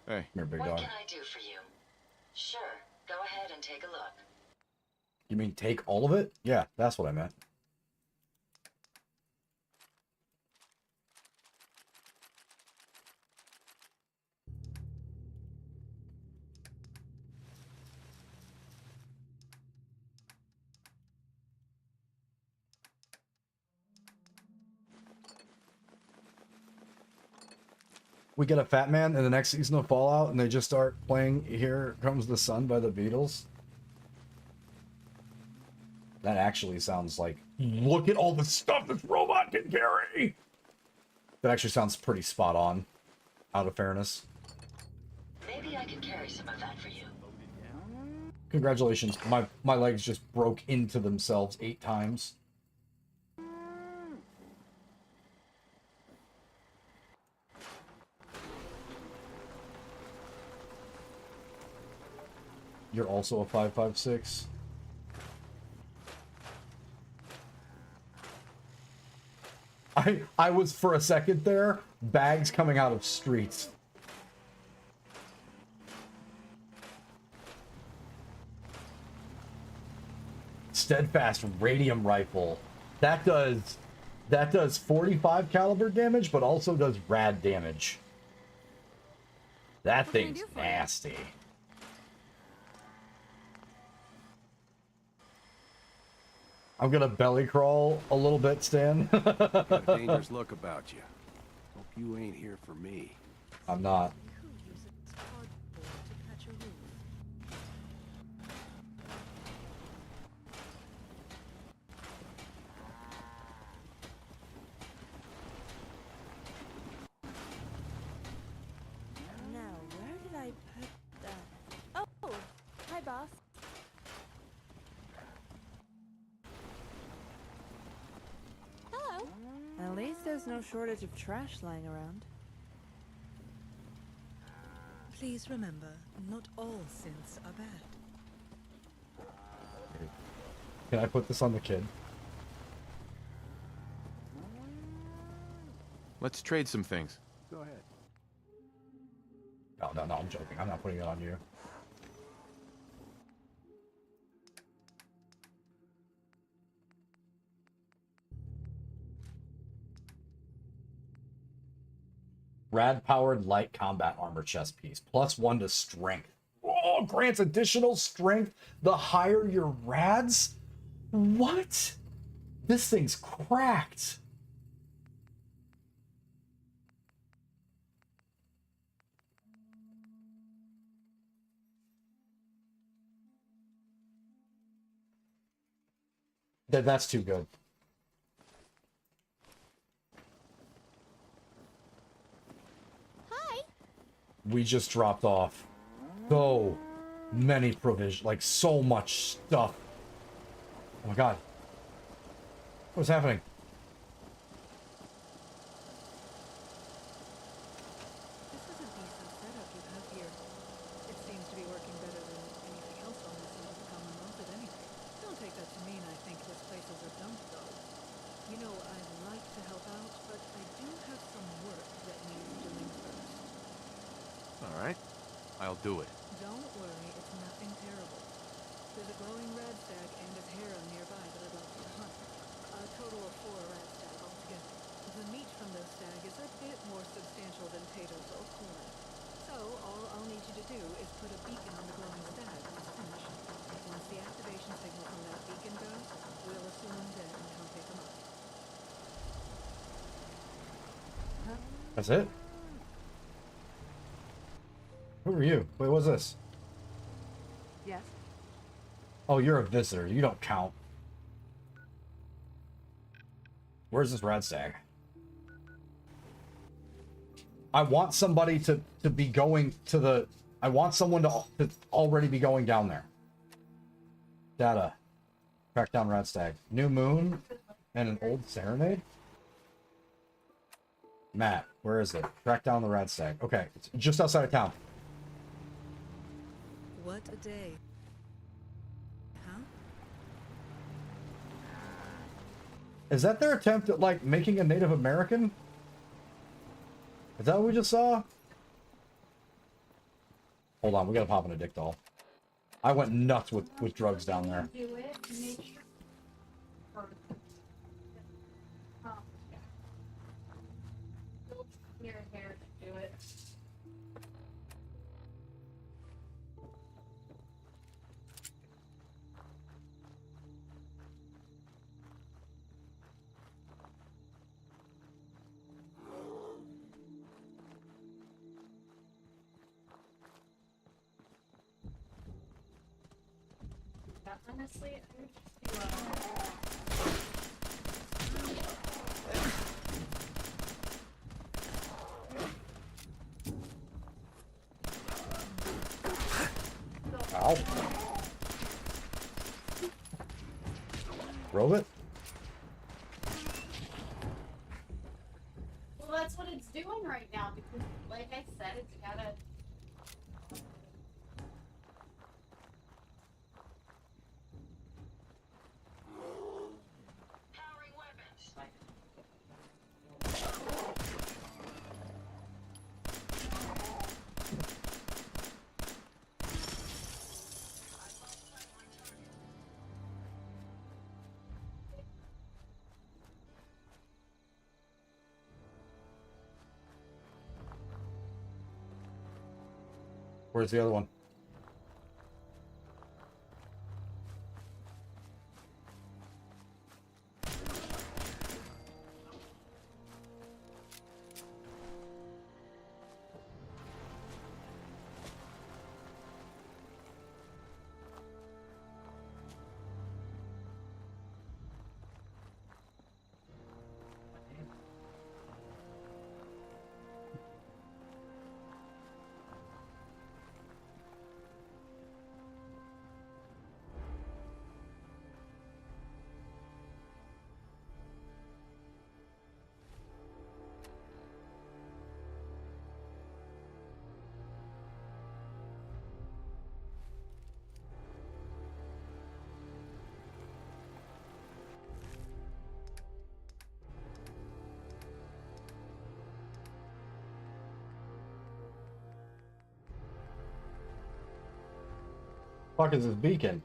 Hey. Here, big What dog. can I do for you? Sure, go ahead and take a look. You mean take all of it? Yeah, that's what I meant. We get a Fat Man in the next season of Fallout, and they just start playing Here Comes the Sun by the Beatles. That actually sounds like, look at all the stuff this robot can carry! That actually sounds pretty spot on, out of fairness. Maybe I can carry some of that for you. Congratulations, my legs just broke into themselves 8 times. You're also a 5.56. I was for a second there, bags coming out of streets. Steadfast radium rifle. That does 45 caliber damage, but also does rad damage. That thing's nasty. I'm gonna belly crawl a little bit, Stan. Got a dangerous look about you. Hope you ain't here for me. I'm not. Now, where did I put that? Oh, hi, boss. Hello. At least there's no shortage of trash lying around. Please remember, not all synths are bad. Can I put this on the kid? Let's trade some things. Go ahead. No, I'm joking. I'm not putting it on you. Rad-powered light combat armor chest piece. +1 to strength. Oh, grants additional strength the higher your rads? What? This thing's cracked. That's too good. Hi. We just dropped off so many provisions, like so much stuff. Oh my god. What's happening? This is a decent setup you have here. It seems to be working better than anything else on this side of the Commonwealth at any rate. Don't take that to mean I think this place is a dump, though. You know, I'd like to help out, but I do have some work that needs doing first. All right. I'll do it. Don't worry, it's nothing terrible. The There's a glowing red stag and his harem nearby that I'd like you to hunt. A total of 4 red stag altogether. The meat from those stag is a bit more substantial than potatoes or corn. So all I'll need you to do is put a beacon on the glowing stag when it's finished. Once the activation signal from that beacon goes, we'll assume I'm dead and come pick him up. That's it? Who are you? Wait, what's this? Yes? Oh, you're a visitor. You don't count. Where's this red stag? I want somebody to be going to the... I want someone to already be going down there. Data. Track down red stag. New moon and an old serenade? Matt, where is it? Track down the red stag. Okay, it's just outside of town. What a day. Huh? Is that their attempt at, like, making a Native American? Is that what we just saw? Hold on, we gotta pop in a dick doll. I went nuts with drugs down there. Do it. Make sure. Your hair to do it. Honestly, I would just do Ow. Robot? well, that's what it's doing right now because, like I said, it's gotta. Where's the other one? Fuck is this beacon?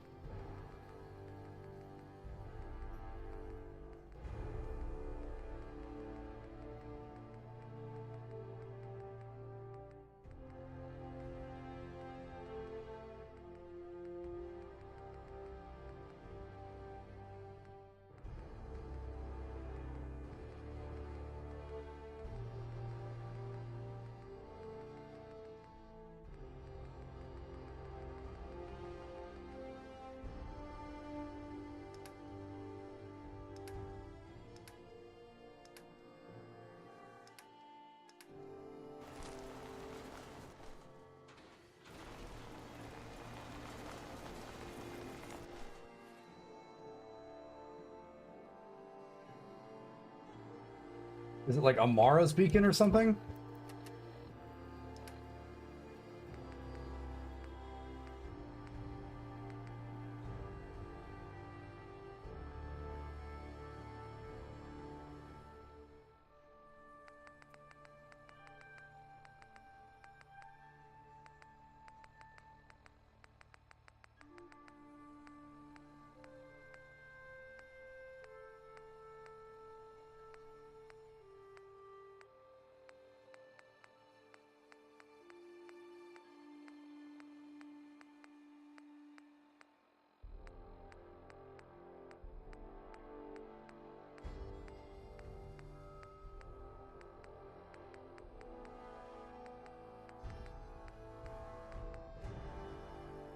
Is it like Amara's beacon or something?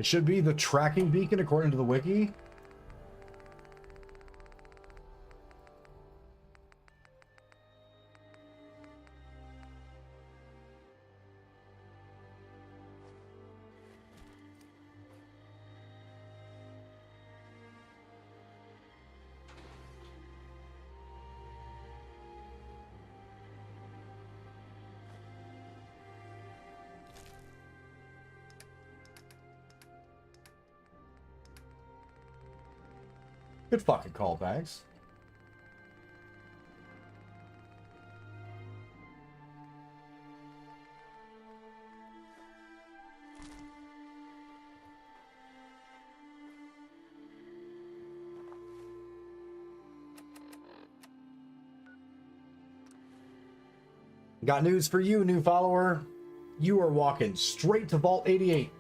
It should be the tracking beacon according to the wiki. Good fucking callbacks. Got news for you, new follower. You are walking straight to Vault 88.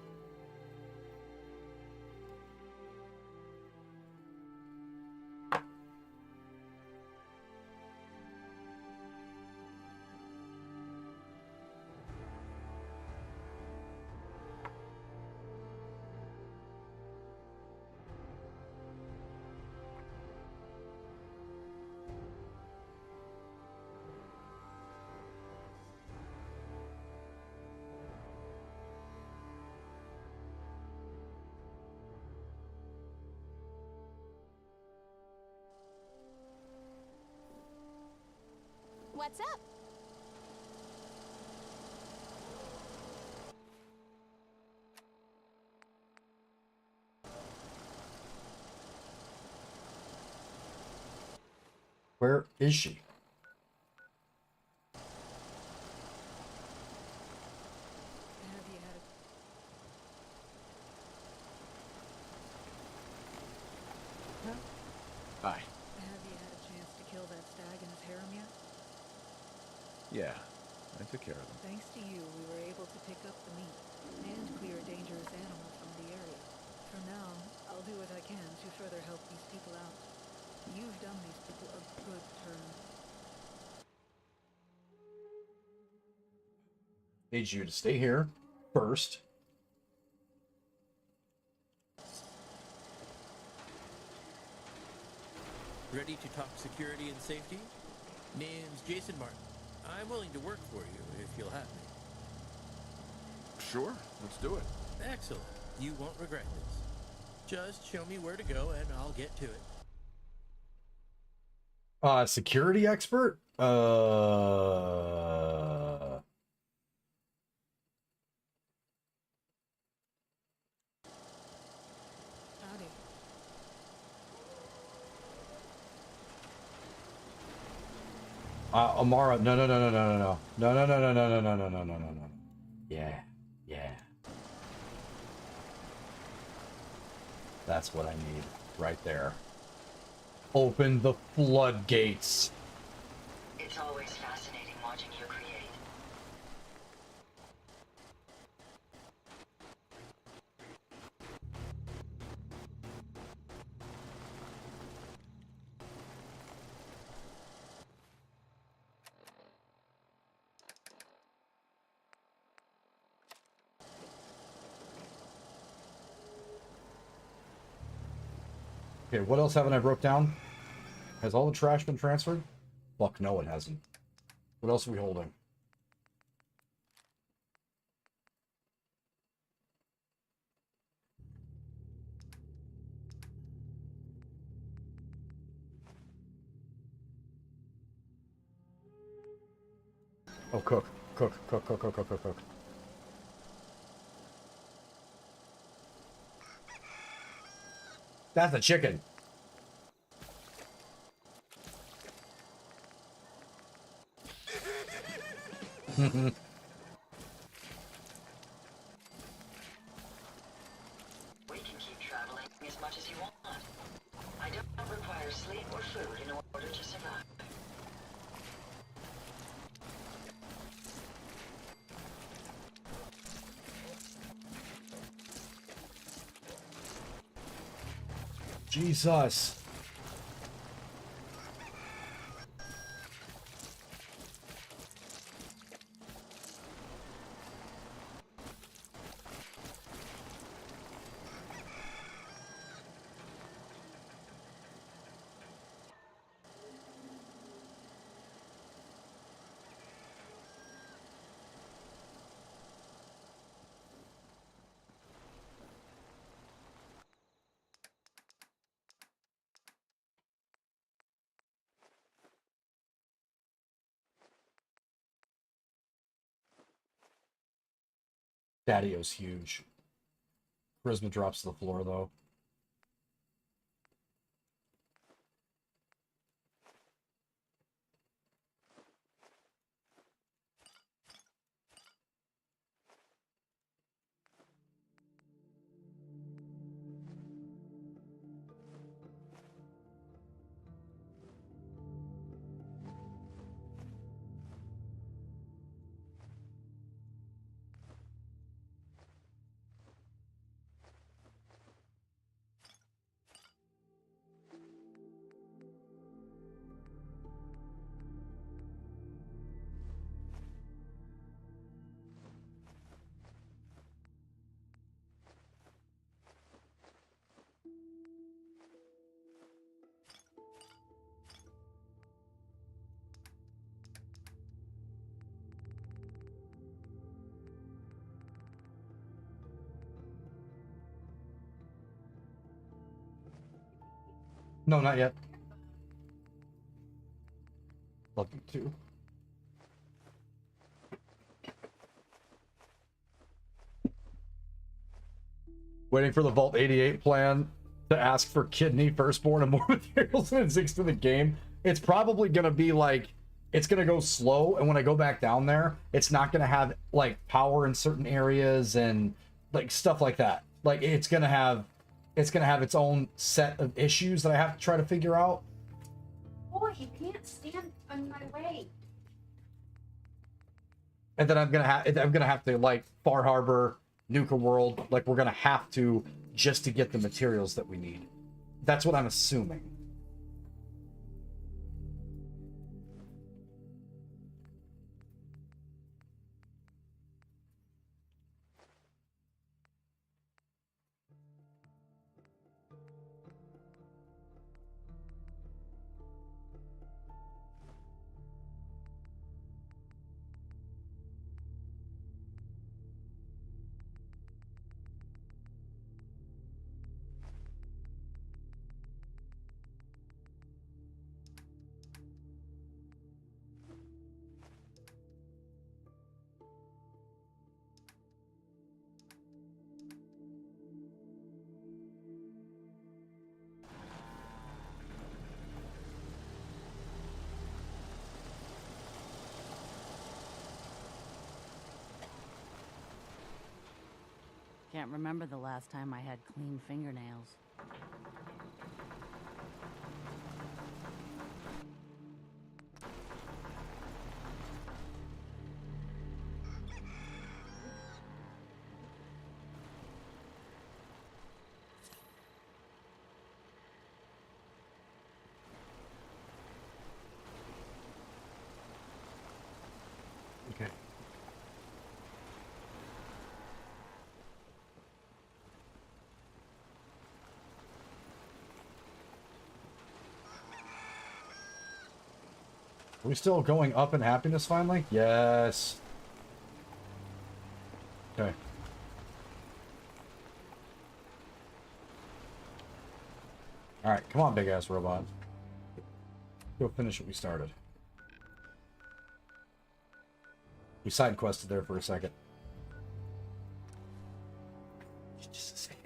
What's up? Where is she? Hi. Have you had a chance to kill that stag and his harem yet? Yeah, I took care of them. Thanks to you, we were able to pick up the meat and clear a dangerous animal from the area. For now, I'll do what I can to further help these people out. You've done these people a good turn. Need you to stay here first. Ready to talk security and safety? Name's Jason Martin. I'm willing to work for you if you'll have me. Sure, let's do it. Excellent. You won't regret this. Just show me where to go and I'll get to it. Security expert? Howdy. Amara, no. No. Yeah. That's what I need right there. Open the floodgates. It's always fascinating watching you create. Okay, what else haven't I broke down? Has all the trash been transferred? Fuck, no, it hasn't. What else are we holding? Oh, cook. That's a chicken. We can keep traveling as much as you want. I don't require sleep or food in order to survive. Jesus. patio's huge. Charisma drops to the floor, though. No, not yet. Love you too. Waiting for the Vault 88 plan to ask for kidney, firstborn, and more materials in 6 to the game. It's probably going to be like, it's going to go slow, and when I go back down there, it's not going to have, like, power in certain areas and, like, stuff like that. Like, it's going to have its own set of issues that I have to try to figure out. Boy, you can't stand on my way. And then I'm gonna have to, like, Far Harbor, Nuka World, like, we're gonna have to just to get the materials that we need. That's what I'm assuming. Can't remember the last time I had clean fingernails. Okay. Are we still going up in happiness finally? Yes. Okay. Alright, come on, big ass robot. Go finish what we started. We side quested there for a second. Just a second.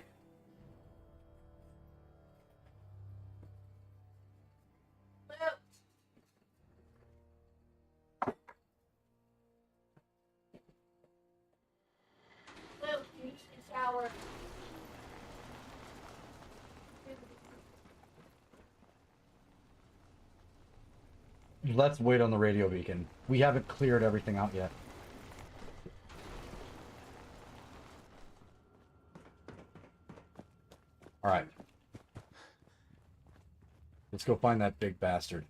Luke, you need to shower. Let's wait on the radio beacon. We haven't cleared everything out yet. Alright. Let's go find that big bastard.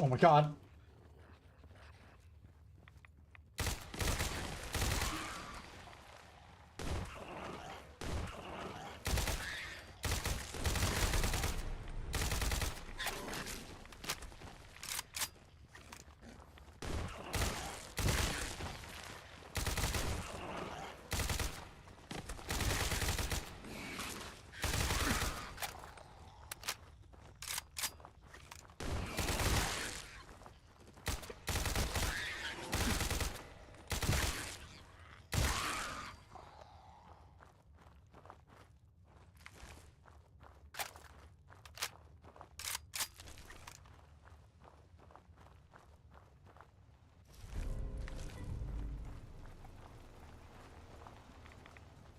Oh my god.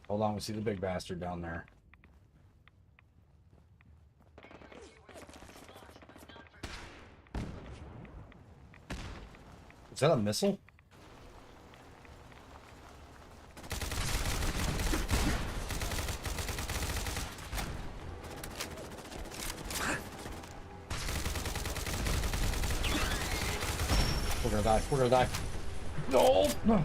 Hold on, we see the big bastard down there. Is that a missile? We're gonna die. We're gonna die. No!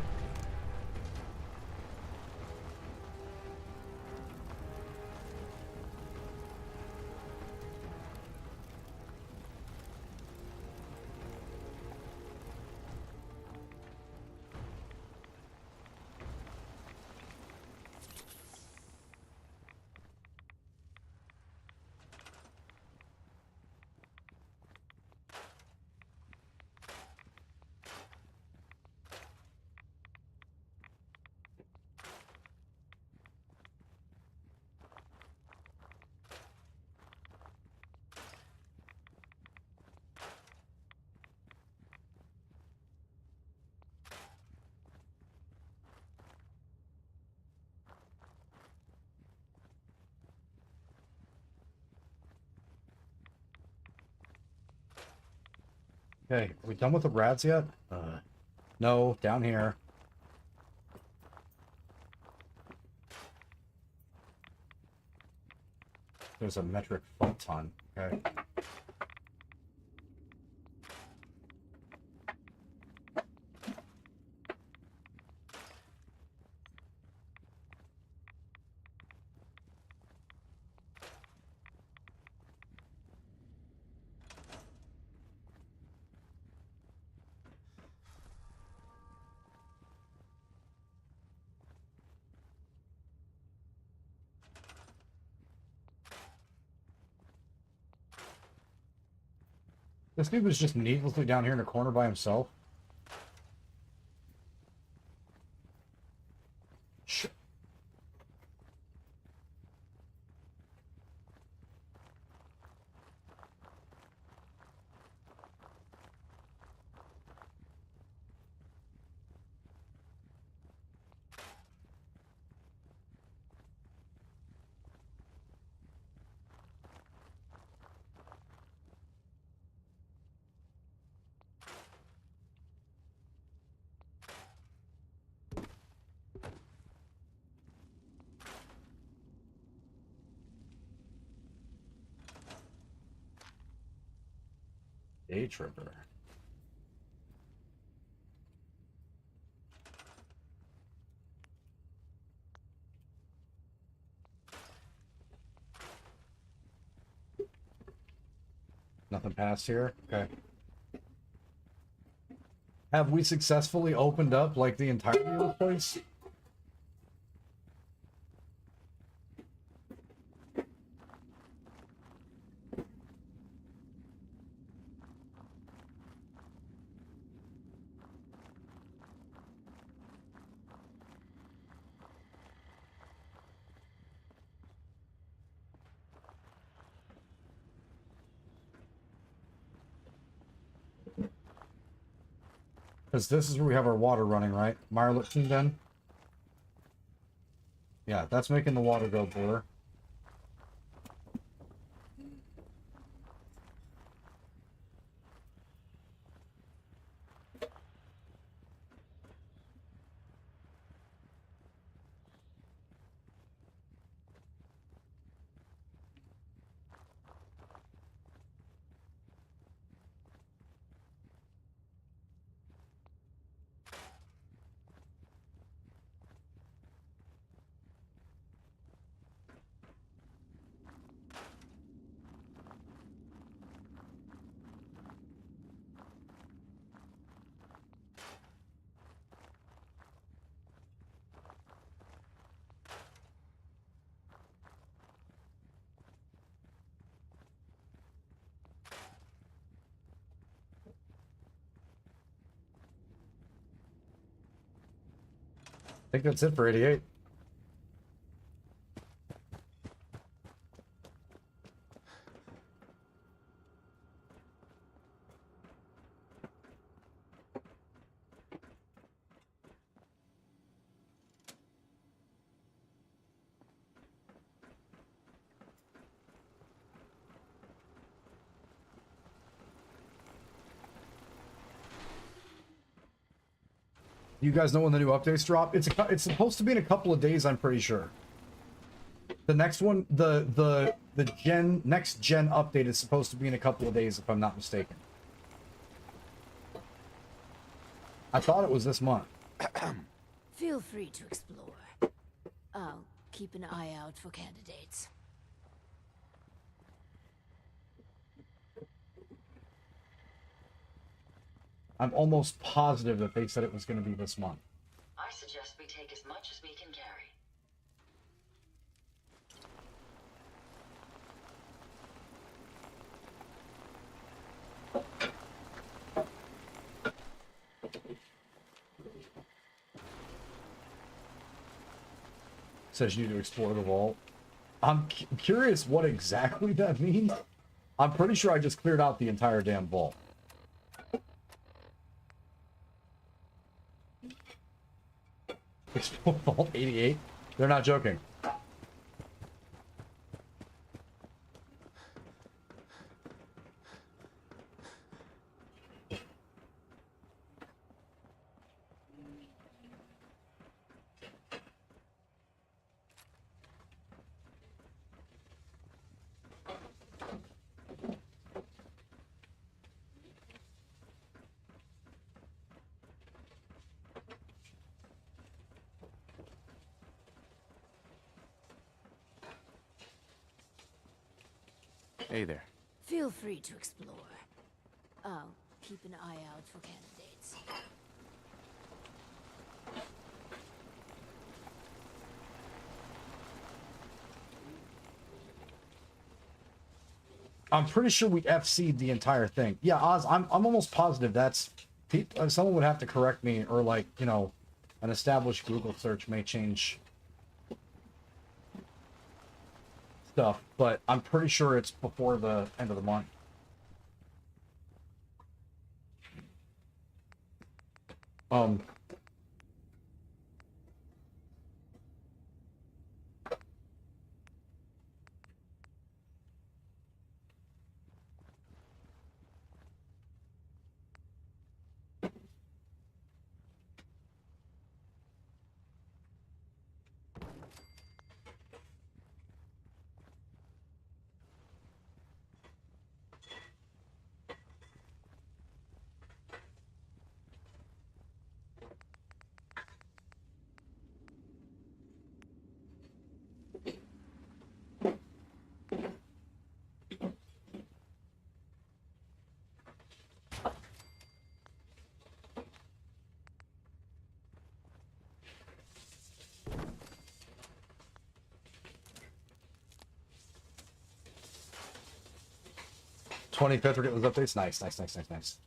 Okay, are we done with the rats yet? No, down here. There's a metric photon. Okay. This dude was just needlessly down here in a corner by himself. Shit. Day tripper. Nothing past here? Okay. Have we successfully opened up, like, the entirety of the place? Because this is where we have our water running, right? Mirelot then? Yeah, that's making the water go blur. I think that's it for 88. You guys know when the new updates drop? It's supposed to be in a couple of days, I'm pretty sure. The next one, the next gen update is supposed to be in a couple of days, if I'm not mistaken. I thought it was this month. Feel free to explore. I'll keep an eye out for candidates. I'm almost positive that they said it was going to be this month. I suggest we take as much as we can carry. Says you need to explore the vault. I'm curious what exactly that means. I'm pretty sure I just cleared out the entire damn vault. Explore vault 88? They're not joking. Hey there. Feel free to explore. I'll keep an eye out for candidates. I'm pretty sure we FC'd the entire thing. Yeah, Oz, I'm almost positive that's... Someone would have to correct me, or like, you know, an established Google search may change stuff, but I'm pretty sure it's before the end of the month. $25 for getting those updates. Nice, nice, nice, nice, nice.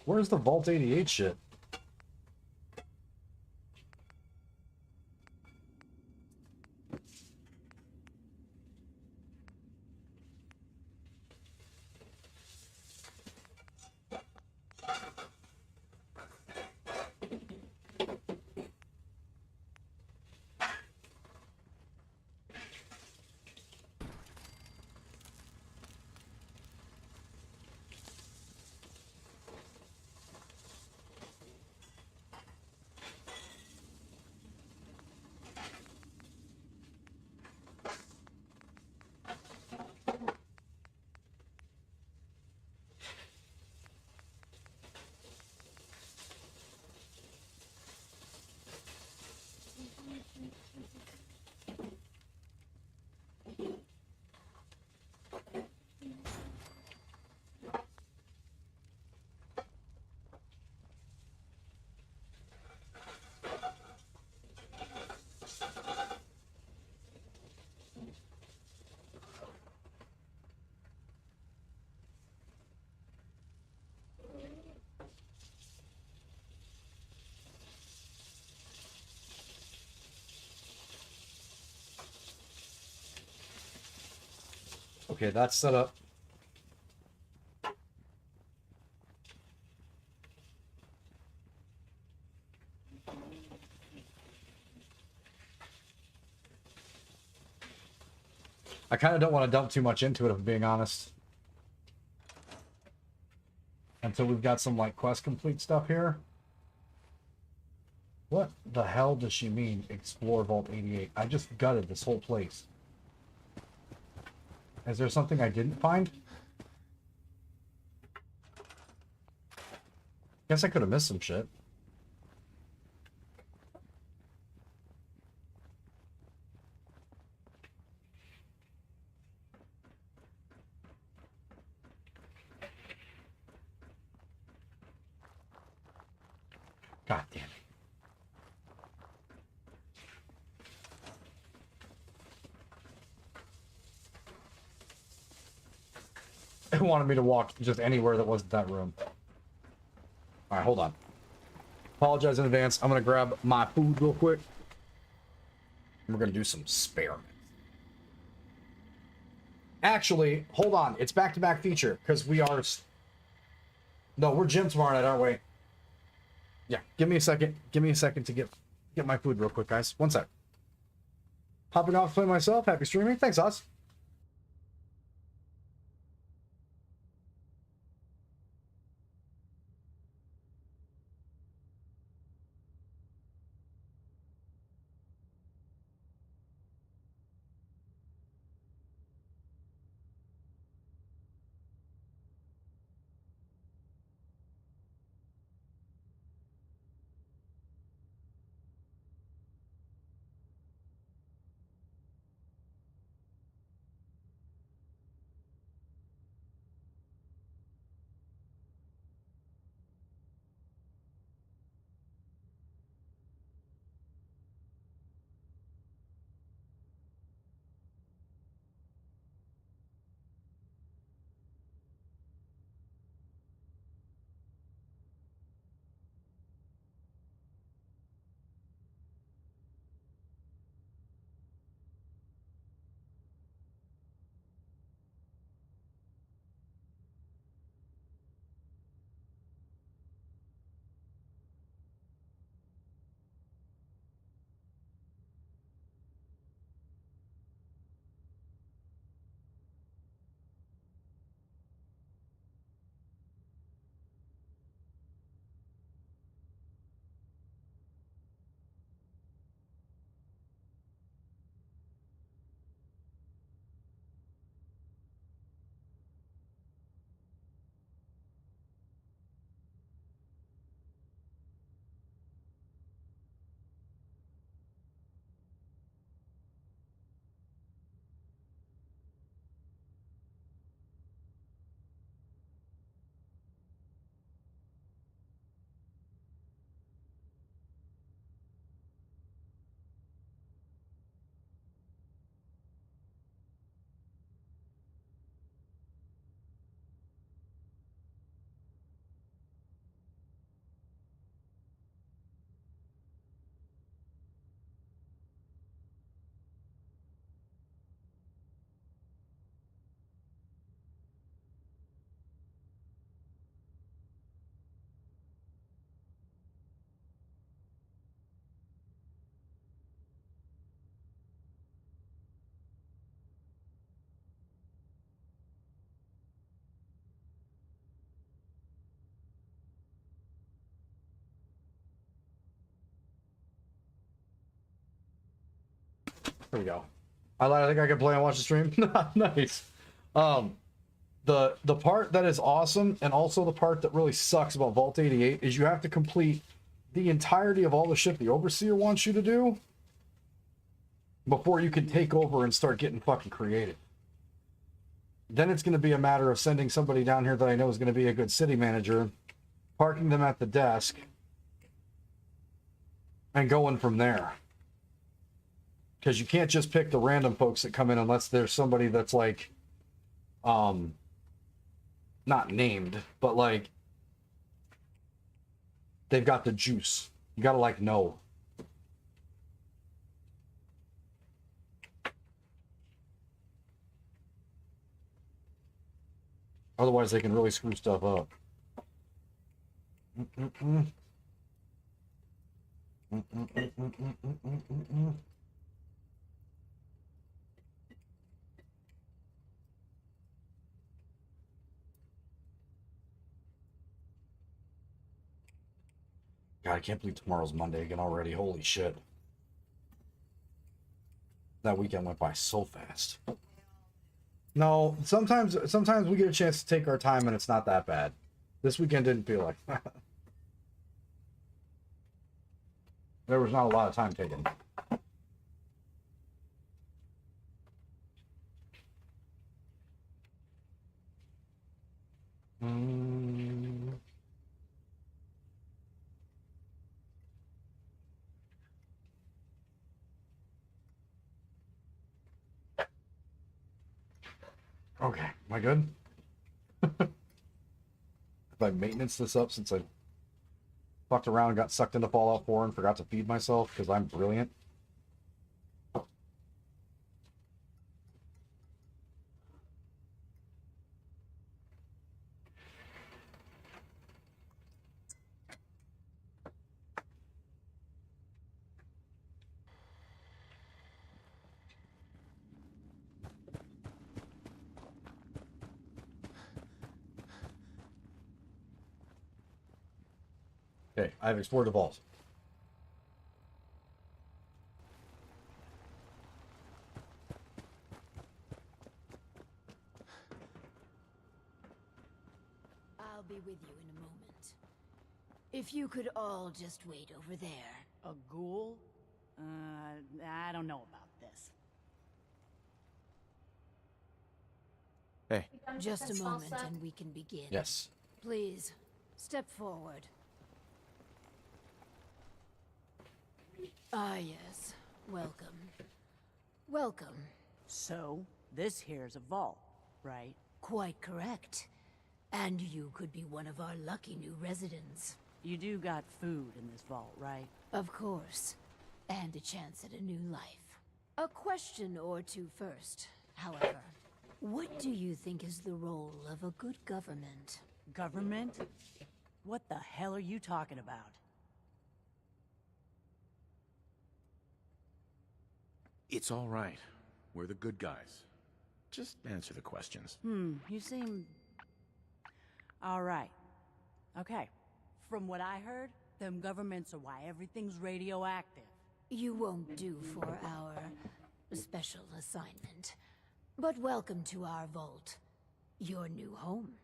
Where's the Vault 88 shit? Okay, that's set up. I kind of don't want to dump too much into it, if I'm being honest. Until we've got some, like, quest complete stuff here. What the hell does she mean, explore Vault 88? I just gutted this whole place. Is there something I didn't find? Guess I could have missed some shit. God damn it. It wanted me to walk just anywhere that wasn't that room. Alright, hold on. Apologize in advance. I'm gonna grab my food real quick. And we're gonna do some experiments. Actually, hold on. It's back-to-back feature, because we are... No, we're gym tomorrow night, aren't we? Yeah, give me a second. Give me a second to get my food real quick, guys. One sec. Hopping off to play myself. Happy streaming. Thanks, Oz. There we go. I think I can play and watch the stream. Nice. The part that is awesome, and also the part that really sucks about Vault 88, is you have to complete the entirety of all the shit the Overseer wants you to do before you can take over and start getting fucking creative. Then it's going to be a matter of sending somebody down here that I know is going to be a good city manager, parking them at the desk, and going from there. Because you can't just pick the random folks that come in unless there's somebody that's like, not named, but like, they've got the juice. You gotta like know. Otherwise, they can really screw stuff up. Mm-mm-mm. Mm-mm-mm-mm-mm-mm-mm-mm. God, I can't believe tomorrow's Monday again already. Holy shit. That weekend went by so fast. No, sometimes we get a chance to take our time and it's not that bad. This weekend didn't feel like that. There was not a lot of time taken. Okay, am I good? Have I maintenance this up since I fucked around and got sucked into Fallout 4 and forgot to feed myself because I'm brilliant? Okay, I've explored the vault. I'll be with you in a moment. If you could all just wait over there. A ghoul? I don't know about this. Hey. Just a moment and we can begin. Yes. Please, step forward. Ah, yes. Welcome. Welcome. So, this here's a vault, right? Quite correct. And you could be one of our lucky new residents. You do got food in this vault, right? Of course. And a chance at a new life. A question or two first, however. What do you think is the role of a good government? Government? What the hell are you talking about? It's all right. We're the good guys. Just answer the questions. You seem... All right. Okay. From what I heard, them governments are why everything's radioactive. You won't do for our special assignment. But welcome to our vault. Your new home.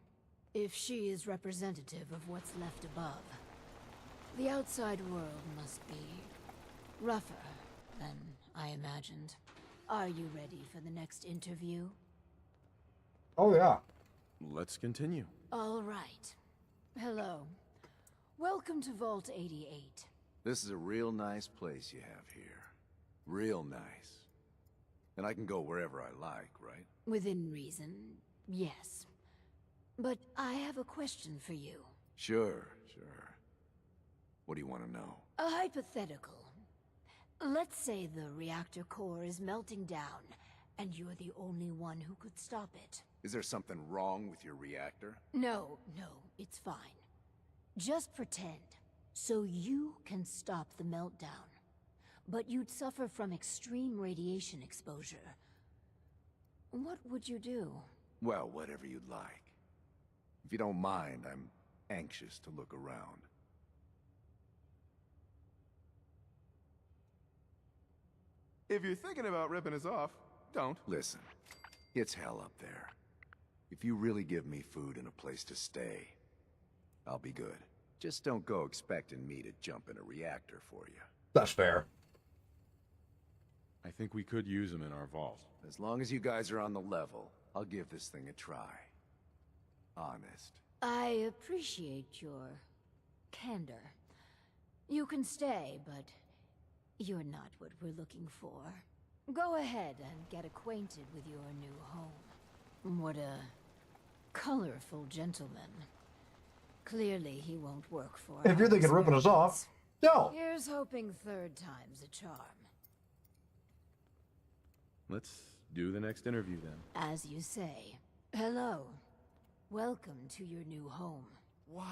If she is representative of what's left above, the outside world must be rougher than I imagined. Are you ready for the next interview? Oh, yeah. Let's continue. All right. Hello. Welcome to Vault 88. This is a real nice place you have here. Real nice. And I can go wherever I like, right? Within reason, yes. But I have a question for you. Sure. What do you want to know? A hypothetical. Let's say the reactor core is melting down, and you're the only one who could stop it. Is there something wrong with your reactor? No, it's fine. Just pretend, so you can stop the meltdown. But you'd suffer from extreme radiation exposure. What would you do? Well, whatever you'd like. If you don't mind, I'm anxious to look around. If you're thinking about ripping us off, don't. Listen, it's hell up there. If you really give me food and a place to stay, I'll be good. Just don't go expecting me to jump in a reactor for you. That's fair. I think we could use them in our vault. As long as you guys are on the level, I'll give this thing a try. Honest. I appreciate your candor. You can stay, but you're not what we're looking for. Go ahead and get acquainted with your new home. What a colorful gentleman. Clearly he won't work for If you're thinking of ripping us off, no. Here's hoping third time's a charm. Let's do the next interview then. As you say. Hello. Welcome to your new home. Wow.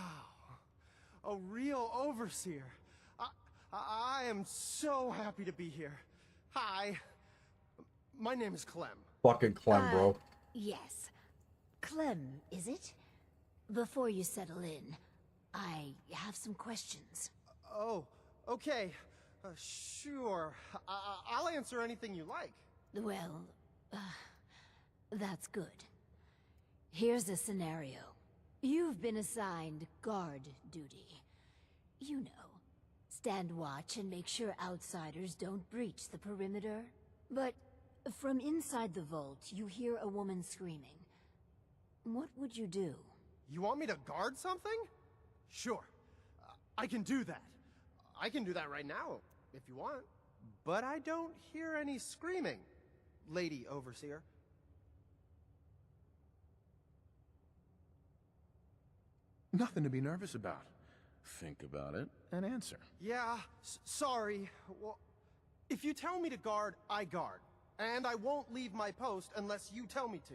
A real overseer. I am so happy to be here. Hi. My name is Clem. Fucking Clem, bro. Yes. Clem, is it? Before you settle in, I have some questions. Oh, okay. Sure. I'll answer anything you like. Well, that's good. Here's a scenario. You've been assigned guard duty. You know, stand watch and make sure outsiders don't breach the perimeter. But from inside the vault, you hear a woman screaming. What would you do? You want me to guard something? Sure. I can do that. I can do that right now, if you want. But I don't hear any screaming, Lady Overseer. Nothing to be nervous about. Think about it and answer. Yeah, sorry. Well, if you tell me to guard, I guard. And I won't leave my post unless you tell me to.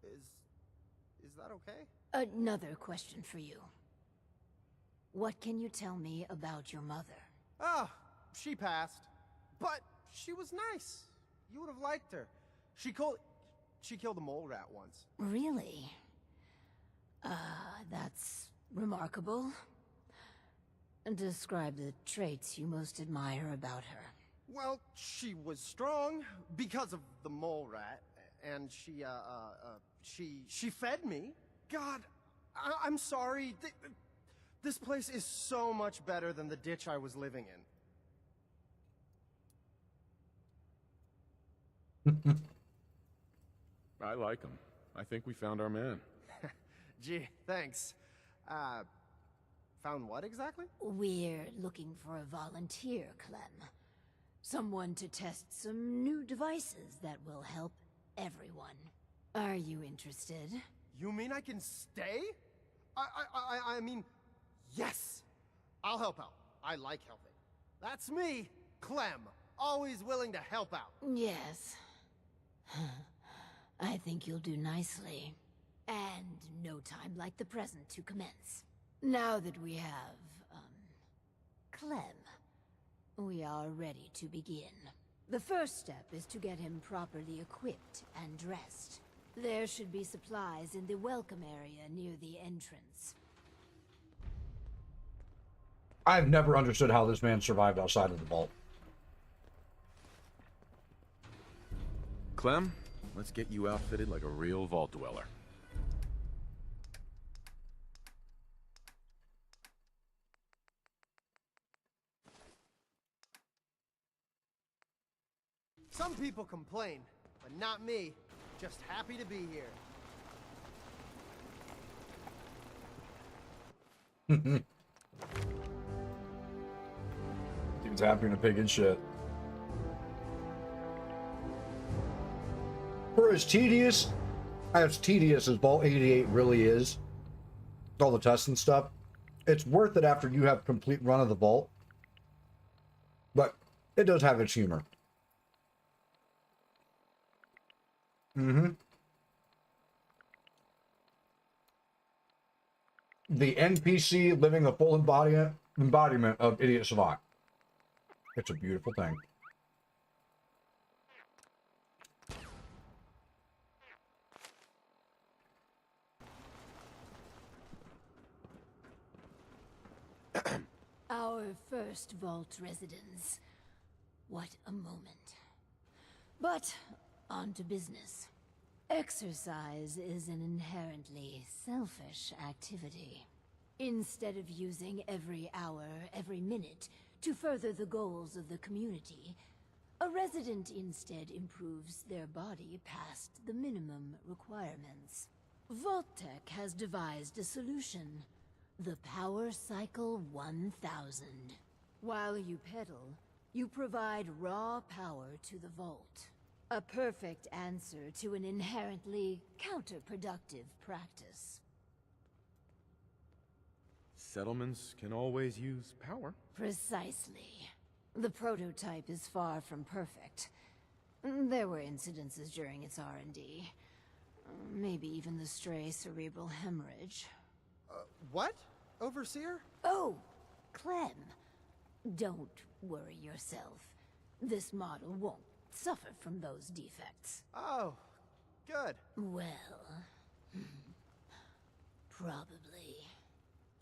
Is that okay? Another question for you. What can you tell me about your mother? Ah, she passed. But she was nice. You would have liked her. She killed a mole rat once. Really? That's remarkable. Describe the traits you most admire about her. Well, she was strong because of the mole rat, and she fed me. God, I'm sorry. This place is so much better than the ditch I was living in. I like him. I think we found our man. Gee, thanks. Found what exactly? We're looking for a volunteer, Clem. Someone to test some new devices that will help everyone. Are you interested? You mean I can stay? I mean, yes! I'll help out. I like helping. That's me, Clem. Always willing to help out. Yes. I think you'll do nicely. And no time like the present to commence. Now that we have, Clem, we are ready to begin. The first step is to get him properly equipped and dressed. There should be supplies in the welcome area near the entrance. I've never understood how this man survived outside of the vault. Clem, let's get you outfitted like a real vault dweller. Some people complain, but not me. Just happy to be here. Dude's happy in a pig and shit. For as tedious as Vault 88 really is, all the tests and stuff, it's worth it after you have complete run of the vault. But it does have its humor. The NPC living a full embodiment of Idiot Savant. It's a beautiful thing. Our first vault residence. What a moment. But, on to business. Exercise is an inherently selfish activity. Instead of using every hour, every minute, to further the goals of the community, a resident instead improves their body past the minimum requirements. Vault-Tec has devised a solution. The Power Cycle 1000. While you pedal, you provide raw power to the vault. A perfect answer to an inherently counterproductive practice. Settlements can always use power. Precisely. The prototype is far from perfect. There were incidences during its R&D. Maybe even the stray cerebral hemorrhage. What? Overseer? Oh, Clem. Don't worry yourself. This model won't suffer from those defects. Oh, good. Well, probably.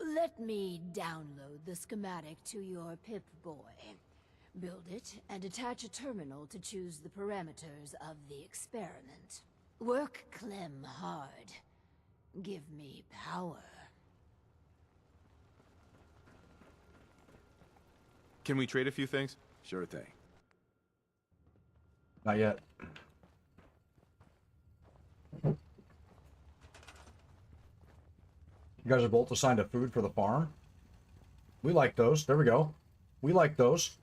Let me download the schematic to your Pip-Boy. Build it and attach a terminal to choose the parameters of the experiment. Work Clem hard. Give me power. Can we trade a few things? Sure thing. Not yet. You guys are both assigned to food for the farm. We like those. There we go. We like those.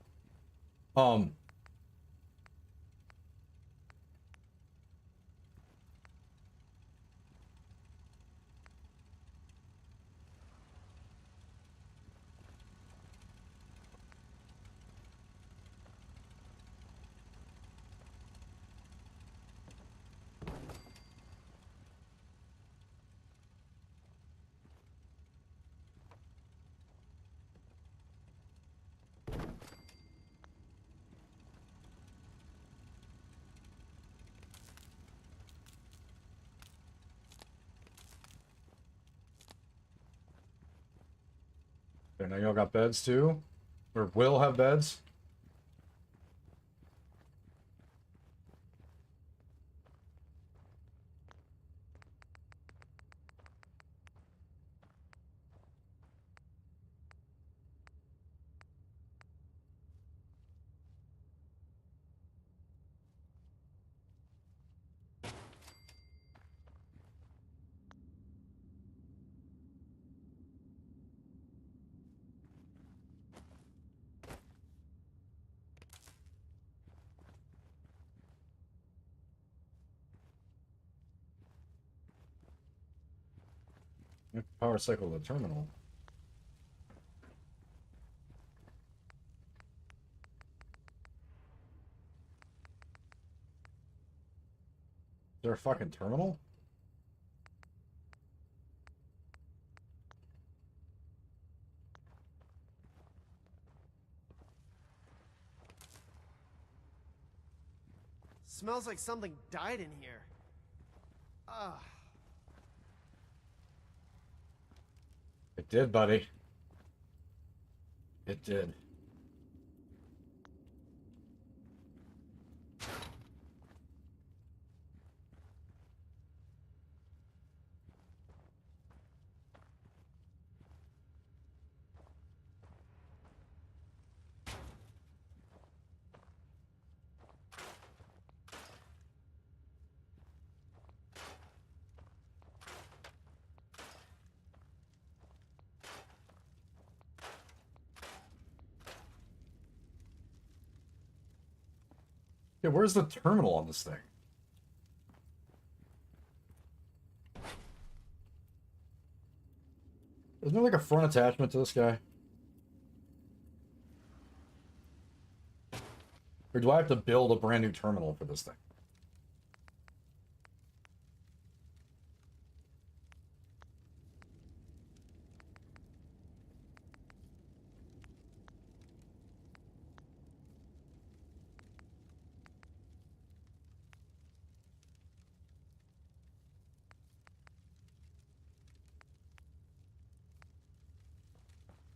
Okay, now y'all got beds too? Or will have beds? Power cycle the terminal. Is there a fucking terminal? Smells like something died in here. Ugh. It did, buddy. It did. Yeah, where's the terminal on this thing? Isn't there like a front attachment to this guy? Or do I have to build a brand new terminal for this thing?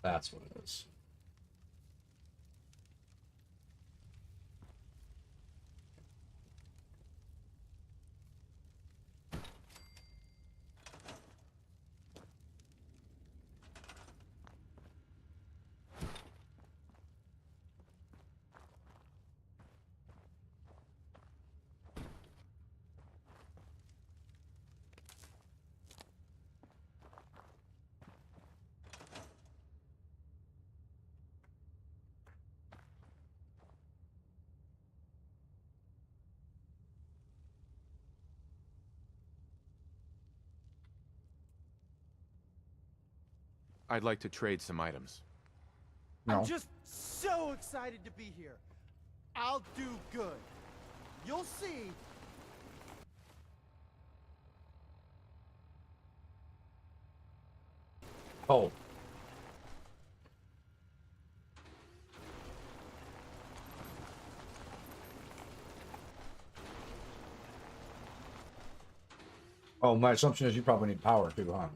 That's what it is. I'd like to trade some items. I'm just so excited to be here. I'll do good. You'll see. Oh. Oh, my assumption is you probably need power too, huh?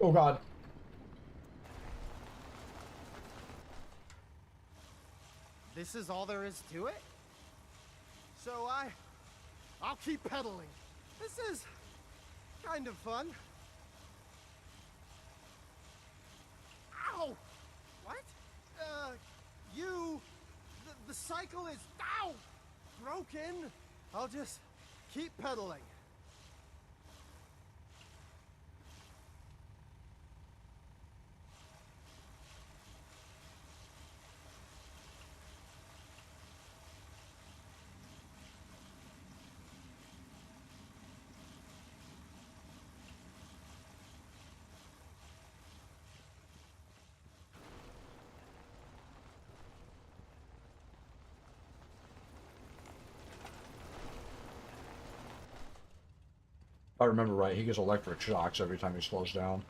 Oh God. This is all there is to it? So I'll keep pedaling. This is kind of fun. Ow! What? The cycle is, ow! Broken. I'll just keep pedaling. If I remember right, he gets electric shocks every time he slows down.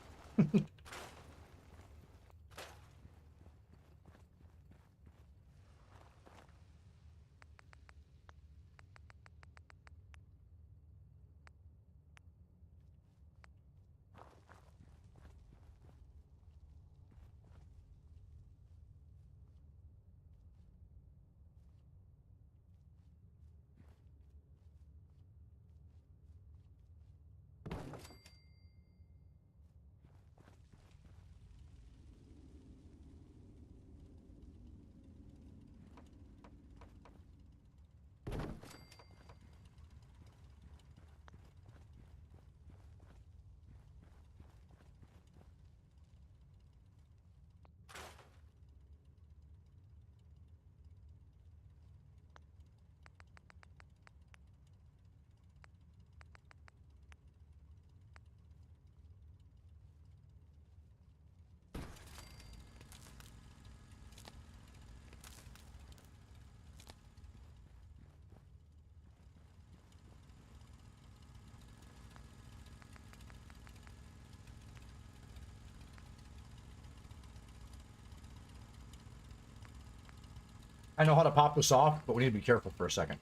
I know how to pop this off, but we need to be careful for a second.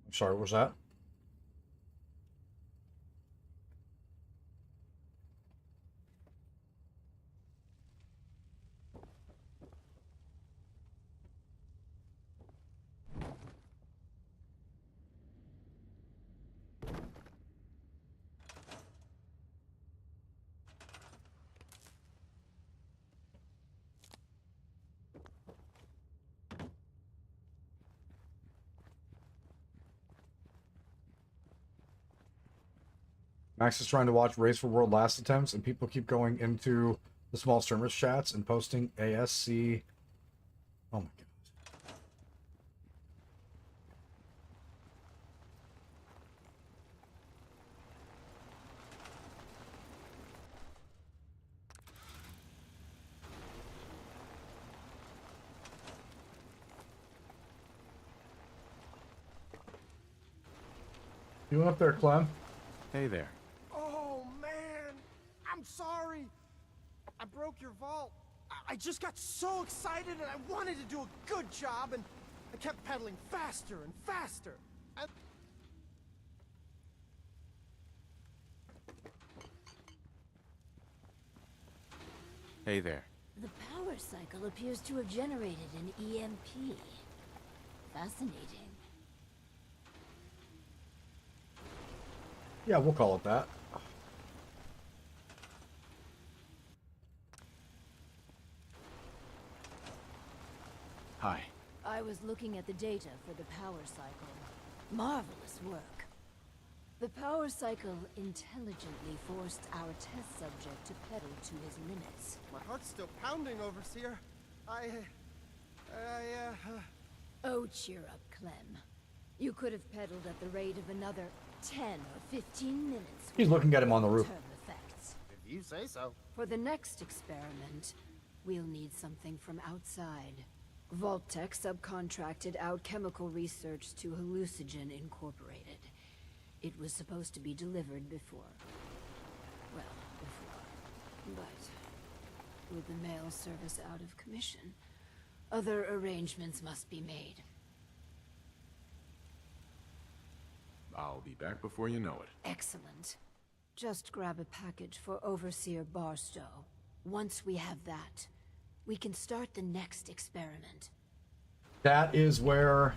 I'm sorry, what was that? Max is trying to watch Race for World last attempts, and people keep going into the small streamers chats and posting ASC. Oh my god. You up there, Clem? Hey there. Oh, man. I'm sorry. I broke your vault. I just got so excited and I wanted to do a good job and I kept pedaling faster and faster. Hey there. The power cycle appears to have generated an EMP. Fascinating. Yeah, we'll call it that. Hi. I was looking at the data for the power cycle. Marvelous work. The power cycle intelligently forced our test subject to pedal to his limits. My heart's still pounding, Overseer. Oh, cheer up, Clem. You could have pedaled at the rate of another 10 or 15 minutes. He's looking at him on the roof. Term effects. If you say so. For the next experiment, we'll need something from outside. Vault-Tec subcontracted out chemical research to Hallucinogen Incorporated. It was supposed to be delivered before. But with the mail service out of commission, other arrangements must be made. I'll be back before you know it. Excellent. Just grab a package for Overseer Barstow. Once we have that, we can start the next experiment. That is where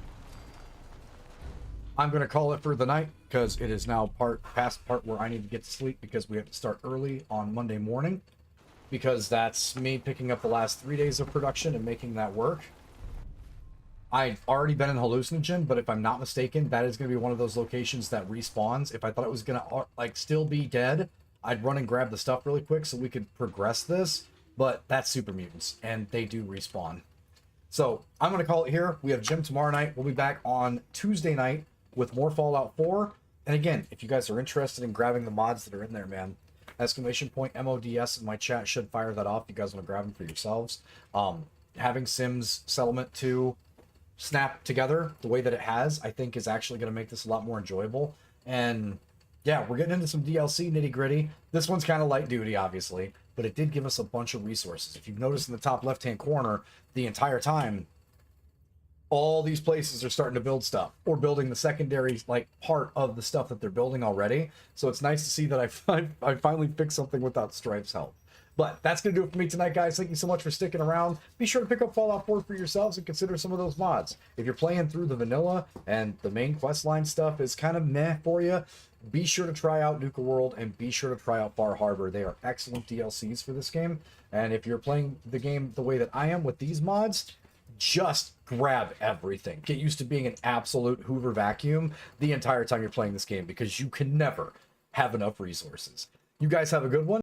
I'm going to call it for the night, because it is now past part where I need to get to sleep because we have to start early on Monday morning, because that's me picking up the last 3 days of production and making that work. I've already been in Hallucinogen, but if I'm not mistaken, that is going to be one of those locations that respawns. If I thought it was going to like still be dead, I'd run and grab the stuff really quick so we could progress this, but that's super mutants and they do respawn. So I'm going to call it here. We have gym tomorrow night. We'll be back on Tuesday night with more Fallout 4. And again, if you guys are interested in grabbing the mods that are in there, man, exclamation point MODS in my chat should fire that off. You guys want to grab them for yourselves. Having Sims Settlement 2 snap together the way that it has, I think is actually going to make this a lot more enjoyable. And yeah, we're getting into some DLC nitty gritty. This one's kind of light duty, obviously, but it did give us a bunch of resources. If you've noticed in the top left-hand corner, the entire time, all these places are starting to build stuff or building the secondary like part of the stuff that they're building already. So it's nice to see that I finally fixed something without Stripe's help. But that's going to do it for me tonight, guys. Thank you so much for sticking around. Be sure to pick up Fallout 4 for yourselves and consider some of those mods. If you're playing through the vanilla and the main questline stuff is kind of meh for you, be sure to try out Nuka World and be sure to try out Far Harbor. They are excellent DLCs for this game. And if you're playing the game the way that I am with these mods, just grab everything. Get used to being an absolute Hoover vacuum the entire time you're playing this game, because you can never have enough resources. You guys have a good one.